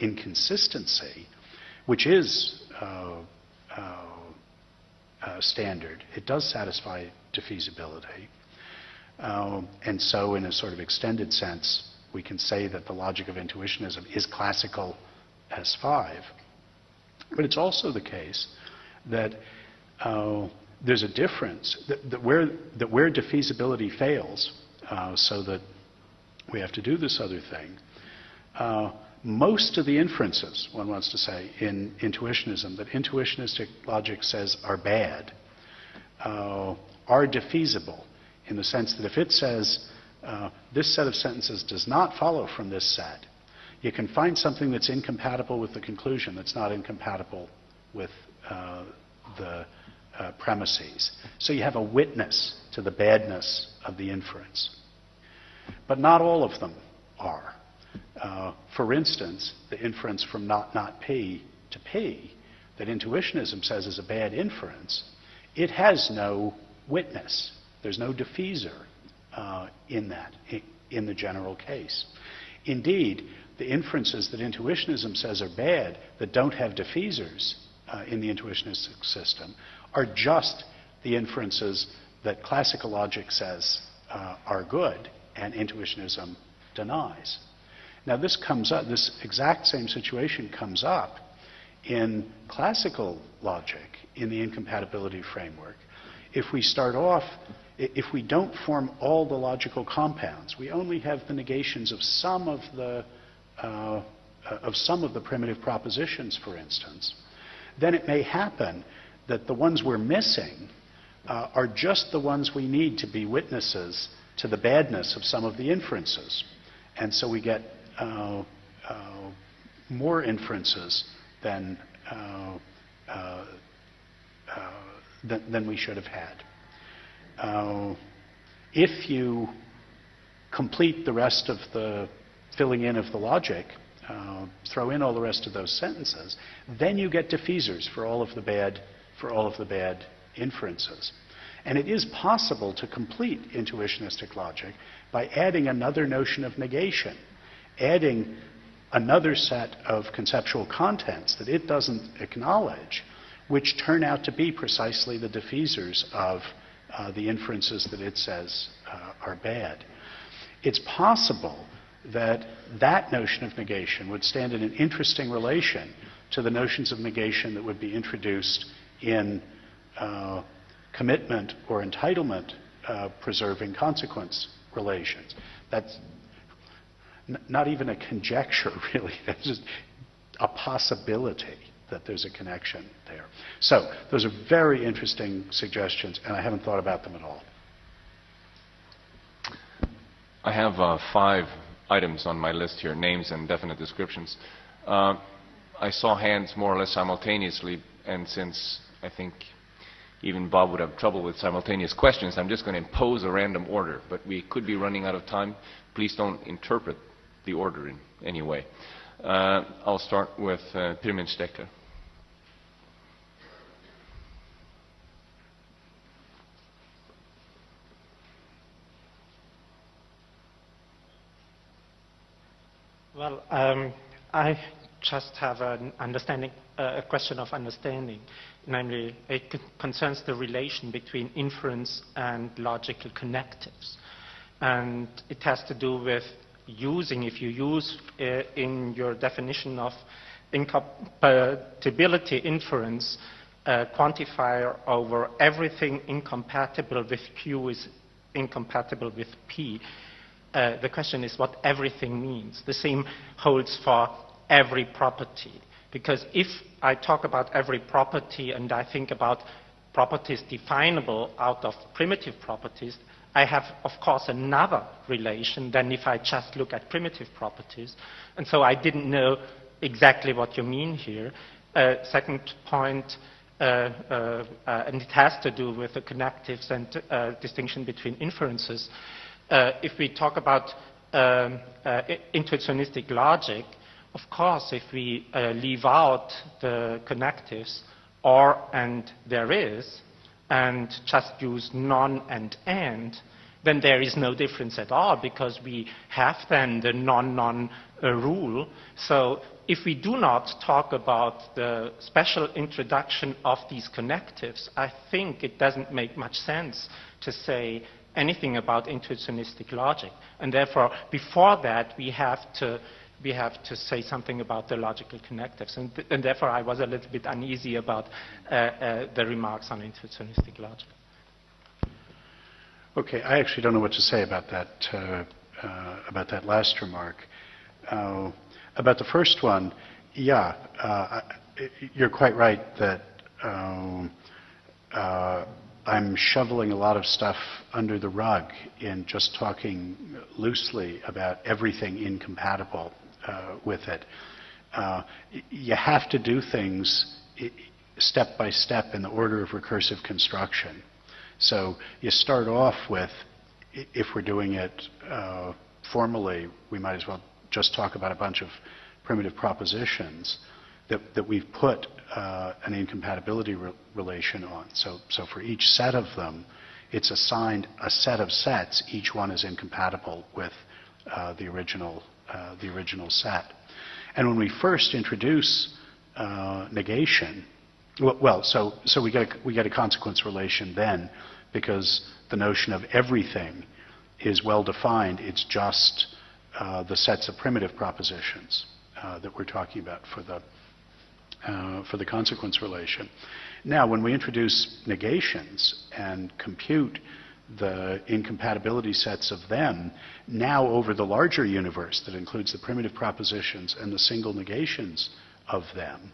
inconsistency, which is standard. It does satisfy defeasibility. And so in a sort of extended sense, we can say that the logic of intuitionism is classical S5. But it's also the case that there's a difference, that where defeasibility fails, so that we have to do this other thing, most of the inferences, one wants to say, in intuitionism, that intuitionistic logic says are bad, are defeasible, in the sense that if it says this set of sentences does not follow from this set, you can find something that's incompatible with the conclusion that's not incompatible with the premises. So you have a witness to the badness of the inference. But not all of them are. For instance, the inference from not P to P that intuitionism says is a bad inference, it has no witness. There's no diffeser in that, in the general case. Indeed, the inferences that intuitionism says are bad that don't have diffeasers in the intuitionistic system are just the inferences that classical logic says are good and intuitionism denies. Now this comes up, this exact same situation comes up in classical logic in the incompatibility framework. If we start off, if we don't form all the logical compounds, we only have the negations of some of the primitive propositions, for instance, then it may happen that the ones we're missing are just the ones we need to be witnesses to the badness of some of the inferences. And so we get more inferences than we should have had. If you complete the rest of the filling in of the logic, throw in all the rest of those sentences, then you get diffeasers for all of the bad inferences. And it is possible to complete intuitionistic logic by adding another notion of negation, adding another set of conceptual contents that it doesn't acknowledge, which turn out to be precisely the diffusers of the inferences that it says are bad. It's possible that that notion of negation would stand in an interesting relation to the notions of negation that would be introduced in commitment or entitlement preserving consequence relations. That's not even a conjecture, really. That's just a possibility that there's a connection there. So those are very interesting suggestions, and I haven't thought about them at all. I have 5 items on my list here, names and definite descriptions. I saw hands more or less simultaneously, and since I think even Bob would have trouble with simultaneous questions, I'm just going to impose a random order, but we could be running out of time. Please don't interpret the order in any way. I'll start with Pyramidstecker. Well, I just have an understanding, a question of understanding. Namely, it concerns the relation between inference and logical connectives. And it has to do with using, if you use in your definition of incompatibility inference, a quantifier over everything incompatible with Q is incompatible with P. The question is what everything means. The same holds for every property. Because if I talk about every property and I think about properties definable out of primitive properties, I have, of course, another relation than if I just look at primitive properties. And so I didn't know exactly what you mean here. Second point, and it has to do with the connectives and distinction between inferences. If we talk about intuitionistic logic, of course, if we leave out the connectives or and there is, and just use non and, then there is no difference at all because we have then the non-non rule. So if we do not talk about the special introduction of these connectives, I think it doesn't make much sense to say anything about intuitionistic logic. And therefore, before that, we have to say something about the logical connectives. And therefore, I was a little bit uneasy about the remarks on intuitionistic logic. Okay, I actually don't know what to say about that last remark. About the first one, yeah, you're quite right that I'm shoveling a lot of stuff under the rug in just talking loosely about everything incompatible with it. You have to do things step by step in the order of recursive construction. So you start off with, if we're doing it formally, we might as well just talk about a bunch of primitive propositions that we've put an incompatibility relation on. So for each set of them, it's assigned a set of sets. Each one is incompatible with the original set. And when we first introduce negation, so we get a consequence relation then, because the notion of everything is well defined. It's just the sets of primitive propositions that we're talking about for the consequence relation. Now, when we introduce negations and compute the incompatibility sets of them, now over the larger universe that includes the primitive propositions and the single negations of them,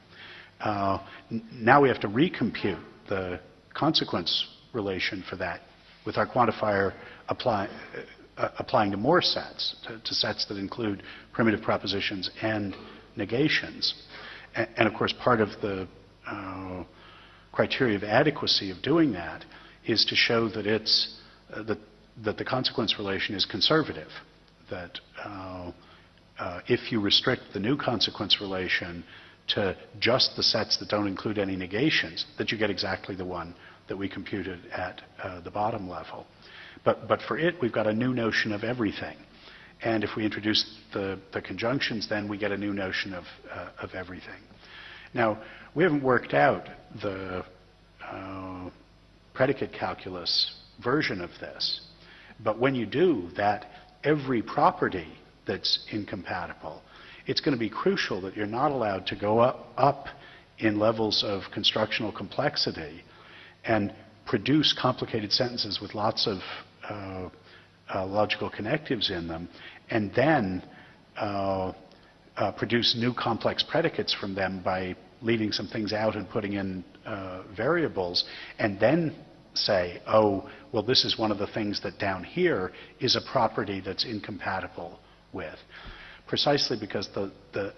now we have to recompute the consequence relation for that with our quantifier applying to more sets, to sets that include primitive propositions and negations. And of course, part of the criteria of adequacy of doing that is to show that that the consequence relation is conservative. That if you restrict the new consequence relation to just the sets that don't include any negations, that you get exactly the one that we computed at the bottom level. But for it, we've got a new notion of everything. And if we introduce the conjunctions, then we get a new notion of everything. Now, we haven't worked out the predicate calculus version of this, but when you do that, every property that's incompatible, it's going to be crucial that you're not allowed to go up in levels of constructional complexity and produce complicated sentences with lots of logical connectives in them, and then produce new complex predicates from them by leaving some things out and putting in variables, and then say, oh, well, this is one of the things that down here is a property that's incompatible with. Precisely because the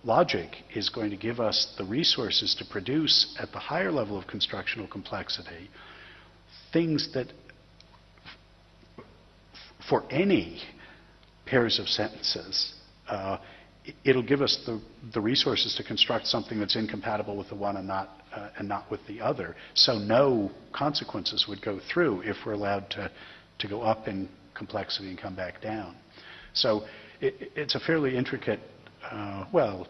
logic is going to give us the resources to produce at the higher level of constructional complexity things that for any pairs of sentences, it'll give us the resources to construct something that's incompatible with the one and not with the other. So no consequences would go through if we're allowed to go up in complexity and come back down. So it's a fairly intricate, well,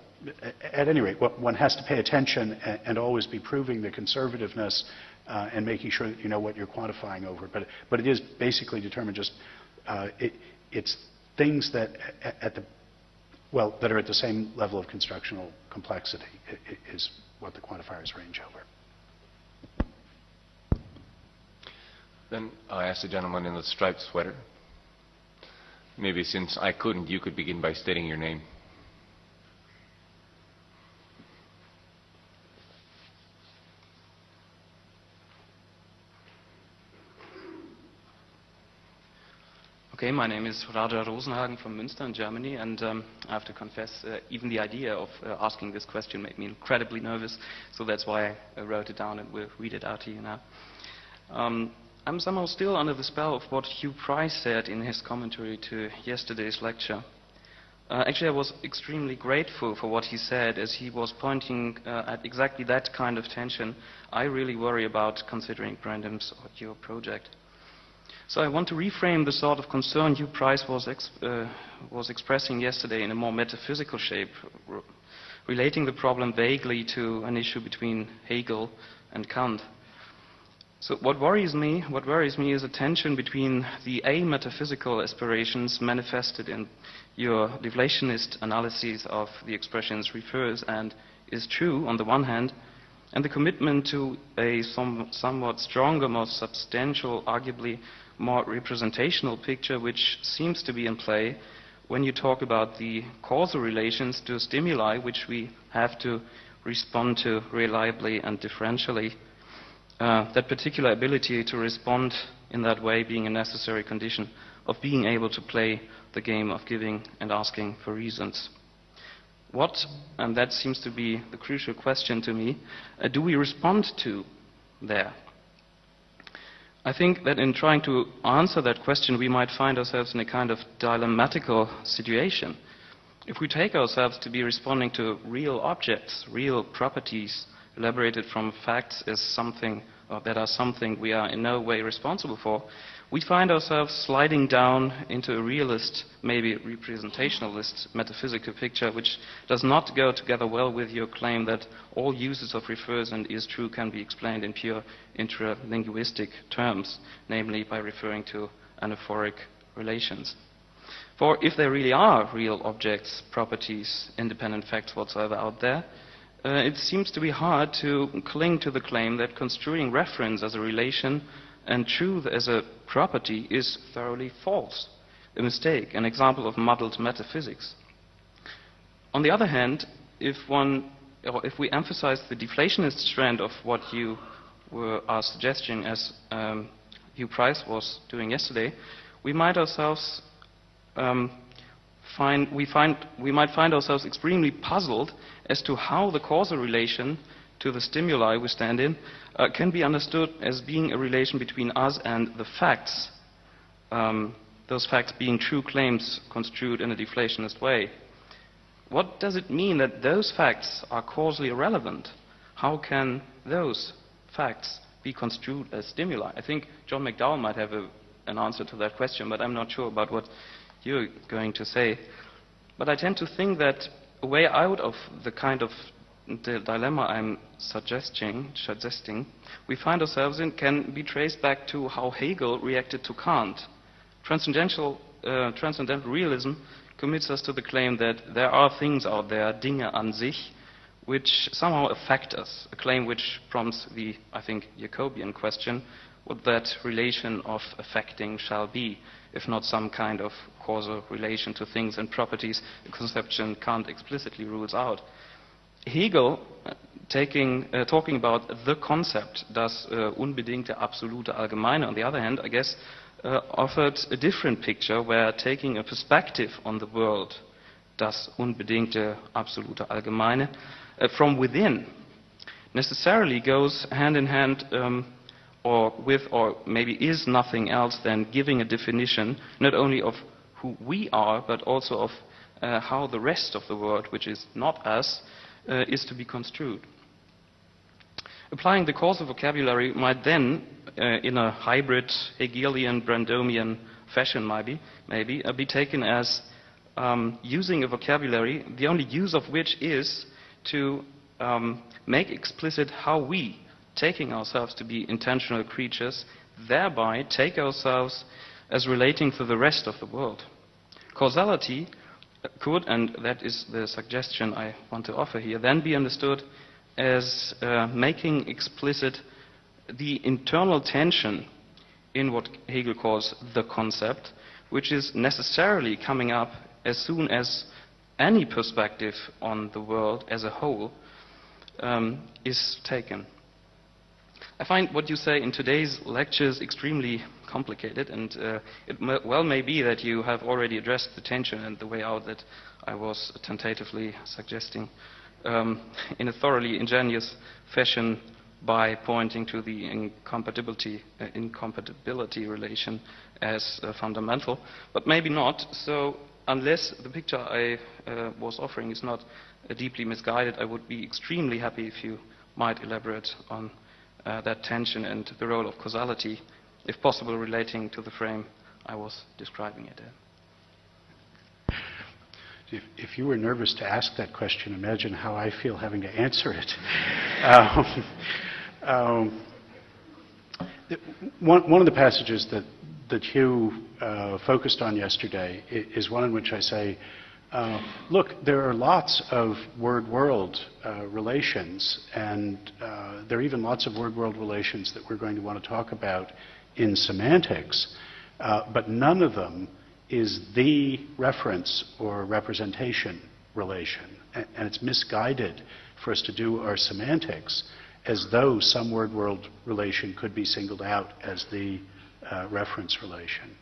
at any rate, one has to pay attention and always be proving the conservativeness and making sure that you know what you're quantifying over. But it is basically determined just, it's things that that are at the same level of constructional complexity is what the quantifiers range over. Then I'll ask the gentleman in the striped sweater. Maybe since I couldn't, you could begin by stating your name. Okay, my name is Raja Rosenhagen from Münster in Germany, and I have to confess, even the idea of asking this question made me incredibly nervous, so that's why I wrote it down and will read it out to you now. I'm somehow still under the spell of what Hugh Price said in his commentary to yesterday's lecture. Actually, I was extremely grateful for what he said, as he was pointing at exactly that kind of tension I really worry about considering Brandom's or your project. So I want to reframe the sort of concern Hugh Price was expressing yesterday in a more metaphysical shape, relating the problem vaguely to an issue between Hegel and Kant. So what worries me is a tension between the ametaphysical aspirations manifested in your deflationist analysis of the expressions refers and is true on the one hand, and the commitment to a somewhat stronger, more substantial, arguably more representational picture which seems to be in play when you talk about the causal relations to stimuli which we have to respond to reliably and differentially. That particular ability to respond in that way being a necessary condition of being able to play the game of giving and asking for reasons. What, and that seems to be the crucial question to me, do we respond to there? I think that in trying to answer that question, we might find ourselves in a kind of dilemmatcal situation. If we take ourselves to be responding to real objects, real properties, elaborated from facts as something, or that are something we are in no way responsible for, we find ourselves sliding down into a realist, maybe representationalist metaphysical picture, which does not go together well with your claim that all uses of refers and is true can be explained in pure intralinguistic terms, namely by referring to anaphoric relations. For if there really are real objects, properties, independent facts whatsoever out there, it seems to be hard to cling to the claim that construing reference as a relation and truth as a property is thoroughly false, a mistake, an example of muddled metaphysics. On the other hand, if we emphasize the deflationist strand of what you are suggesting, as Hugh Price was doing yesterday, we might find ourselves extremely puzzled as to how the causal relation to the stimuli we stand in can be understood as being a relation between us and the facts, those facts being true claims construed in a deflationist way. What does it mean that those facts are causally irrelevant? How can those facts be construed as stimuli? I think John McDowell might have an answer to that question, but I'm not sure about what you're going to say. But I tend to think that a way out of the kind of dilemma I'm suggesting, we find ourselves in, can be traced back to how Hegel reacted to Kant. Transcendental realism commits us to the claim that there are things out there, Dinge an sich, which somehow affect us, a claim which prompts the, I think, Jacobian question, what that relation of affecting shall be, if not some kind of causal relation to things and properties, a conception Kant explicitly rules out. Hegel, talking about the concept, das unbedingte absolute Allgemeine, on the other hand, I guess, offered a different picture where taking a perspective on the world, das unbedingte absolute Allgemeine, from within, necessarily goes hand in hand or with, or maybe is nothing else than giving a definition not only of who we are, but also of how the rest of the world, which is not us, is to be construed. Applying the causal vocabulary might then, in a hybrid Hegelian, Brandomian fashion maybe be taken as using a vocabulary, the only use of which is to make explicit how we, taking ourselves to be intentional creatures, thereby take ourselves as relating to the rest of the world. Causality could, and that is the suggestion I want to offer here, then be understood as making explicit the internal tension in what Hegel calls the concept, which is necessarily coming up as soon as any perspective on the world as a whole is taken. I find what you say in today's lectures extremely complicated, and it well may be that you have already addressed the tension and the way out that I was tentatively suggesting in a thoroughly ingenious fashion by pointing to the incompatibility relation as fundamental, but maybe not. So unless the picture I was offering is not deeply misguided, I would be extremely happy if you might elaborate on that tension and the role of causality, if possible relating to the frame I was describing it in. If you were nervous to ask that question, imagine how I feel having to answer it. One of the passages that Hugh focused on yesterday is one in which I say, look, there are lots of word-world relations, and there are even lots of word-world relations that we're going to want to talk about in semantics, but none of them is the reference or representation relation. And it's misguided for us to do our semantics as though some word-world relation could be singled out as the reference relation.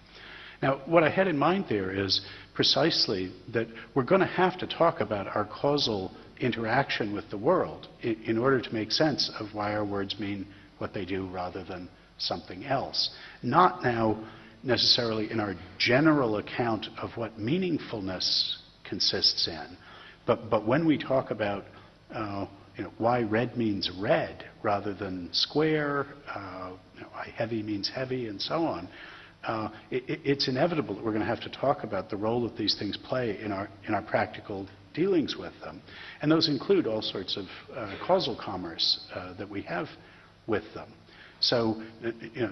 Now, what I had in mind there is precisely that we're going to have to talk about our causal interaction with the world in order to make sense of why our words mean what they do rather than something else. Not now necessarily in our general account of what meaningfulness consists in, but when we talk about why red means red rather than square, why heavy means heavy, and so on, it's inevitable that we're going to have to talk about the role that these things play in our practical dealings with them. And those include all sorts of causal commerce that we have with them. So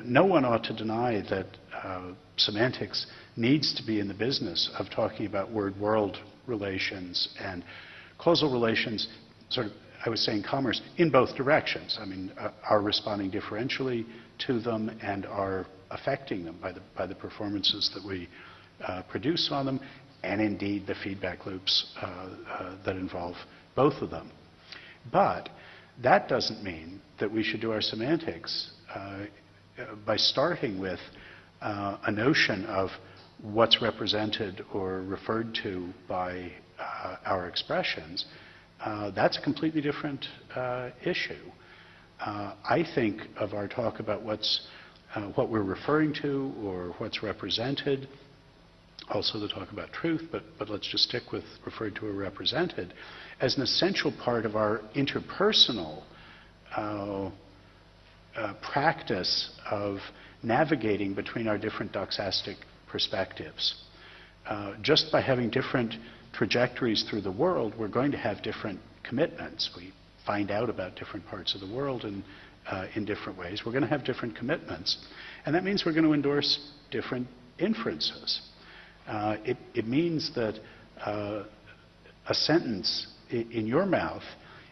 no one ought to deny that semantics needs to be in the business of talking about word-world relations and causal relations, sort of, I was saying commerce, in both directions. I mean, are responding differentially to them and are affecting them by the performances that we produce on them, and indeed the feedback loops that involve both of them. But that doesn't mean that we should do our semantics by starting with a notion of what's represented or referred to by our expressions. That's a completely different issue. I think of our talk about what we're referring to or what's represented, also the talk about truth, but let's just stick with referred to or represented, as an essential part of our interpersonal practice of navigating between our different doxastic perspectives. just by having different trajectories through the world, we're going to have different commitments. We find out about different parts of the world in different ways. We're going to have different commitments. And that means we're going to endorse different inferences. It means that a sentence in your mouth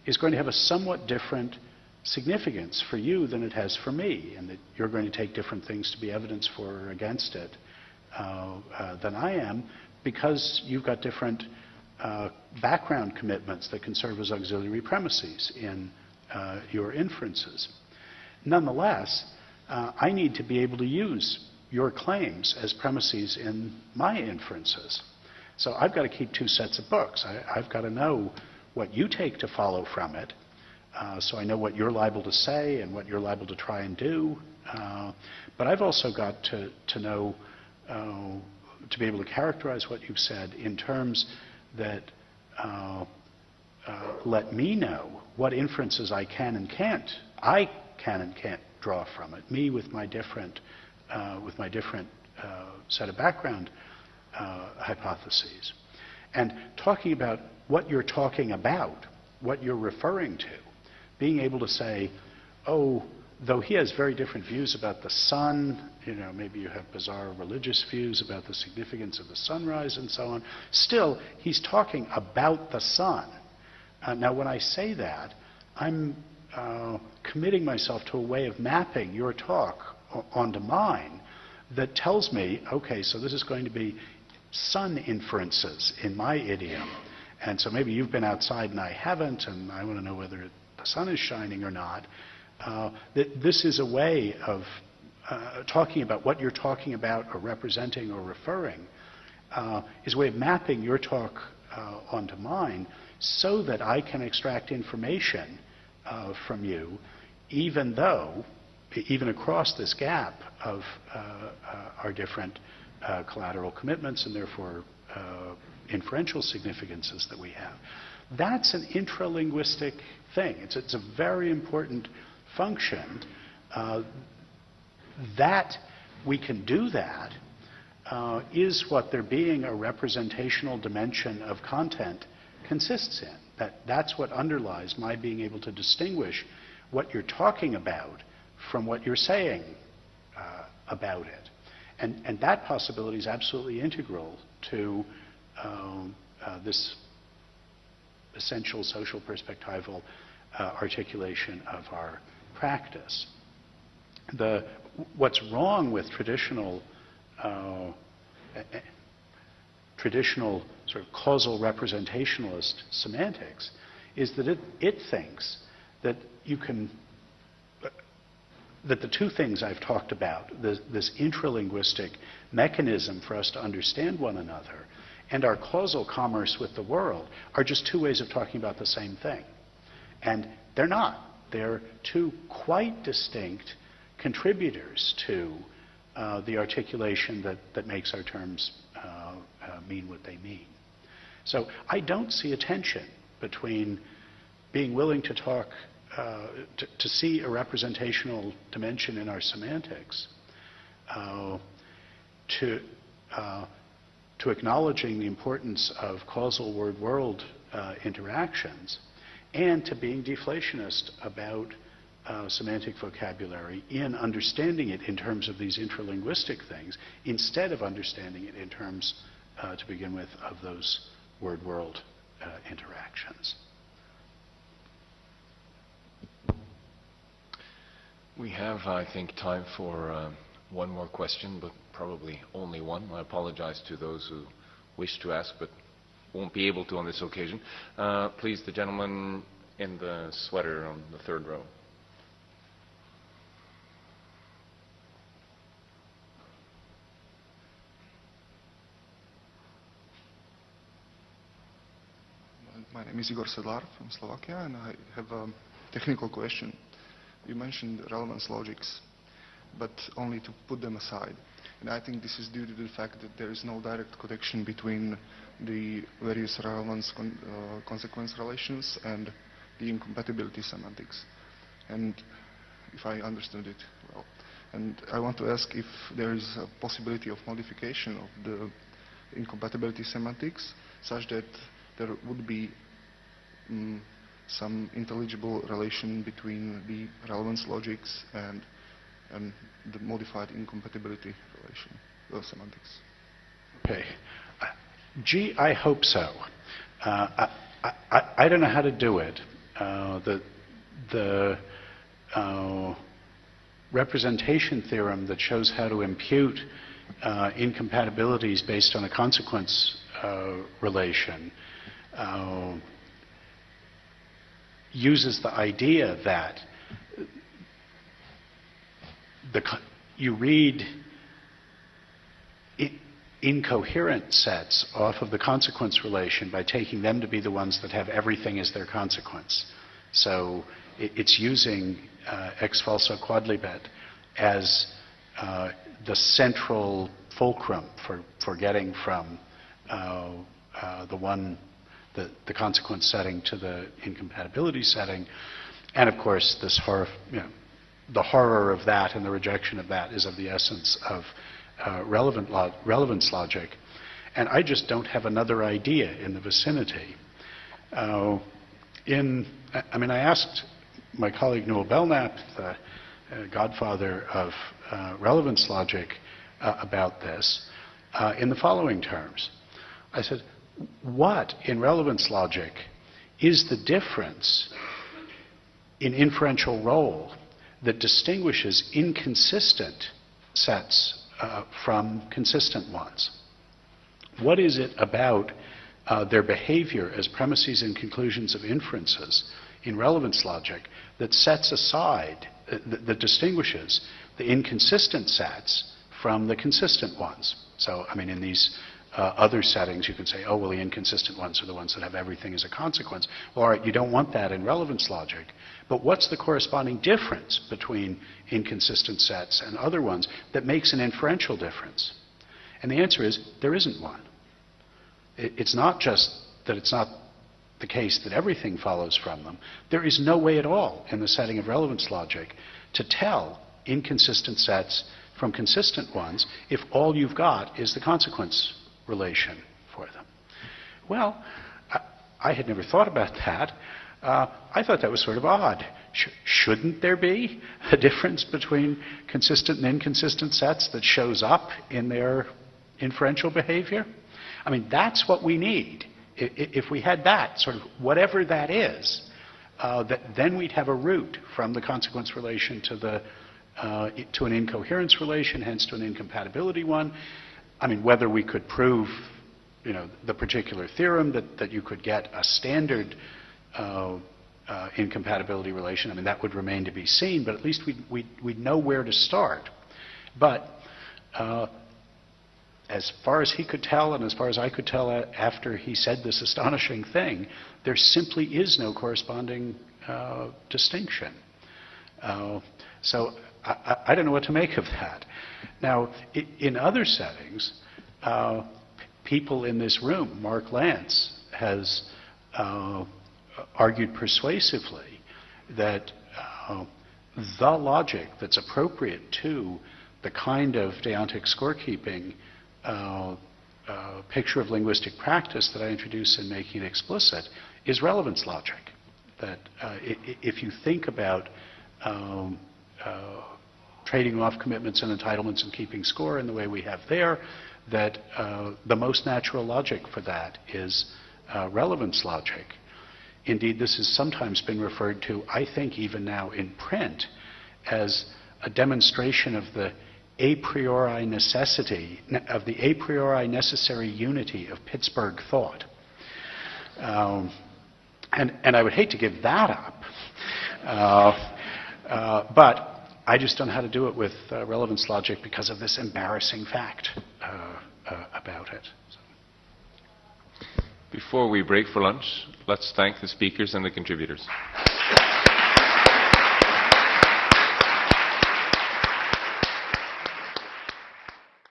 is going to have a somewhat different significance for you than it has for me, and that you're going to take different things to be evidence for or against it than I am, because you've got different background commitments that can serve as auxiliary premises in your inferences. Nonetheless, I need to be able to use your claims as premises in my inferences. So I've got to keep two sets of books. I've got to know what you take to follow from it, so I know what you're liable to say and what you're liable to try and do. But I've also got to know, to be able to characterize what you've said in terms that let me know what inferences I can and can't draw from it. Me with my different set of background hypotheses. And talking about what you're talking about, what you're referring to, being able to say, oh, though he has very different views about the sun, maybe you have bizarre religious views about the significance of the sunrise and so on, still, he's talking about the sun. Now, when I say that, I'm committing myself to a way of mapping your talk onto mine that tells me, okay, so this is going to be sun inferences in my idiom. And so maybe you've been outside and I haven't, and I want to know whether the sun is shining or not. This is a way of talking about what you're talking about or representing or referring, is a way of mapping your talk onto mine so that I can extract information from you, even across this gap of our different collateral commitments and therefore inferential significances that we have. That's an intralinguistic thing. It's a very important function. That we can do that is what there being a representational dimension of content consists in. That's what underlies my being able to distinguish what you're talking about from what you're saying about it. And that possibility is absolutely integral to this essential social perspectival articulation of our practice. What's wrong with traditional sort of causal representationalist semantics is that it thinks that that the two things I've talked about, this intralinguistic mechanism for us to understand one another and our causal commerce with the world, are just two ways of talking about the same thing. And they're not. They're two quite distinct contributors to the articulation that makes our terms mean what they mean. So I don't see a tension between being willing to talk, to see a representational dimension in our semantics, to acknowledging the importance of causal word-world interactions, and to being deflationist about semantic vocabulary in understanding it in terms of these intralinguistic things, instead of understanding it in terms, to begin with, of those word-world interactions. We have, I think, time for one more question, but probably only one. I apologize to those who wish to ask, but won't be able to on this occasion. Please, the gentleman in the sweater on the third row. My name is Igor Sedlar from Slovakia, and I have a technical question. You mentioned relevance logics, but only to put them aside. And I think this is due to the fact that there is no direct connection between the various relevance consequence relations and the incompatibility semantics. And if I understood it well. And I want to ask if there is a possibility of modification of the incompatibility semantics, such that there would be some intelligible relation between the relevance logics and the modified incompatibility relation of semantics. Okay. Gee, I hope so. I don't know how to do it. The representation theorem that shows how to impute incompatibilities based on a consequence relation uses the idea that you read incoherent sets off of the consequence relation by taking them to be the ones that have everything as their consequence. So it's using ex falso quodlibet as the central fulcrum for getting from the consequence setting to the incompatibility setting. And of course, this the horror of that and the rejection of that is of the essence of relevance logic. And I just don't have another idea in the vicinity. I asked my colleague Noel Belknap, the godfather of relevance logic, about this in the following terms. I said, what in relevance logic is the difference in inferential role that distinguishes inconsistent sets from consistent ones? What is it about their behavior as premises and conclusions of inferences in relevance logic that sets aside, that distinguishes the inconsistent sets from the consistent ones? So, in these other settings, you can say, oh, well, the inconsistent ones are the ones that have everything as a consequence. Well, all right, you don't want that in relevance logic. But what's the corresponding difference between inconsistent sets and other ones that makes an inferential difference? And the answer is, there isn't one. It's not just that it's not the case that everything follows from them. There is no way at all in the setting of relevance logic to tell inconsistent sets from consistent ones if all you've got is the consequence relation for them. Well, I had never thought about that. I thought that was sort of odd. Shouldn't there be a difference between consistent and inconsistent sets that shows up in their inferential behavior? That's what we need. If we had that, sort of whatever that is, then we'd have a route from the consequence relation to an incoherence relation, hence to an incompatibility one. Whether we could prove, the particular theorem that you could get a standard incompatibility relation, that would remain to be seen, but at least we'd know where to start. But as far as he could tell, and as far as I could tell after he said this astonishing thing, there simply is no corresponding distinction. So I don't know what to make of that. Now, in other settings, people in this room, Mark Lance, has argued persuasively that the logic that's appropriate to the kind of deontic scorekeeping picture of linguistic practice that I introduce in Making It Explicit is relevance logic. That if you think about trading off commitments and entitlements and keeping score in the way we have there, that the most natural logic for that is relevance logic. Indeed, this has sometimes been referred to, I think even now in print, as a demonstration of the a priori necessity, of the a priori necessary unity of Pittsburgh thought. And I would hate to give that up. But I just don't know how to do it with relevance logic because of this embarrassing fact about it. So. Before we break for lunch, let's thank the speakers and the contributors.